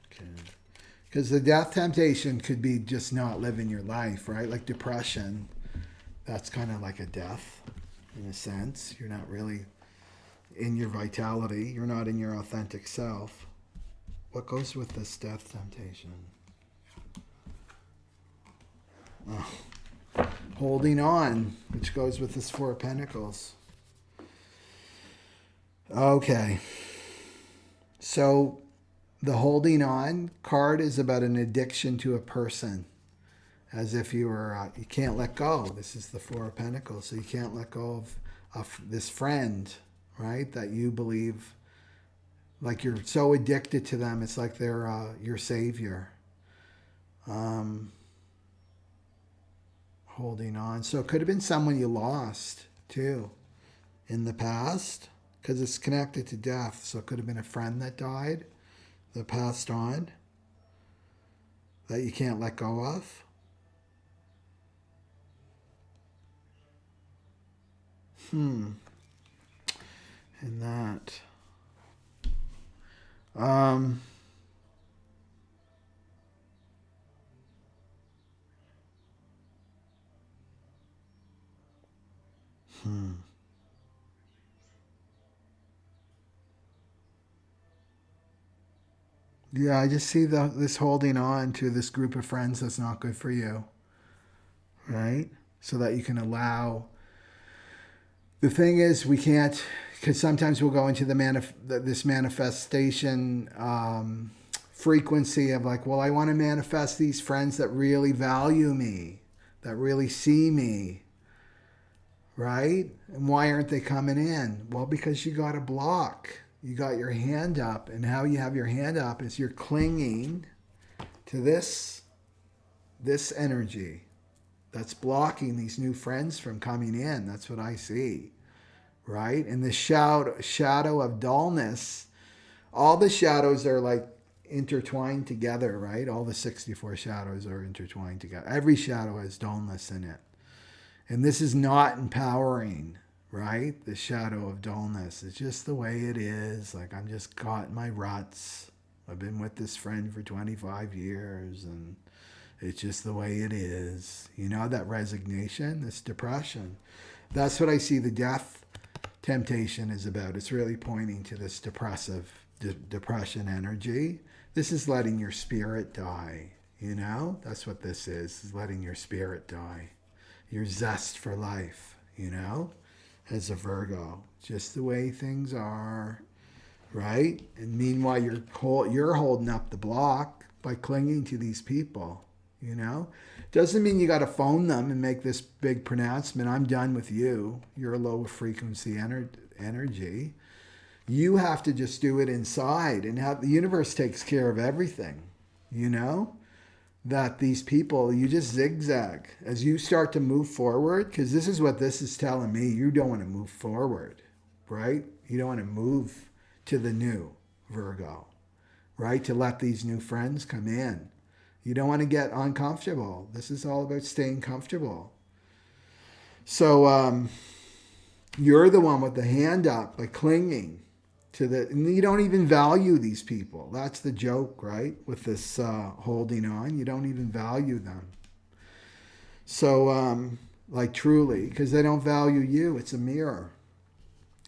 Okay. Because the Death Temptation could be just not living your life, right? Like depression, that's kind of like a death in a sense. You're not really in your vitality. You're not in your authentic self. What goes with this Death Temptation? Oh. Holding on, which goes with this Four of Pentacles. Okay. So The holding on card is about an addiction to a person, as if you were, you can't let go. This is the Four of Pentacles, so you can't let go of this friend, right? That you believe, like you're so addicted to them, it's like they're your savior. Holding on. So it could have been someone you lost, too, in the past, because it's connected to death. So it could have been a friend that died, that passed on, that you can't let go of. And that. Yeah, I just see this holding on to this group of friends that's not good for you, right? So that you can allow. The thing is, we can't, because sometimes we'll go into this manifestation frequency of like, well, I want to manifest these friends that really value me, that really see me, right? And why aren't they coming in? Well, because you got a block. You got your hand up, and how you have your hand up is you're clinging to this energy that's blocking these new friends from coming in. That's what I see, right? And the shadow of dullness, all the shadows are like intertwined together, right? All the 64 shadows are intertwined together. Every shadow has dullness in it. And this is not empowering, right? The shadow of dullness. It's just the way it is. Like, I'm just caught in my ruts. I've been with this friend for 25 years, and it's just the way it is. You know, that resignation, this depression. That's what I see the death temptation is about. It's really pointing to this depressive depression energy. This is letting your spirit die. You know, that's what this is letting your spirit die. Your zest for life, you know, as a Virgo. Just the way things are, right? And meanwhile, you're holding up the block by clinging to these people, you know? Doesn't mean you got to phone them and make this big pronouncement. I'm done with you. You're a low frequency energy. You have to just do it inside, and how the universe takes care of everything, you know? That these people, you just zigzag as you start to move forward, because this is what this is telling me. You don't want to move forward, right? You don't want to move to the new, Virgo, right? To let these new friends come in. You don't want to get uncomfortable. This is all about staying comfortable. So you're the one with the hand up, like clinging to and you don't even value these people. That's the joke, right? With this holding on, you don't even value them. So, like truly, because they don't value you. It's a mirror.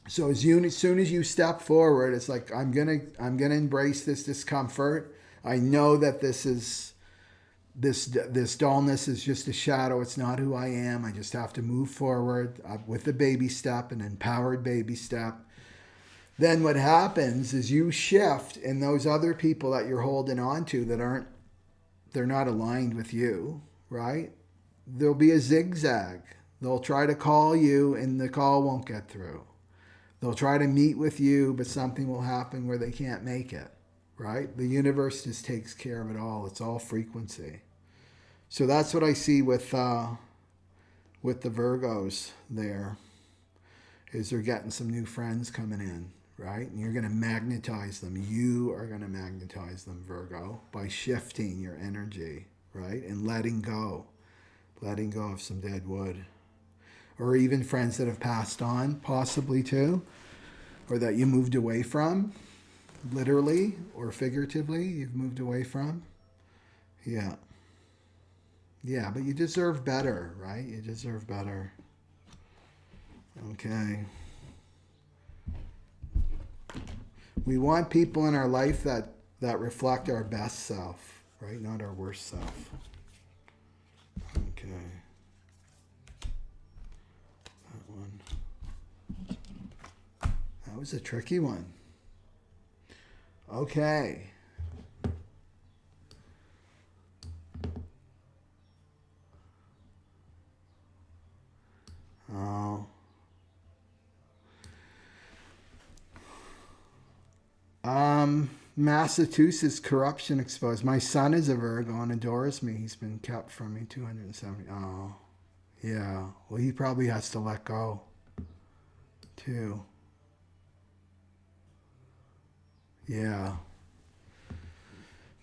So as soon as you step forward, it's like I'm gonna embrace this discomfort. I know that this dullness is just a shadow. It's not who I am. I just have to move forward with a baby step, an empowered baby step. Then what happens is you shift, and those other people that you're holding on to they're not aligned with you, right? There'll be a zigzag. They'll try to call you, and the call won't get through. They'll try to meet with you, but something will happen where they can't make it, right? The universe just takes care of it all. It's all frequency. So that's what I see with the Virgos there, is they're getting some new friends coming in. Right? And you're going to magnetize them. You are going to magnetize them, Virgo, by shifting your energy, right? And letting go of some dead wood. Or even friends that have passed on, possibly too, or that you moved away from, literally or figuratively, you've moved away from. Yeah. Yeah, but you deserve better, right? You deserve better. Okay. We want people in our life that reflect our best self, right? Not our worst self. Okay. That one. That was a tricky one. Okay. Massachusetts corruption exposed. My son is a Virgo and adores me. He's been kept from me 270. Oh, yeah. Well, he probably has to let go, too. Yeah.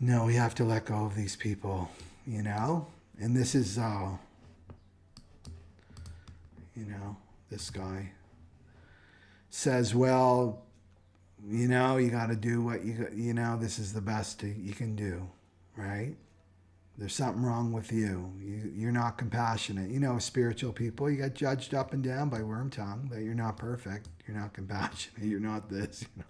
No, we have to let go of these people, you know? And this is, this guy says, well, you got to do what this is the best you can do, right? There's something wrong with you. You're not compassionate. Spiritual people, you get judged up and down by worm tongue that you're not perfect. You're not compassionate. You're not this, you're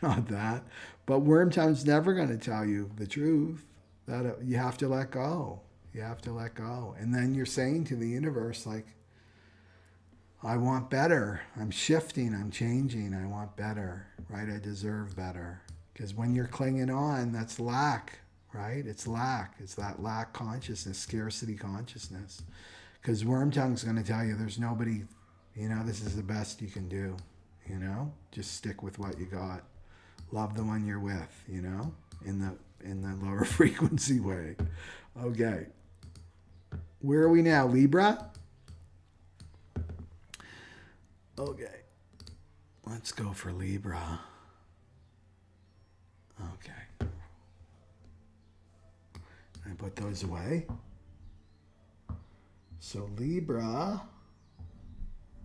not that. But worm tongue's never going to tell you the truth. That you have to let go. You have to let go. And then you're saying to the universe, like, I want better. I'm shifting. I'm changing. I want better, right? I deserve better. Because when you're clinging on, that's lack, right? It's lack. It's that lack consciousness, scarcity consciousness. Because worm tongue's going to tell you there's nobody, this is the best you can do, Just stick with what you got. Love the one you're with, in the lower frequency way. Okay. Where are we now? Libra? Okay, let's go for Libra. Okay. I put those away. So Libra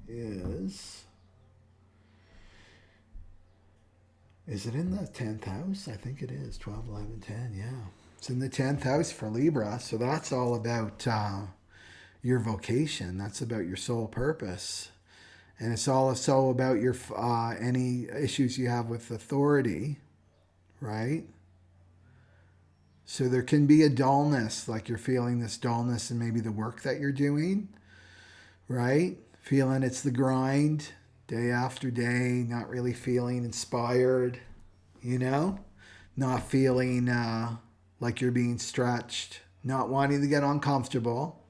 is it in the 10th house? I think it is. 12, 11, 10, yeah. It's in the 10th house for Libra. So that's all about your vocation. That's about your soul purpose. And it's also about your any issues you have with authority, right? So there can be a dullness, like you're feeling this dullness in maybe the work that you're doing, right? Feeling it's the grind, day after day, not really feeling inspired, Not feeling like you're being stretched, not wanting to get uncomfortable,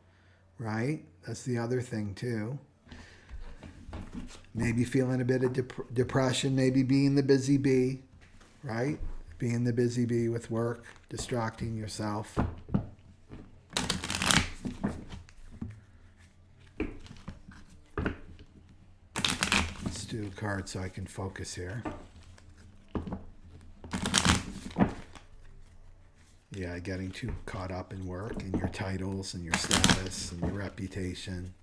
right? That's the other thing too. Maybe feeling a bit of depression, maybe being the busy bee, right? Being the busy bee with work, distracting yourself. Let's do a card so I can focus here. Yeah, getting too caught up in work and your titles and your status and your reputation.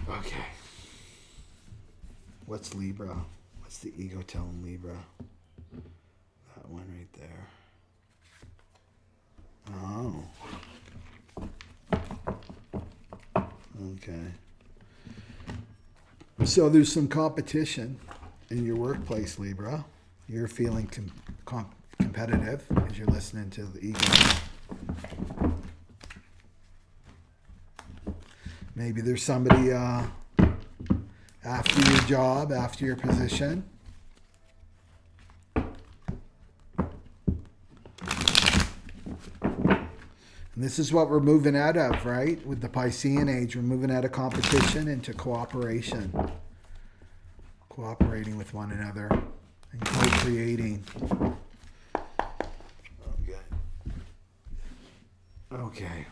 Okay. What's Libra? What's the ego telling Libra? That one right there. Oh. Okay. So there's some competition in your workplace, Libra. You're feeling competitive as you're listening to the ego. Maybe there's somebody after your job, after your position. And this is what we're moving out of, right? With the Piscean age, we're moving out of competition into cooperation. Cooperating with one another and co-creating. Okay.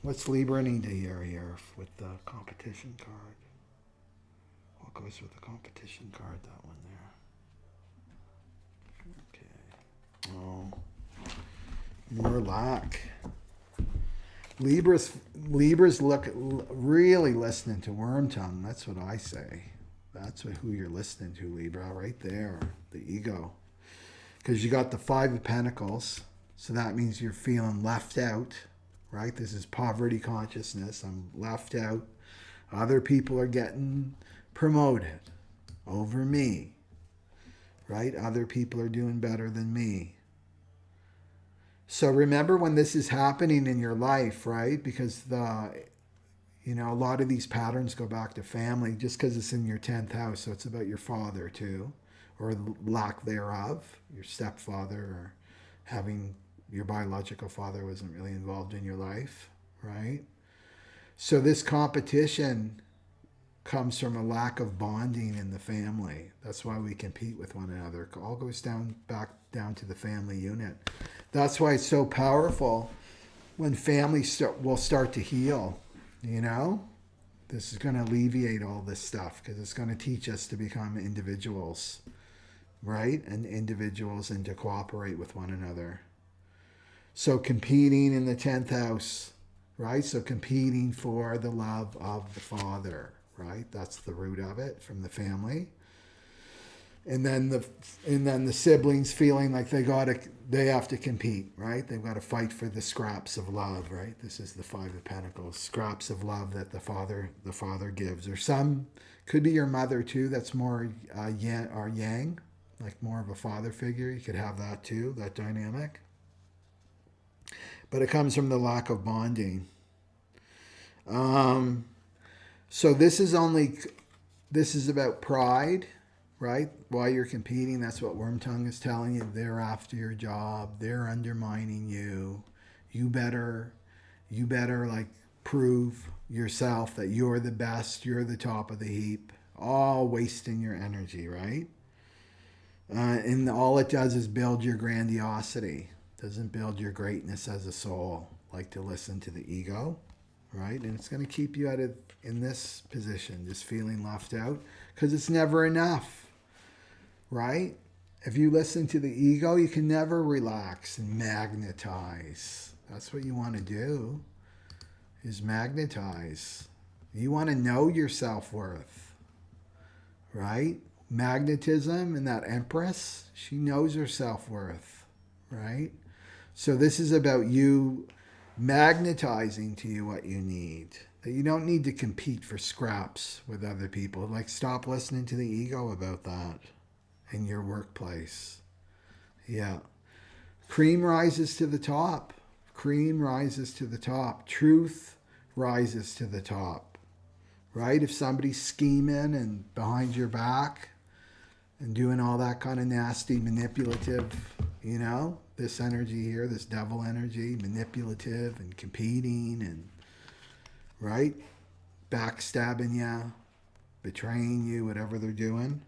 What's Libra need to hear here with the competition card? What goes with the competition card? That one there. Okay. Oh. More lack. Libra's really listening to worm tongue. That's what I say. That's who you're listening to, Libra, right there. The ego. Because you got the 5 of Pentacles. So that means you're feeling left out. Right? This is poverty consciousness. I'm left out. Other people are getting promoted over me. Right? Other people are doing better than me. So remember when this is happening in your life, right? Because a lot of these patterns go back to family just because it's in your 10th house. So it's about your father too, or lack thereof, your stepfather, or having your biological father wasn't really involved in your life, right? So this competition comes from a lack of bonding in the family. That's why we compete with one another. It all goes back down to the family unit. That's why it's so powerful when families will start to heal, you know? This is going to alleviate all this stuff because it's going to teach us to become individuals, right? And individuals, and to cooperate with one another. So competing in the 10th house, right? So competing for the love of the father, right? That's the root of it, from the family. And then the siblings feeling like they have to compete, right? They've got to fight for the scraps of love, right? This is the Five of Pentacles, scraps of love that the father gives. Or some could be your mother too. That's more yang, like more of a father figure. You could have that too, that dynamic. But it comes from the lack of bonding. So this is about pride, right? While you're competing, that's what Worm Tongue is telling you. They're after your job. They're undermining you. You better like prove yourself that you're the best. You're the top of the heap. All wasting your energy, right? And all it does is build your grandiosity. Doesn't build your greatness as a soul. Like to listen to the ego, right? And it's going to keep you in this position, just feeling left out, because it's never enough, right? If you listen to the ego, you can never relax and magnetize. That's what you want to do, is magnetize. You want to know your self-worth, right? Magnetism, and that Empress, she knows her self-worth, right? So this is about you magnetizing to you what you need. That you don't need to compete for scraps with other people. Like, stop listening to the ego about that in your workplace. Yeah. Cream rises to the top. Cream rises to the top. Truth rises to the top. Right? If somebody's scheming and behind your back and doing all that kind of nasty, manipulative, you know, this energy here, this devil energy, manipulative and competing and, right, backstabbing you, betraying you, whatever they're doing,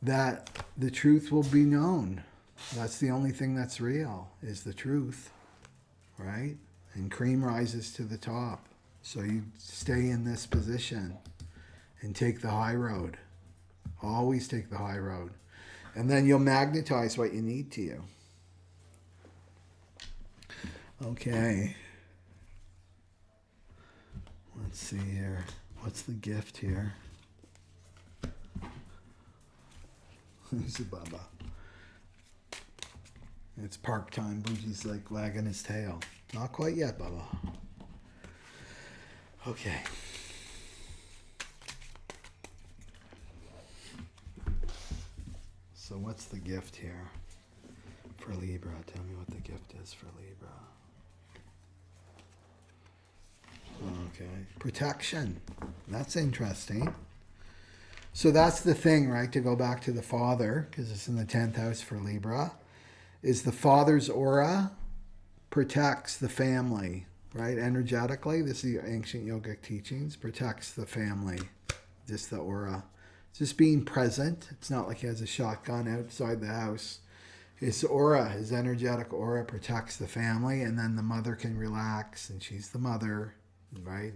that the truth will be known. That's the only thing that's real, is the truth, right? And cream rises to the top. So you stay in this position and take the high road. Always take the high road. And then you'll magnetize what you need to you. Okay. Let's see here. What's the gift here? Who's a Baba? It's park time. Boogie's like wagging his tail. Not quite yet, Baba. Okay. So what's the gift here for Libra? Tell me what the gift is for Libra. Okay. Protection. That's interesting. So that's the thing, right? To go back to the father, because it's in the 10th house for Libra, is the father's aura protects the family, right? Energetically, this is the ancient yogic teachings, protects the family, just the aura. Just being present. It's not like he has a shotgun outside the house. His aura, his energetic aura protects the family, and then the mother can relax, and she's the mother, right?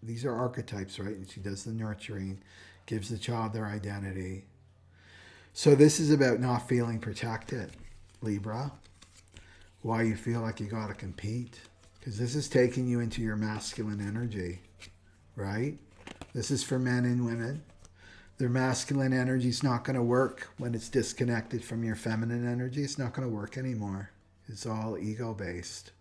These are archetypes, right? And she does the nurturing, gives the child their identity. So this is about not feeling protected, Libra. Why you feel like you got to compete. Because this is taking you into your masculine energy, right? This is for men and women. Their masculine energy is not going to work when it's disconnected from your feminine energy. It's not going to work anymore. It's all ego-based.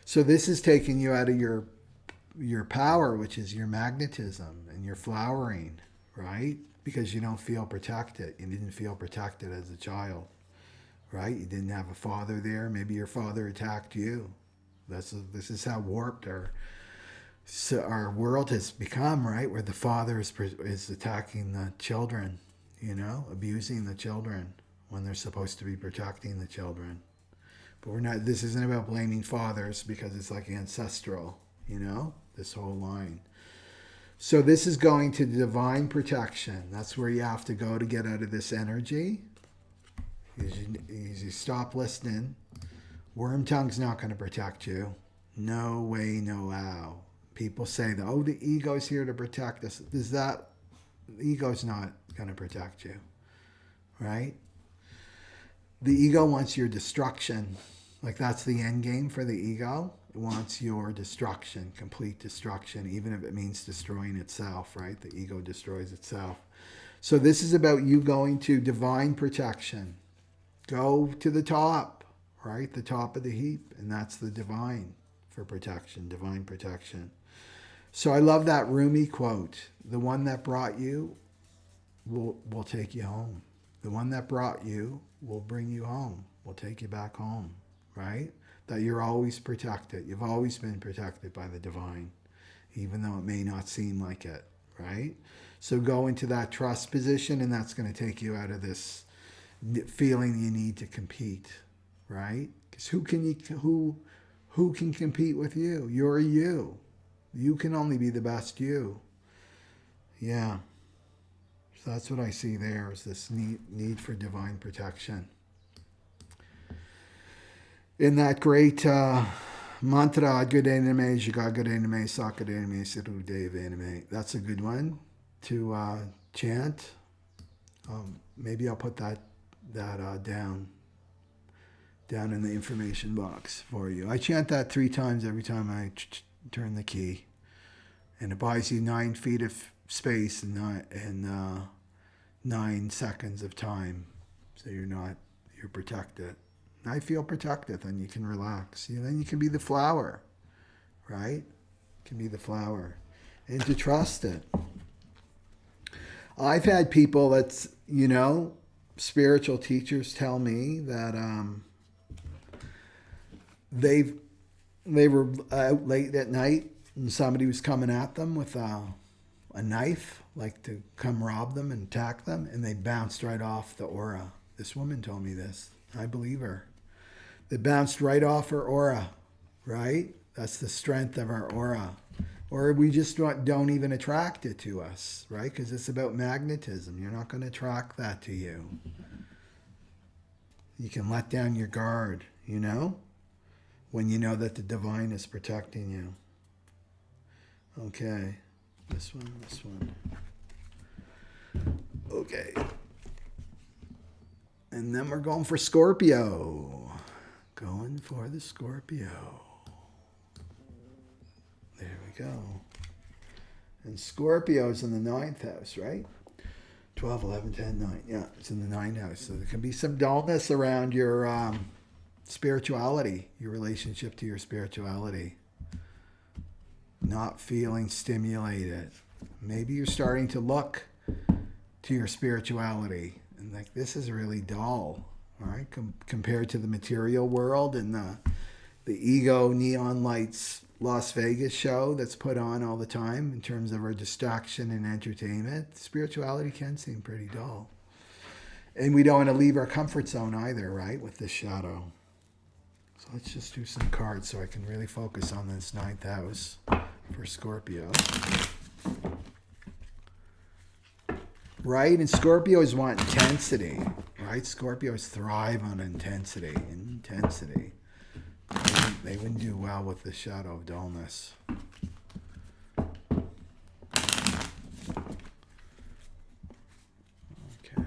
So this is taking you out of your power, which is your magnetism and your flowering, right? Because you don't feel protected. You didn't feel protected as a child, right? You didn't have a father there. Maybe your father attacked you. This is how warped our world has become, right? Where the father is attacking the children, you know, abusing the children when they're supposed to be protecting the children. But we're not. This isn't about blaming fathers, because it's like ancestral, you know, this whole line. So this is going to divine protection. That's where you have to go to get out of this energy. You stop listening. Worm tongue's not going to protect you. No way, no how. People say that, oh, the ego's here to protect us. The ego's not going to protect you, right? The ego wants your destruction. Like, that's the end game for the ego. It wants your destruction, complete destruction, even if it means destroying itself, right? The ego destroys itself. So this is about you going to divine protection. Go to the top, right? The top of the heap. And that's the divine for protection, divine protection. So I love that Rumi quote. The one that brought you will take you home. The one that brought you will bring you home. Will take you back home, right? That you're always protected. You've always been protected by the divine, even though it may not seem like it, right? So go into that trust position, and that's going to take you out of this feeling you need to compete, right? Because who can compete with you? You're you. You can only be the best you. Yeah. So that's what I see there, is this need for divine protection. In that great mantra, that's a good one to chant. Maybe I'll put that down in the information box for you. I chant that 3 times every time I turn the key. And it buys you 9 feet of space and 9 seconds of time. So you're protected. I feel protected, and you can relax. Then you can be the flower, right? You can be the flower. And to trust it. I've had people that's, spiritual teachers tell me that they were out late at night and somebody was coming at them with a knife, like to come rob them and attack them, and they bounced right off the aura. This woman told me this. I believe her. They bounced right off her aura, right? That's the strength of our aura. Or we just don't even attract it to us, right? Because it's about magnetism. You're not going to attract that to you. You can let down your guard, when you know that the divine is protecting you. Okay. This one. Okay. And then we're going for Scorpio. Going for the Scorpio. There we go. And Scorpio's in the 9th house, right? 12, 11, 10, 9. Yeah, it's in the 9th house. So there can be some dullness around your spirituality, your relationship to your spirituality. Not feeling stimulated. Maybe you're starting to look to your spirituality and like, this is really dull, all right? Compared to the material world and the ego neon lights Las Vegas show that's put on all the time in terms of our distraction and entertainment, spirituality can seem pretty dull. And we don't want to leave our comfort zone either, right, with this shadow. So let's just do some cards so I can really focus on this 9th house for Scorpio. Right? And Scorpios want intensity, right? Scorpios thrive on intensity. They wouldn't do well with the shadow of dullness. Okay.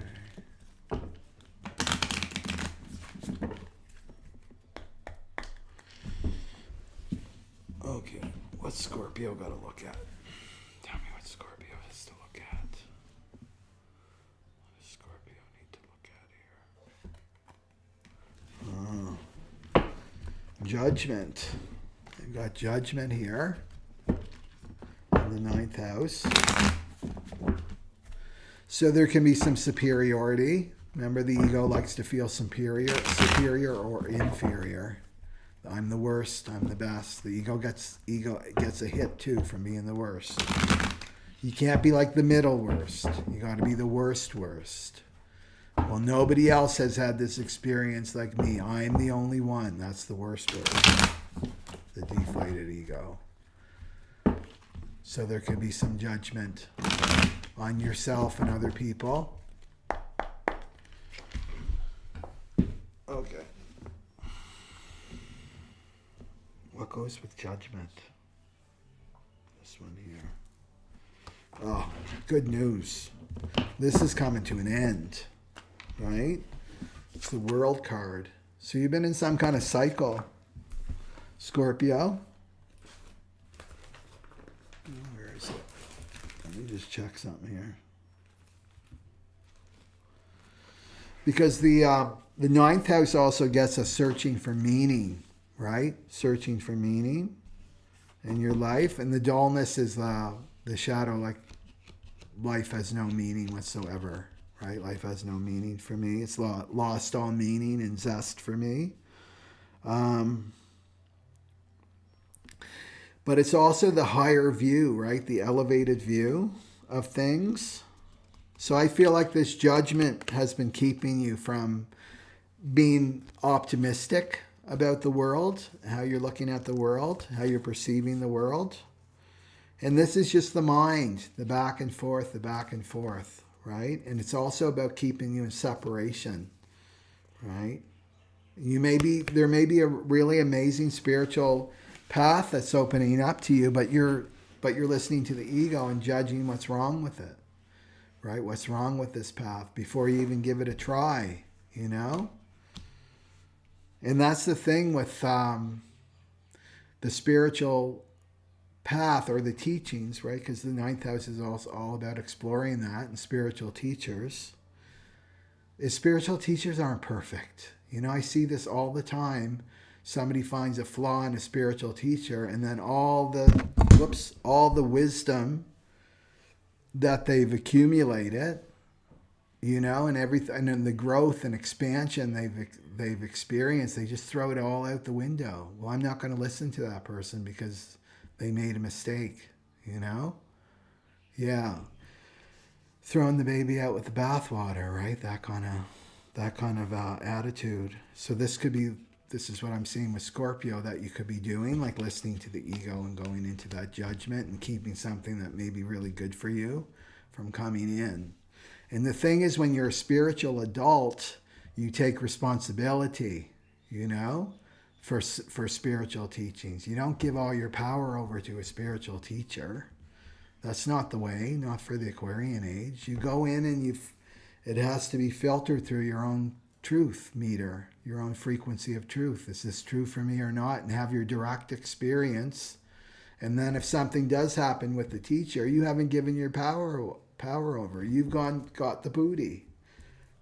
Okay, what's Scorpio got to look at? Tell me what Scorpio has to look at. What does Scorpio need to look at here? Judgment. They've got judgment here in the 9th house. So there can be some superiority. Remember, the ego likes to feel superior or inferior. I'm the worst, I'm the best. The ego gets a hit too from being the worst. You can't be like the middle worst. You got to be the worst. Well, nobody else has had this experience like me. I'm the only one. That's the worst. The deflated ego. So there could be some judgment on yourself and other people. Okay. What goes with judgment? This one here. Oh, good news. This is coming to an end, right? It's the World card. So you've been in some kind of cycle, Scorpio. Where is it? Let me just check something here. Because the ninth house also gets us searching for meaning, right? Searching for meaning in your life. And the dullness is the shadow, like life has no meaning whatsoever, right? Life has no meaning for me. It's lost all meaning and zest for me. But it's also the higher view, right? The elevated view of things. So I feel like this judgment has been keeping you from being optimistic about the world, how you're looking at the world, how you're perceiving the world. And this is just the mind, the back and forth, right? And it's also about keeping you in separation, right? There may be a really amazing spiritual path that's opening up to you, but you're listening to the ego and judging what's wrong with it, right? What's wrong with this path before you even give it a try, you know? And that's the thing with the spiritual path or the teachings, right? Because the ninth house is also all about exploring that, and spiritual teachers. Spiritual teachers aren't perfect. You know, I see this all the time. Somebody finds a flaw in a spiritual teacher, and then all the wisdom that they've accumulated, you know, and everything, and then the growth and expansion they've experienced, they just throw it all out the window. Well, I'm not going to listen to that person because they made a mistake, you know? Yeah. Throwing the baby out with the bathwater, right? That kind of attitude. So this is what I'm seeing with Scorpio that you could be doing, like listening to the ego and going into that judgment and keeping something that may be really good for you from coming in. And the thing is, when you're a spiritual adult, you take responsibility, you know, for spiritual teachings. You don't give all your power over to a spiritual teacher. That's not the way, not for the Aquarian age. You go in and it has to be filtered through your own truth meter, your own frequency of truth. Is this true for me or not? And have your direct experience. And then if something does happen with the teacher, you haven't given your power over. You've got the booty,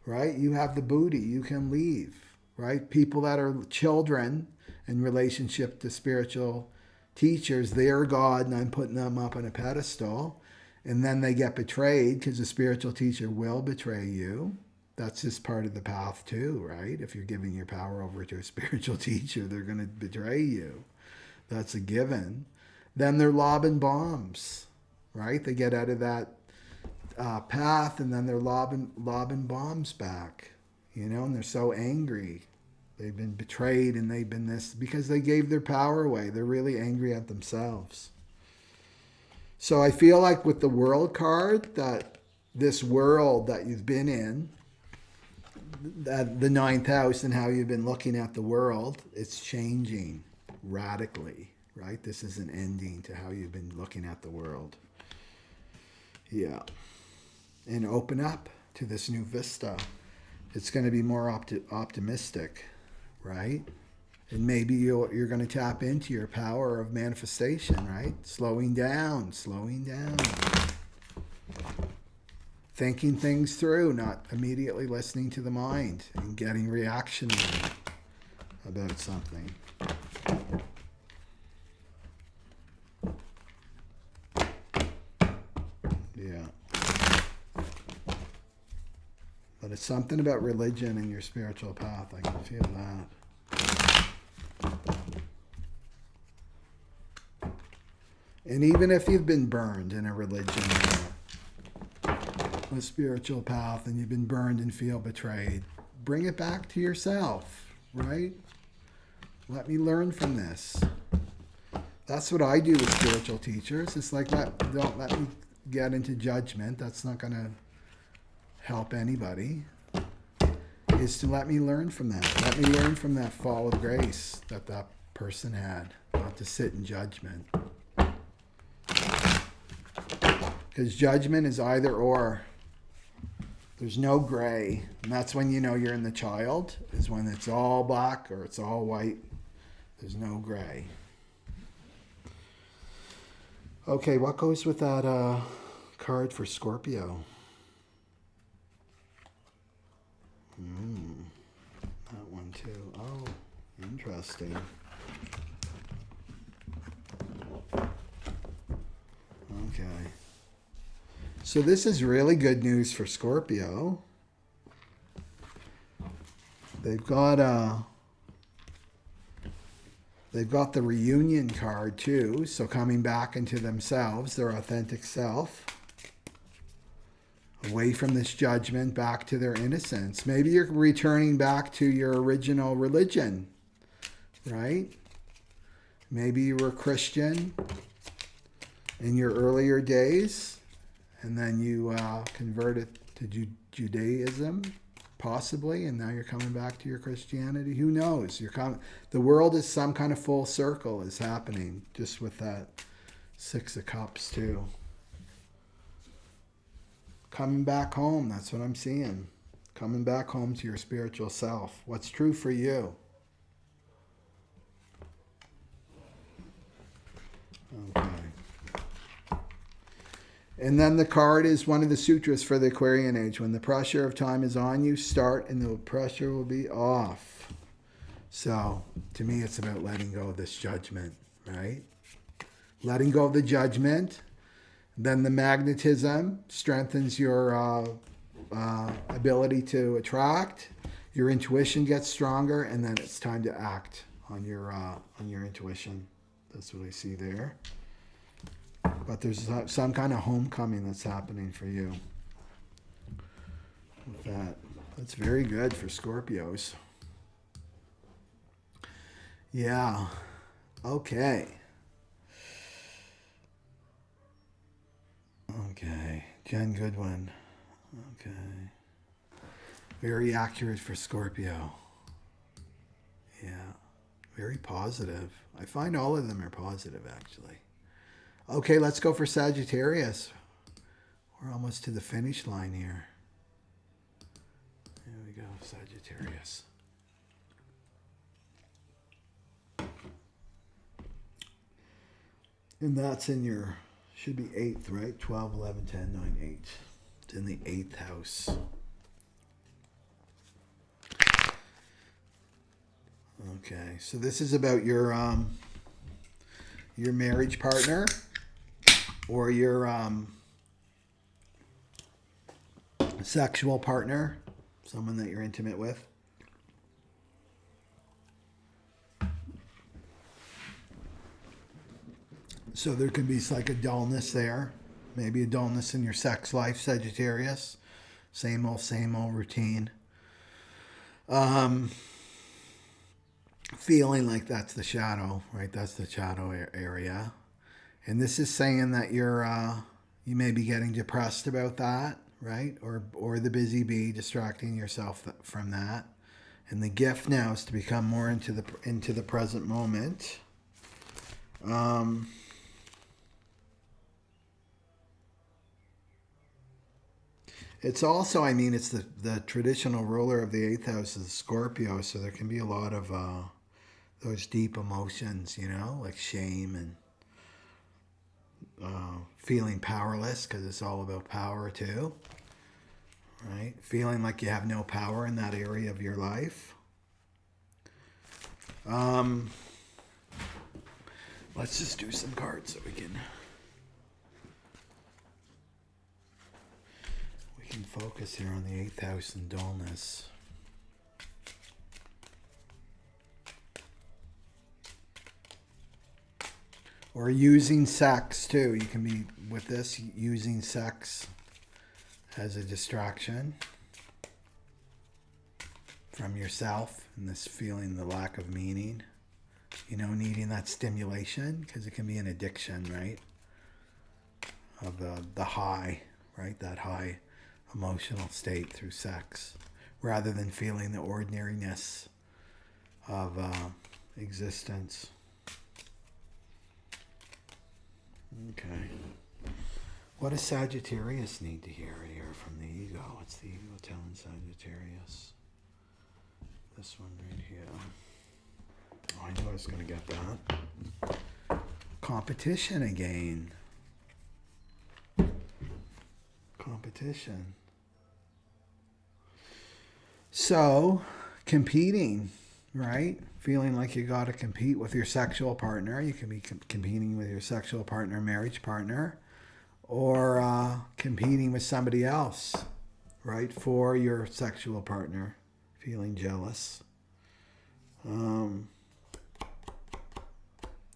right? You have the booty. You can leave, right? People that are children in relationship to spiritual teachers, they're God, and I'm putting them up on a pedestal. And then they get betrayed because the spiritual teacher will betray you. That's just part of the path too, right? If you're giving your power over to a spiritual teacher, they're going to betray you. That's a given. Then they're lobbing bombs, right? They get out of that path, and then they're lobbing bombs back, you know, and they're so angry. They've been betrayed, and they've been this because they gave their power away. They're really angry at themselves. So I feel like with the World card, that this world that you've been in, that the ninth house and how you've been looking at the world, it's changing radically, right? This is an ending to how you've been looking at the world. Yeah. And open up to this new vista. It's going to be more optimistic, right? And maybe you're going to tap into your power of manifestation, right? Slowing down. Thinking things through, not immediately listening to the mind and getting reactionary about something. Yeah. But it's something about religion and your spiritual path. I can feel that. And even if you've been burned in a religion, a spiritual path, and you've been burned and feel betrayed, bring it back to yourself, right? Let me learn from this. That's what I do with spiritual teachers. It's like, don't let me get into judgment. That's not going to help anybody. Is to let me learn from that. Let me learn from that fall of grace that that person had. Not to sit in judgment. Because judgment is either or. There's no gray. And that's when you know you're in the child, is when it's all black or it's all white. There's no gray. Okay, what goes with that card for Scorpio? That one too. Oh, interesting. Okay. So this is really good news for Scorpio. They've got the reunion card too. So coming back into themselves, their authentic self. Away from this judgment, back to their innocence. Maybe you're returning back to your original religion, right? Maybe you were Christian in your earlier days, and then you converted to Judaism, possibly, and now you're coming back to your Christianity. Who knows? The world is some kind of full circle is happening, just with that Six of Cups too. Coming back home, that's what I'm seeing. Coming back home to your spiritual self. What's true for you? Okay. And then the card is one of the sutras for the Aquarian age. When the pressure of time is on you, start and the pressure will be off. So, to me, it's about letting go of this judgment, right? Letting go of the judgment. Then the magnetism strengthens your ability to attract. Your intuition gets stronger, and then it's time to act on your intuition. That's what I see there. But there's some kind of homecoming that's happening for you with that. That's very good for Scorpios. Yeah. Okay. Okay. Jen Goodwin. Okay. Very accurate for Scorpio. Yeah. Very positive. I find all of them are positive, actually. Okay, let's go for Sagittarius. We're almost to the finish line here. There we go, Sagittarius. And that's in your, should be 8th, right? 12, 11, 10, 9, 8. It's in the 8th house. Okay, so this is about your marriage partner or your sexual partner, someone that you're intimate with. So there could be like a dullness there, maybe a dullness in your sex life, Sagittarius. Same old routine. Feeling like that's the shadow, right? That's the shadow area. And this is saying that you may be getting depressed about that, right? Or the busy bee, distracting yourself from that. And the gift now is to become more into the present moment. It's also, I mean, it's the traditional ruler of the 8th house is Scorpio, so there can be a lot of those deep emotions, you know, like shame and feeling powerless, because it's all about power too, right? Feeling like you have no power in that area of your life. Let's just do some cards so we can focus here on the 8th house and dullness. Or using sex too. You can be with this using sex as a distraction from yourself and this feeling the lack of meaning you know, needing that stimulation, because it can be an addiction, right? Of the high, right? That high emotional state through sex, rather than feeling the ordinariness of existence. Okay. What does Sagittarius need to hear here from the ego? What's the ego telling Sagittarius? This one right here. Oh, I knew I was going to get that. Competition again. Competition. So, competing, right? Feeling like you got to compete with your sexual partner. You can be competing with your sexual partner, marriage partner, or competing with somebody else, right? For your sexual partner. Feeling jealous.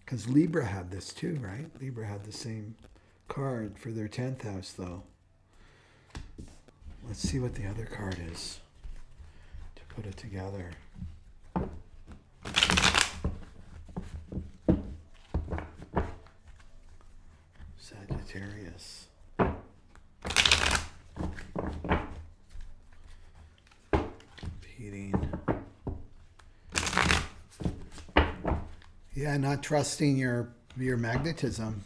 Because Libra had this too, right? Libra had the same card for their 10th house, though. Let's see what the other card is to put it together. Sagittarius. Competing. Yeah, not trusting your magnetism.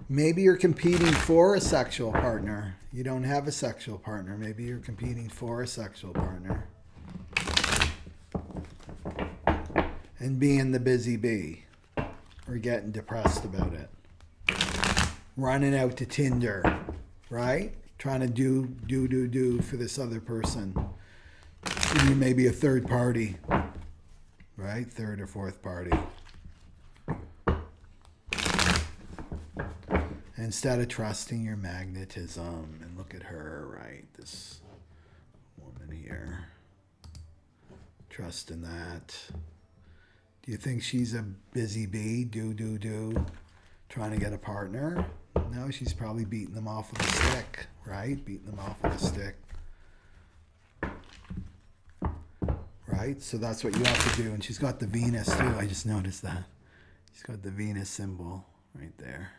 Maybe you're competing for a sexual partner. You don't have a sexual partner. Maybe you're competing for a sexual partner. And being the busy bee. Or getting depressed about it. Running out to Tinder, right? Trying to do for this other person. And you may be a third party, right? Third or fourth party. Instead of trusting your magnetism. And look at her, right? This woman here. Trusting that. Do you think she's a busy bee? Trying to get a partner? No, she's probably beating them off with a stick, right? Beating them off with a stick. Right? So that's what you have to do. And she's got the Venus too. I just noticed that. She's got the Venus symbol right there.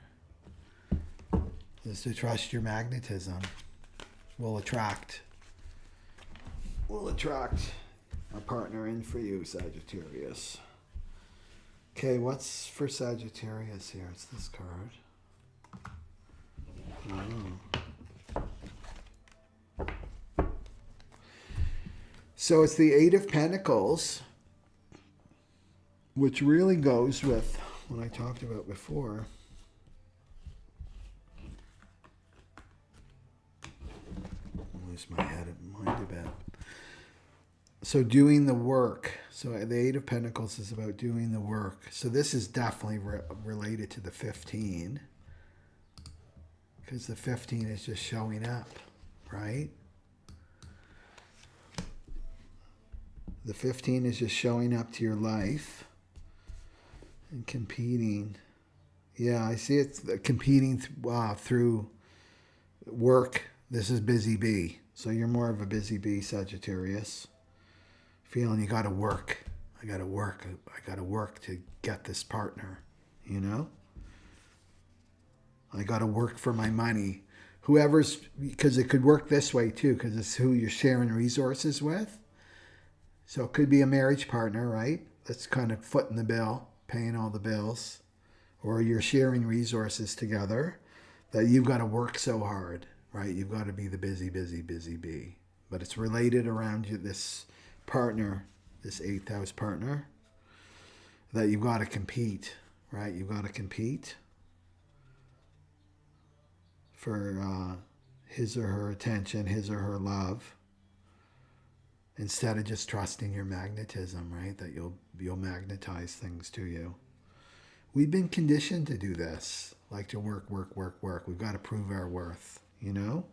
Just to trust your magnetism. Will attract a partner in for you, Sagittarius. Okay, what's for Sagittarius here? It's this card. Oh. So it's the Eight of Pentacles, which really goes with what I talked about before. I'll lose my head and mind a bit. So doing the work. So the Eight of Pentacles is about doing the work. So this is definitely related to the 15. Because the 15 is just showing up, right? The 15 is just showing up to your life and competing. Yeah, I see it's competing through work. This is busy bee. So you're more of a busy bee, Sagittarius. Feeling you got to work. I got to work. I got to work to get this partner, you know? I got to work for my money. Whoever's, because it could work this way too, because it's who you're sharing resources with. So it could be a marriage partner, right? That's kind of footing the bill, paying all the bills. Or you're sharing resources together that you've got to work so hard, right? You've got to be the busy bee. But it's related around you, this partner, this 8th house partner, that you've got to compete, right? You've got to compete for his or her attention, his or her love, instead of just trusting your magnetism, right? That you'll magnetize things to you. We've been conditioned to do this, like to work. We've got to prove our worth, you know?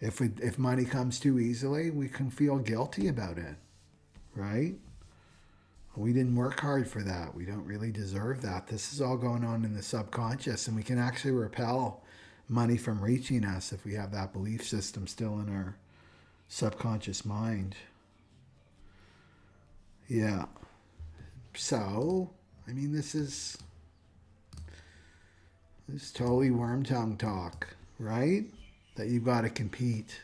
If money comes too easily, we can feel guilty about it, right? We didn't work hard for that. We don't really deserve that. This is all going on in the subconscious, and we can actually repel money from reaching us if we have that belief system still in our subconscious mind. Yeah. So, I mean, this is totally worm tongue talk, right? That you've got to compete.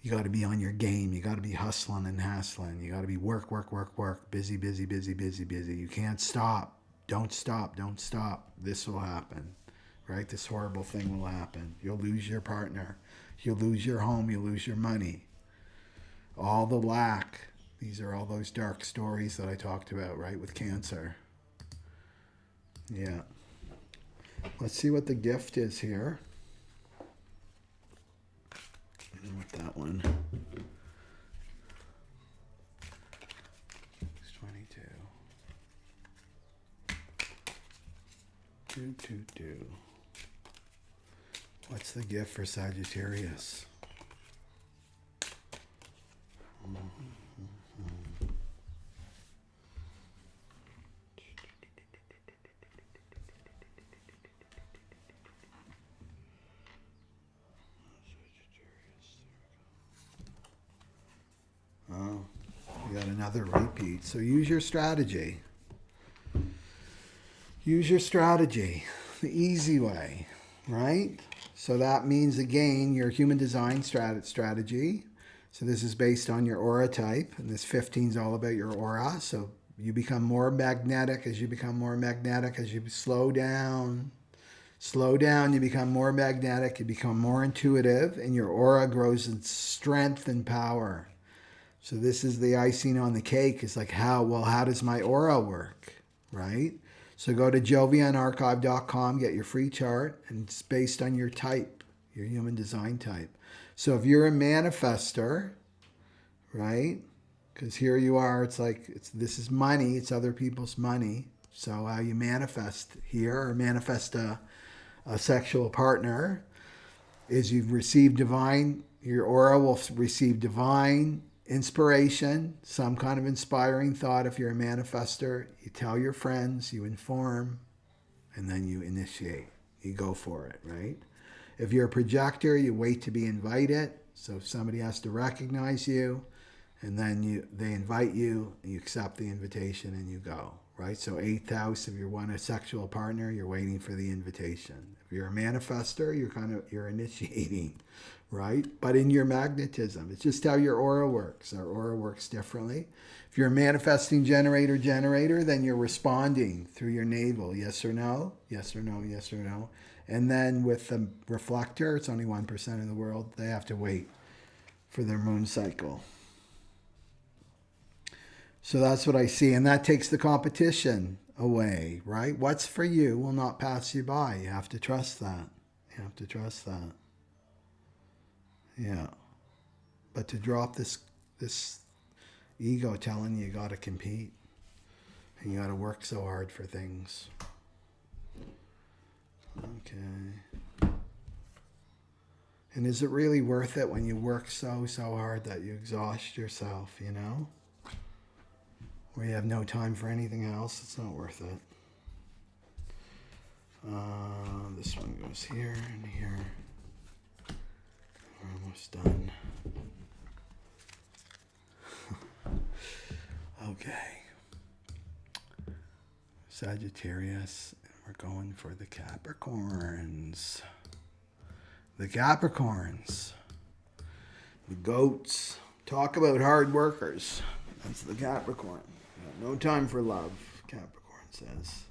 You got to be on your game. You got to be hustling and hassling. You got to be work, work, work, work. Busy, busy, busy, busy, busy. You can't stop. Don't stop. Don't stop. This will happen, right? This horrible thing will happen. You'll lose your partner. You'll lose your home. You'll lose your money. All the lack. These are all those dark stories that I talked about, right, with Cancer. Yeah. Let's see what the gift is here. With that one. 22. 222. What's the gift for Sagittarius? Oh, you got another repeat. So use your strategy. Use your strategy. The easy way, right? So that means, again, your human design strategy. So this is based on your aura type. And this 15 is all about your aura. So you become more magnetic. As you become more magnetic, as you slow down, you become more magnetic. You become more intuitive. And your aura grows in strength and power. So this is the icing on the cake. It's like, how does my aura work, right? So go to jovianarchive.com, get your free chart, and it's based on your type, your human design type. So if you're a manifester, right? Because here you are, it's like, this is money, it's other people's money. So how you manifest here, or manifest a sexual partner, is you've received divine, your aura will receive divine inspiration, some kind of inspiring thought. If you're a manifester, you tell your friends, you inform, and then you initiate. You go for it, right? If you're a projector, you wait to be invited. So if somebody has to recognize you, and then they invite you, you accept the invitation, and you go, right? So 8th house, if you want a sexual partner, you're waiting for the invitation. If you're a manifester, you're initiating, right? But in your magnetism, it's just how your aura works. Our aura works differently. If you're a manifesting generator, then you're responding through your navel. Yes or no? Yes or no? Yes or no? And then with the reflector, it's only 1% in the world. They have to wait for their moon cycle. So that's what I see. And that takes the competition away, right? What's for you will not pass you by. You have to trust that. You have to trust that. Yeah. But to drop this ego telling you got to compete and you got to work so hard for things. Okay. And is it really worth it when you work so hard that you exhaust yourself, you know? Where you have no time for anything else? It's not worth it. This one goes here and here. We're almost done. Okay. Sagittarius. We're going for the Capricorns. The Capricorns. The goats. Talk about hard workers. That's the Capricorn. No time for love, Capricorn says.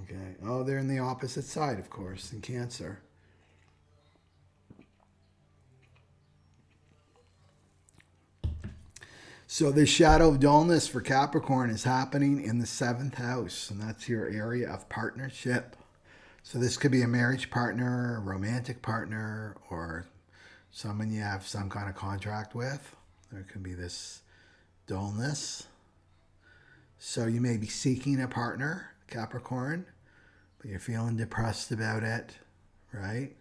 Okay. Oh, they're in the opposite side, of course, in Cancer. So the shadow of dullness for Capricorn is happening in the 7th house, and that's your area of partnership. So this could be a marriage partner, a romantic partner, or someone you have some kind of contract with. There could be this dullness. So you may be seeking a partner, Capricorn, but you're feeling depressed about it, right?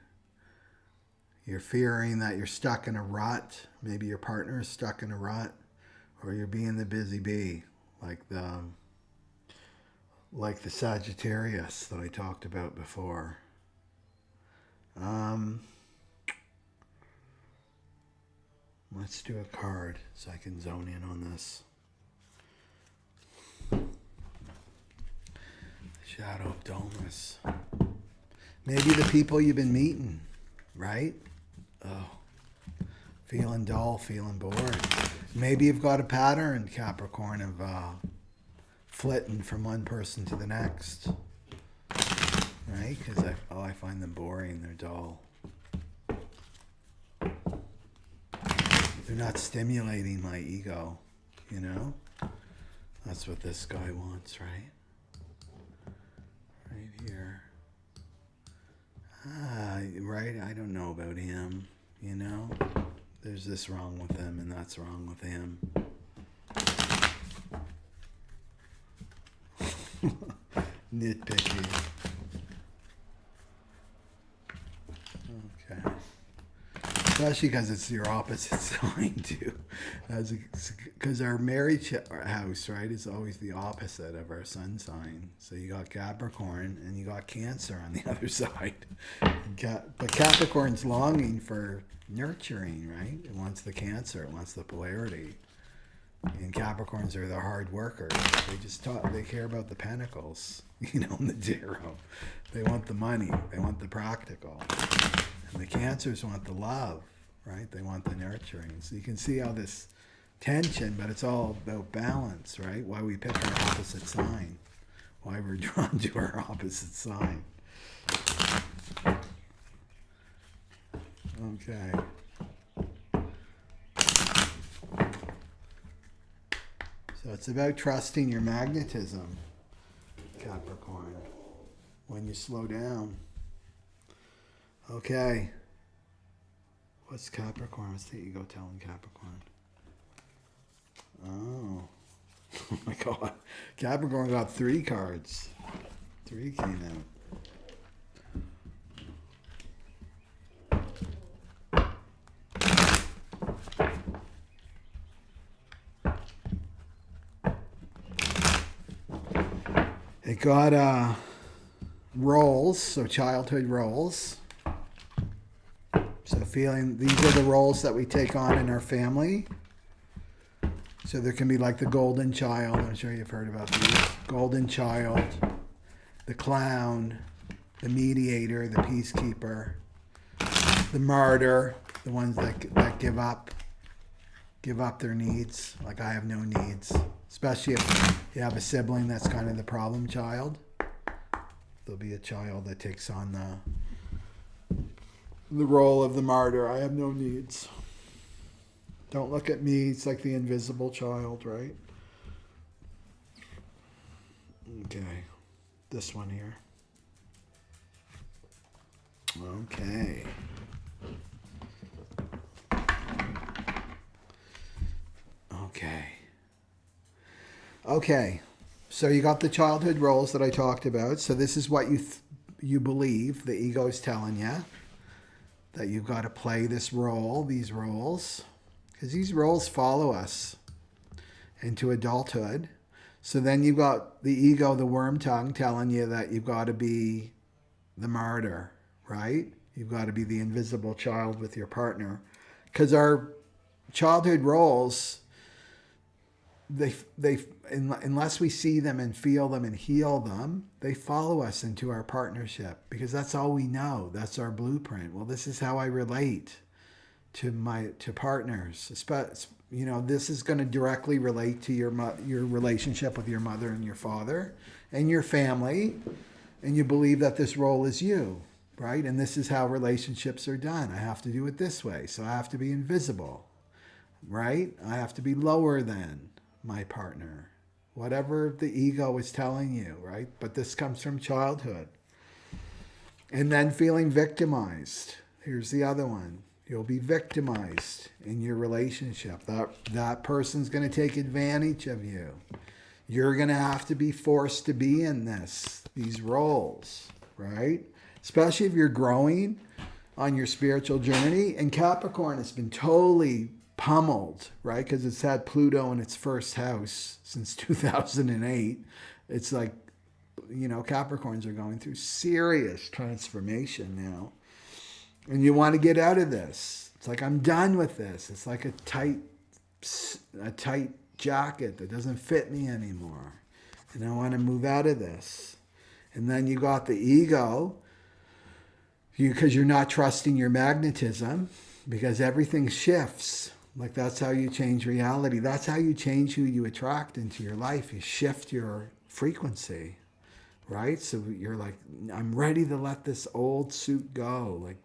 You're fearing that you're stuck in a rut. Maybe your partner is stuck in a rut, or you're being the busy bee, like the Sagittarius that I talked about before. Let's do a card so I can zone in on this. Shadow of dullness. Maybe the people you've been meeting, right? Oh, feeling dull, feeling bored. Maybe you've got a pattern, Capricorn, of flitting from one person to the next, right? Because I find them boring, they're dull. They're not stimulating my ego, you know? That's what this guy wants, right? Right here. Right? I don't know about him, you know? There's this wrong with him and that's wrong with him. Nitpicky. Okay. Especially because it's your opposite sign too. Because our marriage house, right, is always the opposite of our sun sign. So you got Capricorn and you got Cancer on the other side. But Capricorn's longing for nurturing, right? It wants the Cancer, it wants the polarity. And Capricorns are the hard workers. They care about the pentacles, you know, in the tarot. They want the money, they want the practical. And the Cancers want the love, right? They want the nurturing. So you can see how this tension, but it's all about balance, right? Why we pick our opposite sign. Why we're drawn to our opposite sign. Okay. So it's about trusting your magnetism, Capricorn, when you slow down. Okay. What's Capricorn? What's the ego telling Capricorn? Oh. Oh my God. Capricorn got 3 cards. 3 came out. It got roles, so childhood roles. So feeling, these are the roles that we take on in our family. So there can be like the golden child, I'm sure you've heard about these. Golden child, the clown, the mediator, the peacekeeper, the martyr, the ones that give up their needs, like I have no needs. Especially if you have a sibling that's kind of the problem child. There'll be a child that takes on the role of the martyr. I have no needs. Don't look at me. It's like the invisible child, right? Okay. This one here. Okay. Okay. Okay. So you got the childhood roles that I talked about. So this is what you believe the ego is telling you. That you've got to play this role, these roles. Because these roles follow us into adulthood. So then you've got the ego, the worm tongue, telling you that you've got to be the martyr, right? You've got to be the invisible child with your partner. Because our childhood roles, unless we see them and feel them and heal them, they follow us into our partnership. Because that's all we know. That's our blueprint. Well, this is how I relate to partners. You know, this is going to directly relate to your relationship with your mother and your father and your family, and you believe that this role is you, right? And this is how relationships are done. I have to do it this way, so I have to be invisible, right? I have to be lower than my partner, whatever the ego is telling you, right? But this comes from childhood. And then feeling victimized. Here's the other one. You'll be victimized in your relationship. That person's going to take advantage of you. You're going to have to be forced to be in these roles, right? Especially if you're growing on your spiritual journey. And Capricorn has been totally pummeled, right? Because it's had Pluto in its first house since 2008. It's like, you know, Capricorns are going through serious transformation now. And you want to get out of this. It's like, I'm done with this. It's like a tight jacket that doesn't fit me anymore. And I want to move out of this. And then you got the ego, because you're not trusting your magnetism, because everything shifts. Like, that's how you change reality. That's how you change who you attract into your life. You shift your frequency, right? So you're like, I'm ready to let this old suit go. Like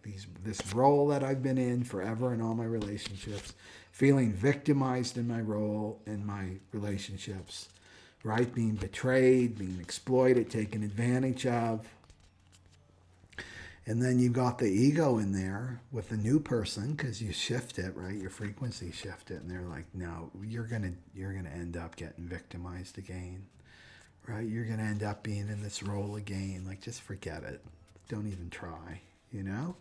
this role that I've been in forever in all my relationships, feeling victimized in my role, in my relationships, right? Being betrayed, being exploited, taken advantage of. And then you've got the ego in there with the new person, because you shift it, right? Your frequency shift it, and they're like, no, you're gonna end up getting victimized again, right? You're gonna end up being in this role again. Like, just forget it. Don't even try, you know?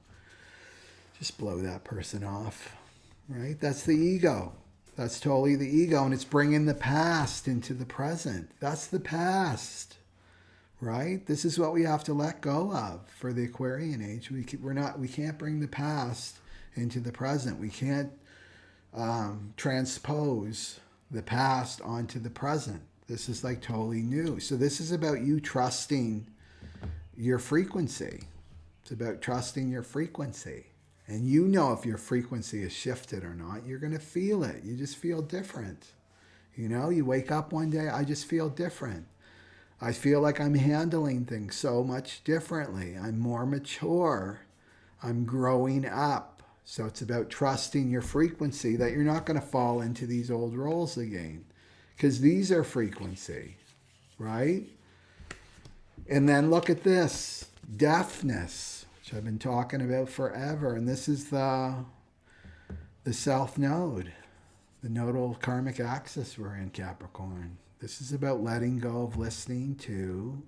Just blow that person off, right? That's the ego. That's totally the ego, and it's bringing the past into the present. That's the past. Right? This is what we have to let go of for the Aquarian age. We can't bring the past into the present. We can't transpose the past onto the present. This is like totally new. So this is about you trusting your frequency. It's about trusting your frequency. And you know if your frequency is shifted or not. You're going to feel it. You just feel different. You know, you wake up one day, I just feel different. I feel like I'm handling things so much differently. I'm more mature. I'm growing up. So it's about trusting your frequency, that you're not going to fall into these old roles again, because these are frequency, right? And then look at this, deafness, which I've been talking about forever. And this is the self node, the nodal karmic axis we're in, Capricorn. This is about letting go of listening to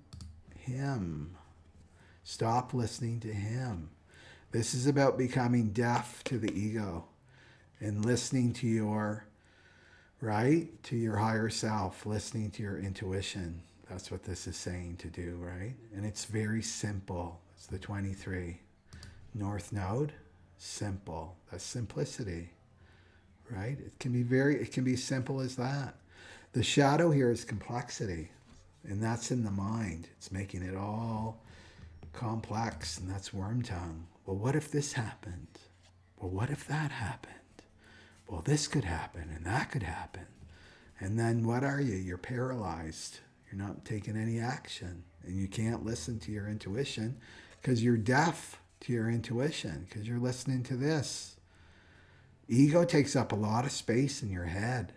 him. Stop listening to him. This is about becoming deaf to the ego and listening to your, right? To your higher self, listening to your intuition. That's what this is saying to do, right? And it's very simple. It's the 23. North node, simple. That's simplicity, right? It can be simple as that. The shadow here is complexity, and that's in the mind. It's making it all complex, and that's worm tongue. Well, what if this happened? Well, what if that happened? Well, this could happen, and that could happen. And then what are you? You're paralyzed. You're not taking any action, and you can't listen to your intuition because you're deaf to your intuition, because you're listening to this. Ego takes up a lot of space in your head.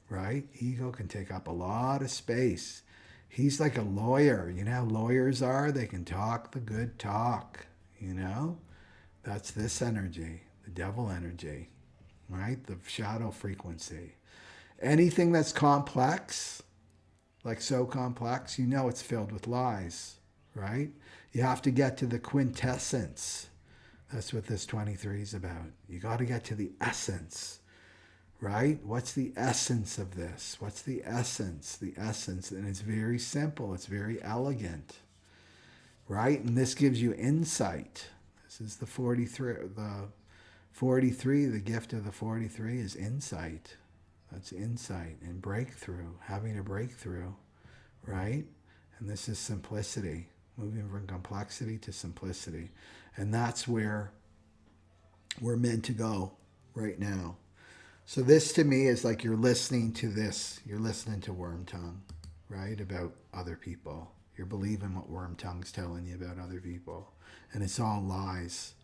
Right? Ego can take up a lot of space. He's like a lawyer. You know how lawyers are? They can talk the good talk. You know? That's this energy, the devil energy, right? The shadow frequency. Anything that's complex, like so complex, you know it's filled with lies, right? You have to get to the quintessence. That's what this 23 is about. You got to get to the essence. Right? What's the essence of this? What's the essence? The essence. And it's very simple. It's very elegant. Right? And this gives you insight. This is the 43. The gift of the 43 is insight. That's insight and breakthrough. Having a breakthrough. Right? And this is simplicity. Moving from complexity to simplicity. And that's where we're meant to go right now. So this to me is like you're listening to this. You're listening to worm tongue, right? About other people. You're believing what worm tongue's telling you about other people. And it's all lies,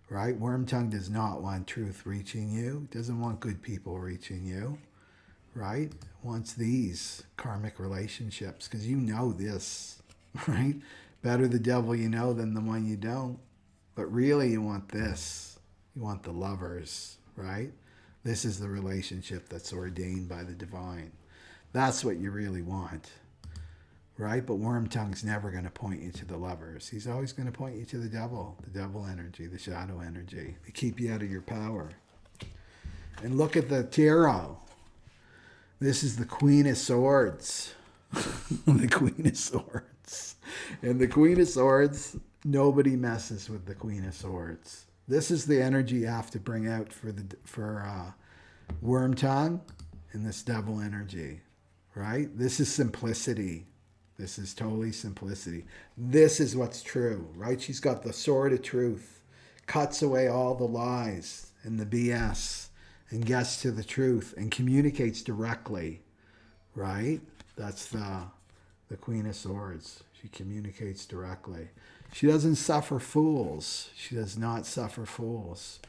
right? Worm tongue does not want truth reaching you. It doesn't want good people reaching you, right? It wants these karmic relationships, because you know this, right? Better the devil you know than the one you don't. But really you want this. You want the lovers, right? This is the relationship that's ordained by the divine. That's what you really want, right? But worm tongue's never going to point you to the lovers. He's always going to point you to the devil energy, the shadow energy. They keep you out of your power. And look at the tarot. This is the Queen of Swords. The Queen of Swords. And the Queen of Swords, nobody messes with the Queen of Swords. This is the energy you have to bring out for worm tongue and this devil energy, right? This is simplicity. This is totally simplicity. This is what's true, right? She's got the sword of truth, cuts away all the lies and the BS and gets to the truth and communicates directly, right? That's the Queen of Swords. She communicates directly. She doesn't suffer fools. She does not suffer fools.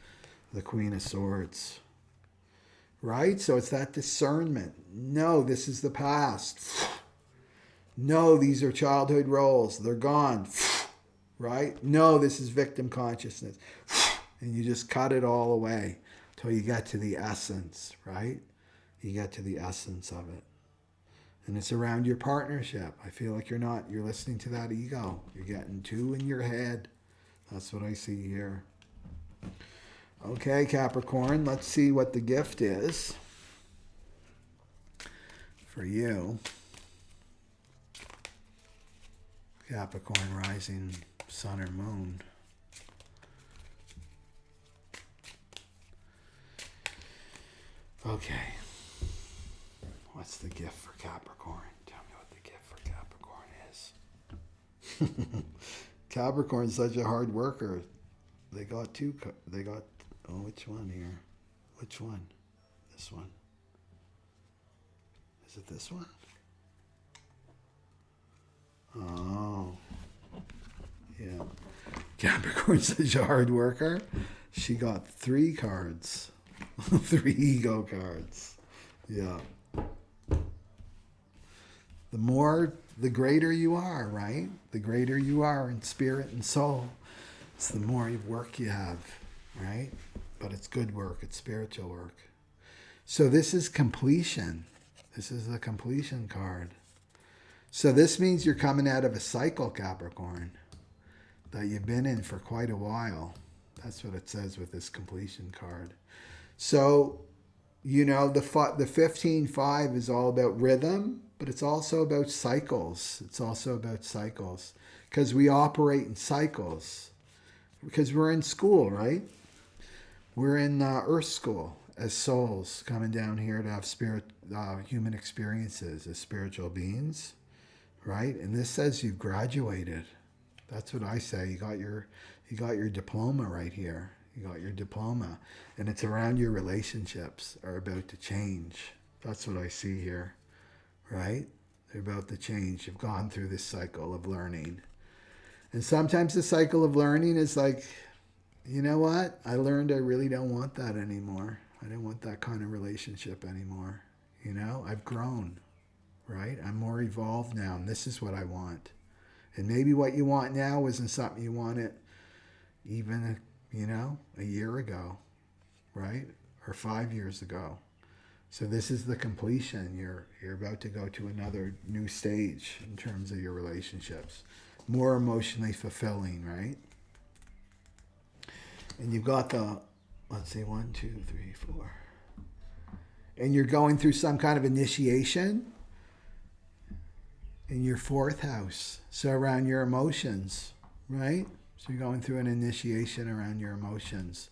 The Queen of Swords. Right? So it's that discernment. No, this is the past. No, these are childhood roles. They're gone. Right? No, this is victim consciousness. And you just cut it all away till you get to the essence, right? You get to the essence of it. And it's around your partnership. I feel like you're listening to that ego. You're getting two in your head. That's what I see here. Okay, Capricorn, let's see what the gift is for you. Capricorn rising, sun or moon. Okay. What's the gift for Capricorn? Tell me what the gift for Capricorn is. Capricorn's such a hard worker. They got which one here? Which one? This one. Is it this one? Oh. Yeah. Capricorn's such a hard worker. She got 3 cards. 3 ego cards. Yeah. The greater you are, right? The greater you are in spirit and soul, it's the more work you have, right? But it's good work. It's spiritual work. So this is completion. This is the completion card. So this means you're coming out of a cycle, Capricorn, that you've been in for quite a while. That's what it says with this completion card. So, the 15-5 is all about rhythm, but it's also about cycles. It's also about cycles because we operate in cycles because we're in school, right? We're in Earth school as souls coming down here to have human experiences as spiritual beings, right? And this says you've graduated. That's what I say. You got your diploma right here. You got your diploma, and it's around your relationships are about to change. That's what I see here, right? They're about to change. You've gone through this cycle of learning. And sometimes the cycle of learning is like, you know what? I learned I really don't want that anymore. I don't want that kind of relationship anymore. I've grown, right? I'm more evolved now, and this is what I want. And maybe what you want now isn't something you wanted even a year ago, right? Or 5 years ago. So this is the completion. You're about to go to another new stage in terms of your relationships. More emotionally fulfilling, right? And you've got let's see, 1, 2, 3, 4. And you're going through some kind of initiation in your 4th house. So around your emotions, right? So you're going through an initiation around your emotions.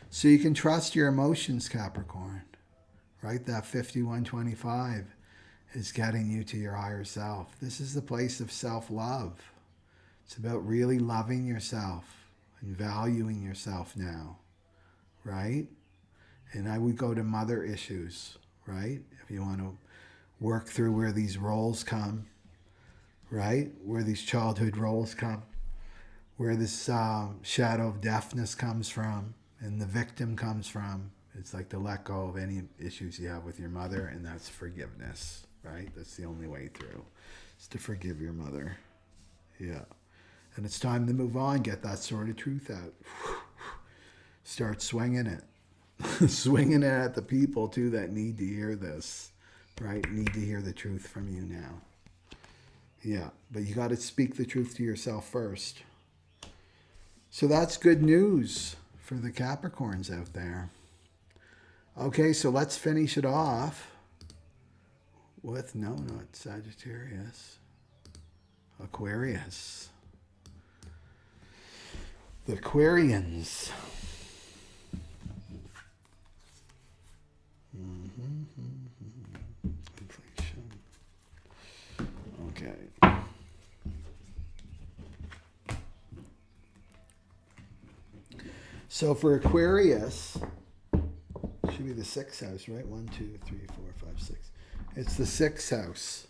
So you can trust your emotions, Capricorn, right? That 5125 is getting you to your higher self. This is the place of self-love. It's about really loving yourself and valuing yourself now, right? And I would go to mother issues, right? If you want to work through where these roles come, right? Where these childhood roles come. Where this shadow of deafness comes from and the victim comes from. It's like to let go of any issues you have with your mother, and that's forgiveness, right? That's the only way through. It's to forgive your mother. Yeah. And it's time to move on, get that sort of truth out. Start swinging it. Swinging it at the people, too, that need to hear this, right? Need to hear the truth from you now. Yeah, but you got to speak the truth to yourself first. So that's good news for the Capricorns out there. Okay, so let's finish it off with, no, not Sagittarius, Aquarius. The Aquarians. Inflation. Okay. So for Aquarius, it should be the 6th house, right? 1, 2, 3, 4, 5, 6. It's the 6th house.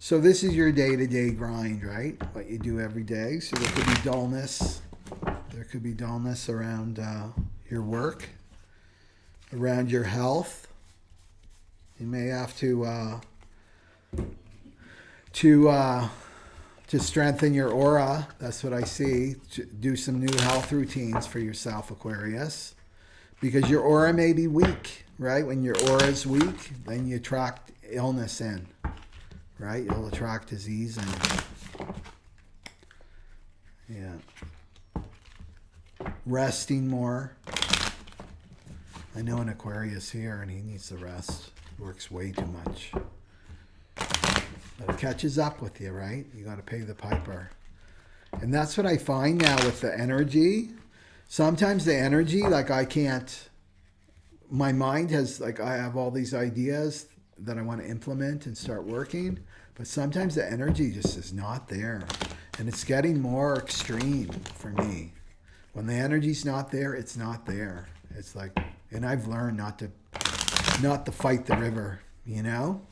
So this is your day-to-day grind, right? What you do every day. So there could be dullness. There could be dullness around your work, around your health. You may have to strengthen your aura. That's what I see. Do some new health routines for yourself, Aquarius, because your aura may be weak, right? When your aura is weak, then you attract illness in, right? You'll attract disease in. Yeah. Resting more. I know an Aquarius here, and he needs to rest. Works way too much. But it catches up with you, right? You got to pay the piper. And that's what I find now with the energy. Sometimes the energy, like I can't, my mind has, like I have all these ideas that I want to implement and start working. But sometimes the energy just is not there. And it's getting more extreme for me. When the energy's not there, it's not there. It's like, and I've learned not to fight the river, you know?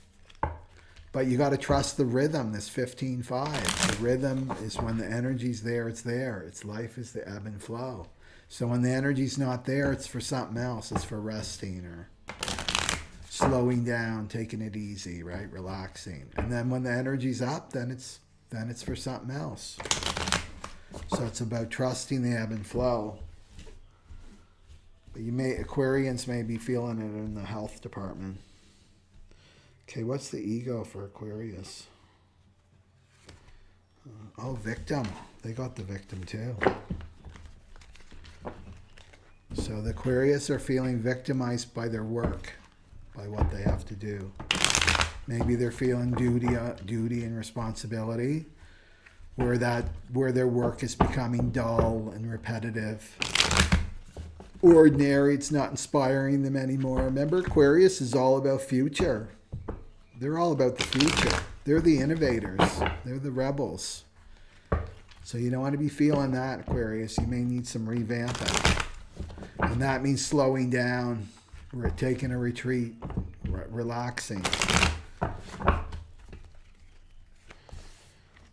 But you got to trust the rhythm, this 15-5. The rhythm is when the energy's there, it's there. It's life is the ebb and flow. So when the energy's not there, it's for something else. It's for resting or slowing down, taking it easy, right? Relaxing. And then when the energy's up, then it's for something else. So it's about trusting the ebb and flow. But Aquarians may be feeling it in the health department. Okay, what's the ego for Aquarius? Oh, victim. They got the victim too. So the Aquarius are feeling victimized by their work, by what they have to do. Maybe they're feeling duty and responsibility, where their work is becoming dull and repetitive. Ordinary, it's not inspiring them anymore. Remember, Aquarius is all about future. They're all about the future. They're the innovators. They're the rebels. So you don't want to be feeling that, Aquarius. You may need some revamping. And that means slowing down, taking a retreat, relaxing.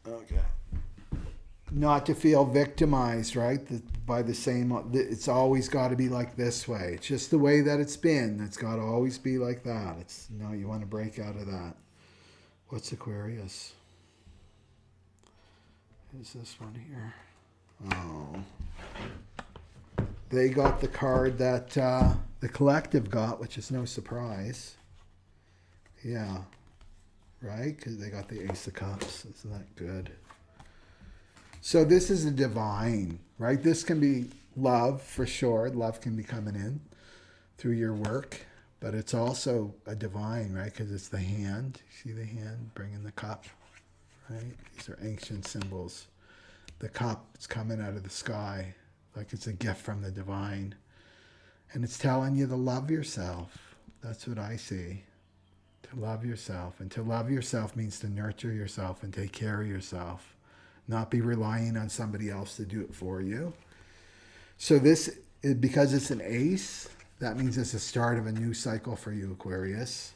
Okay. Not to feel victimized, right? By the same, it's always got to be like this way. It's just the way that it's been. It's got to always be like that. No, you want to break out of that. What's Aquarius? Is this one here? Oh. They got the card that the collective got, which is no surprise. Yeah. Right? Because they got the Ace of Cups. Isn't that good? So this is a divine, right? This can be love for sure. Love can be coming in through your work, but it's also a divine, right? Because it's the hand. See the hand bringing the cup, right? These are ancient symbols. The cup is coming out of the sky, like it's a gift from the divine. And it's telling you to love yourself. That's what I see. To love yourself. And to love yourself means to nurture yourself and take care of yourself. Not be relying on somebody else to do it for you. So this, because it's an ace, that means it's the start of a new cycle for you, Aquarius,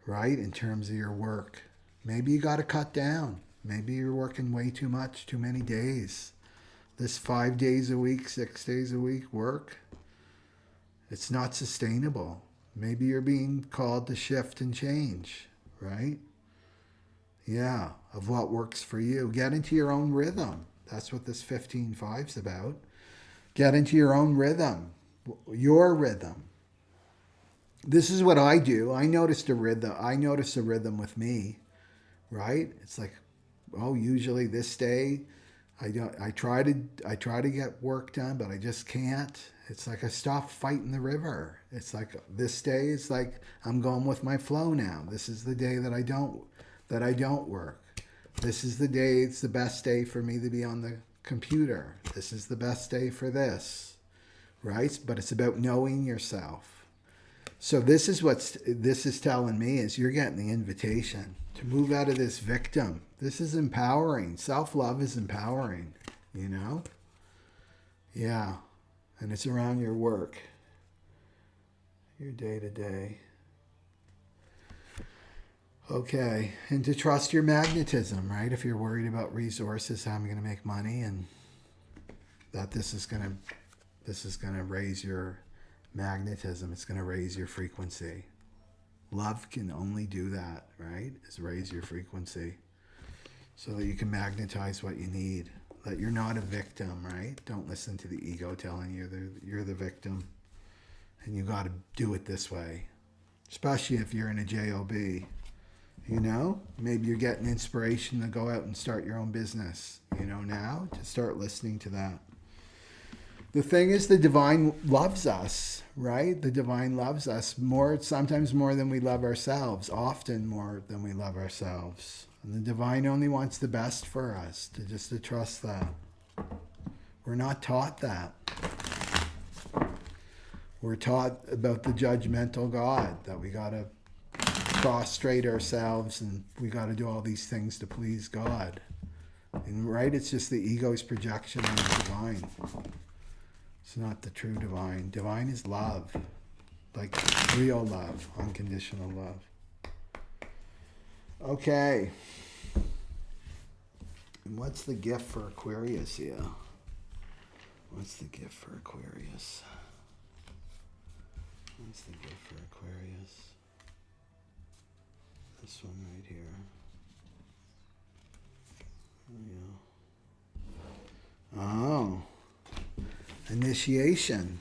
right? In terms of your work. Maybe you got to cut down. Maybe you're working way too much, too many days. This 5 days a week, 6 days a week work, it's not sustainable. Maybe you're being called to shift and change, right? Yeah, of what works for you. Get into your own rhythm. That's what this 15-5 is about. Get into your own rhythm, your rhythm. This is what I do. I noticed a rhythm. I notice a rhythm with me, right? It's like, oh, usually this day, I try to get work done, but I just can't. It's like I stop fighting the river. It's like this day is like I'm going with my flow now. This is the day that I don't work. This is the day, it's the best day for me to be on the computer. This is the best day for this, right? But it's about knowing yourself. So this is what this is telling me is you're getting the invitation to move out of this victim. This is empowering. Self-love is empowering, you know? Yeah. And it's around your work, your day-to-day. Okay, and to trust your magnetism, right? If you're worried about resources, how I'm going to make money, and that this is going to raise your magnetism. It's going to raise your frequency. Love can only do that, right? Is raise your frequency so that you can magnetize what you need. That you're not a victim, right? Don't listen to the ego telling you that you're the victim and you got to do it this way. Especially if you're in a job. You know, maybe you're getting inspiration to go out and start your own business. You know, now to start listening to that. The thing is, the divine loves us, right? The divine loves us more, sometimes more than we love ourselves, often more than we love ourselves. And the divine only wants the best for us, to trust that. We're not taught that. We're taught about the judgmental God, that we got to prostrate ourselves and we got to do all these things to please God. And right, it's just the ego's projection on the divine. It's not the true divine. Divine is love, like real love, unconditional love. Okay. And what's the gift for Aquarius here? What's the gift for Aquarius? What's the gift for Aquarius? This one right here. Yeah. Oh. Initiation.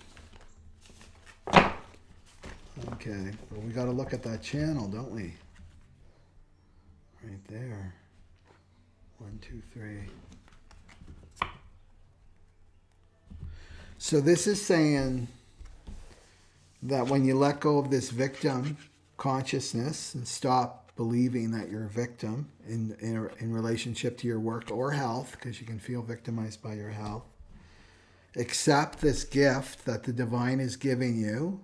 Okay, well, we got to look at that channel, don't we? Right there. 1, 2, 3. So this is saying that when you let go of this victim consciousness and stop believing that you're a victim in relationship to your work or health, because you can feel victimized by your health, accept this gift that the divine is giving you.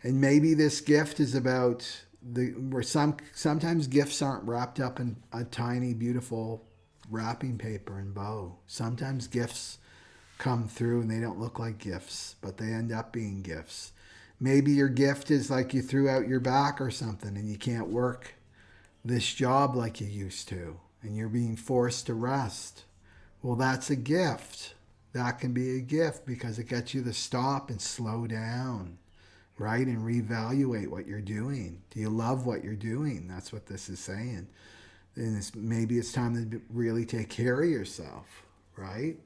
And maybe this gift is about sometimes gifts aren't wrapped up in a tiny, beautiful wrapping paper and bow. Sometimes gifts come through and they don't look like gifts, but they end up being gifts. Maybe your gift is like you threw out your back or something and you can't work this job like you used to, and you're being forced to rest. Well, that's a gift. That can be a gift because it gets you to stop and slow down, right? And reevaluate what you're doing. Do you love what you're doing? That's what this is saying. And maybe it's time to really take care of yourself, right?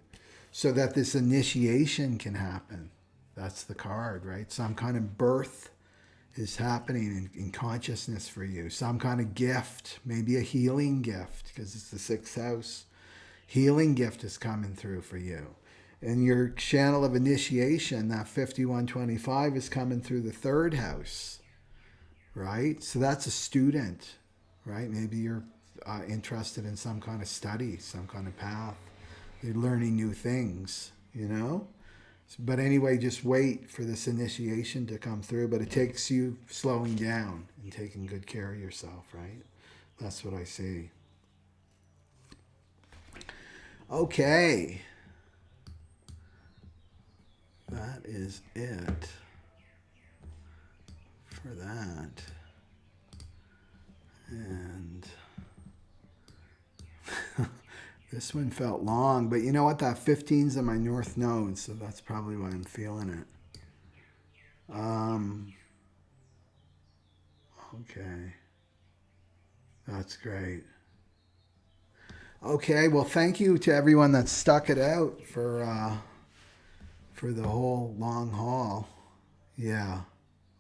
So that this initiation can happen. That's the card, right? Some kind of birth is happening in consciousness for you. Some kind of gift, maybe a healing gift, because it's the 6th house. Healing gift is coming through for you. And your channel of initiation, that 5125, is coming through the 3rd house, right? So that's a student, right? Maybe you're interested in some kind of study, some kind of path. You're learning new things, you know? But anyway, just wait for this initiation to come through. But it takes you slowing down and taking good care of yourself, right? That's what I see. Okay. That is it for that. And this one felt long, but you know what? That 15's in my north node, so that's probably why I'm feeling it. Okay. That's great. Okay, well, thank you to everyone that stuck it out for the whole long haul. Yeah.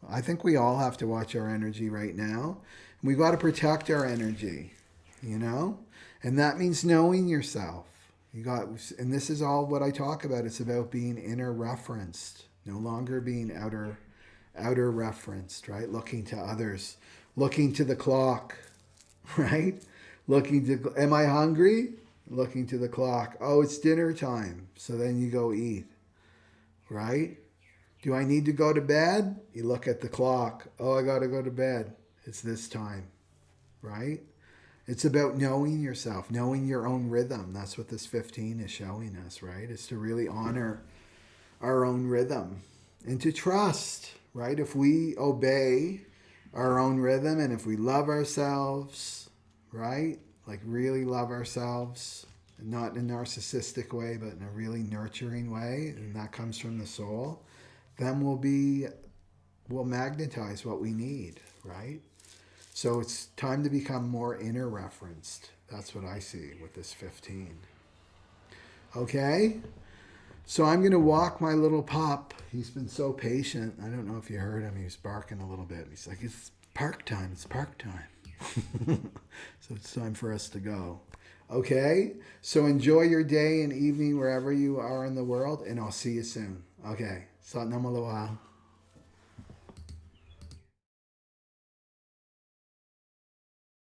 I think we all have to watch our energy right now. We've got to protect our energy, you know? And that means knowing yourself. And this is all what I talk about. It's about being inner referenced, no longer being outer referenced, right? Looking to others, looking to the clock, right? Am I hungry? Looking to the clock. Oh, it's dinner time. So then you go eat, right? Do I need to go to bed? You look at the clock. Oh, I got to go to bed. It's this time, right? It's about knowing yourself, knowing your own rhythm. That's what this 15 is showing us, right? It's to really honor our own rhythm and to trust, right? If we obey our own rhythm and if we love ourselves, right? Like really love ourselves, not in a narcissistic way, but in a really nurturing way, and that comes from the soul, then we'll magnetize what we need, right? So it's time to become more inner referenced. That's what I see with this 15. Okay? So I'm going to walk my little pup. He's been so patient. I don't know if you heard him. He was barking a little bit. He's like, it's park time. It's park time. So it's time for us to go. Okay? So enjoy your day and evening wherever you are in the world, and I'll see you soon. Okay. Sat nam aloha.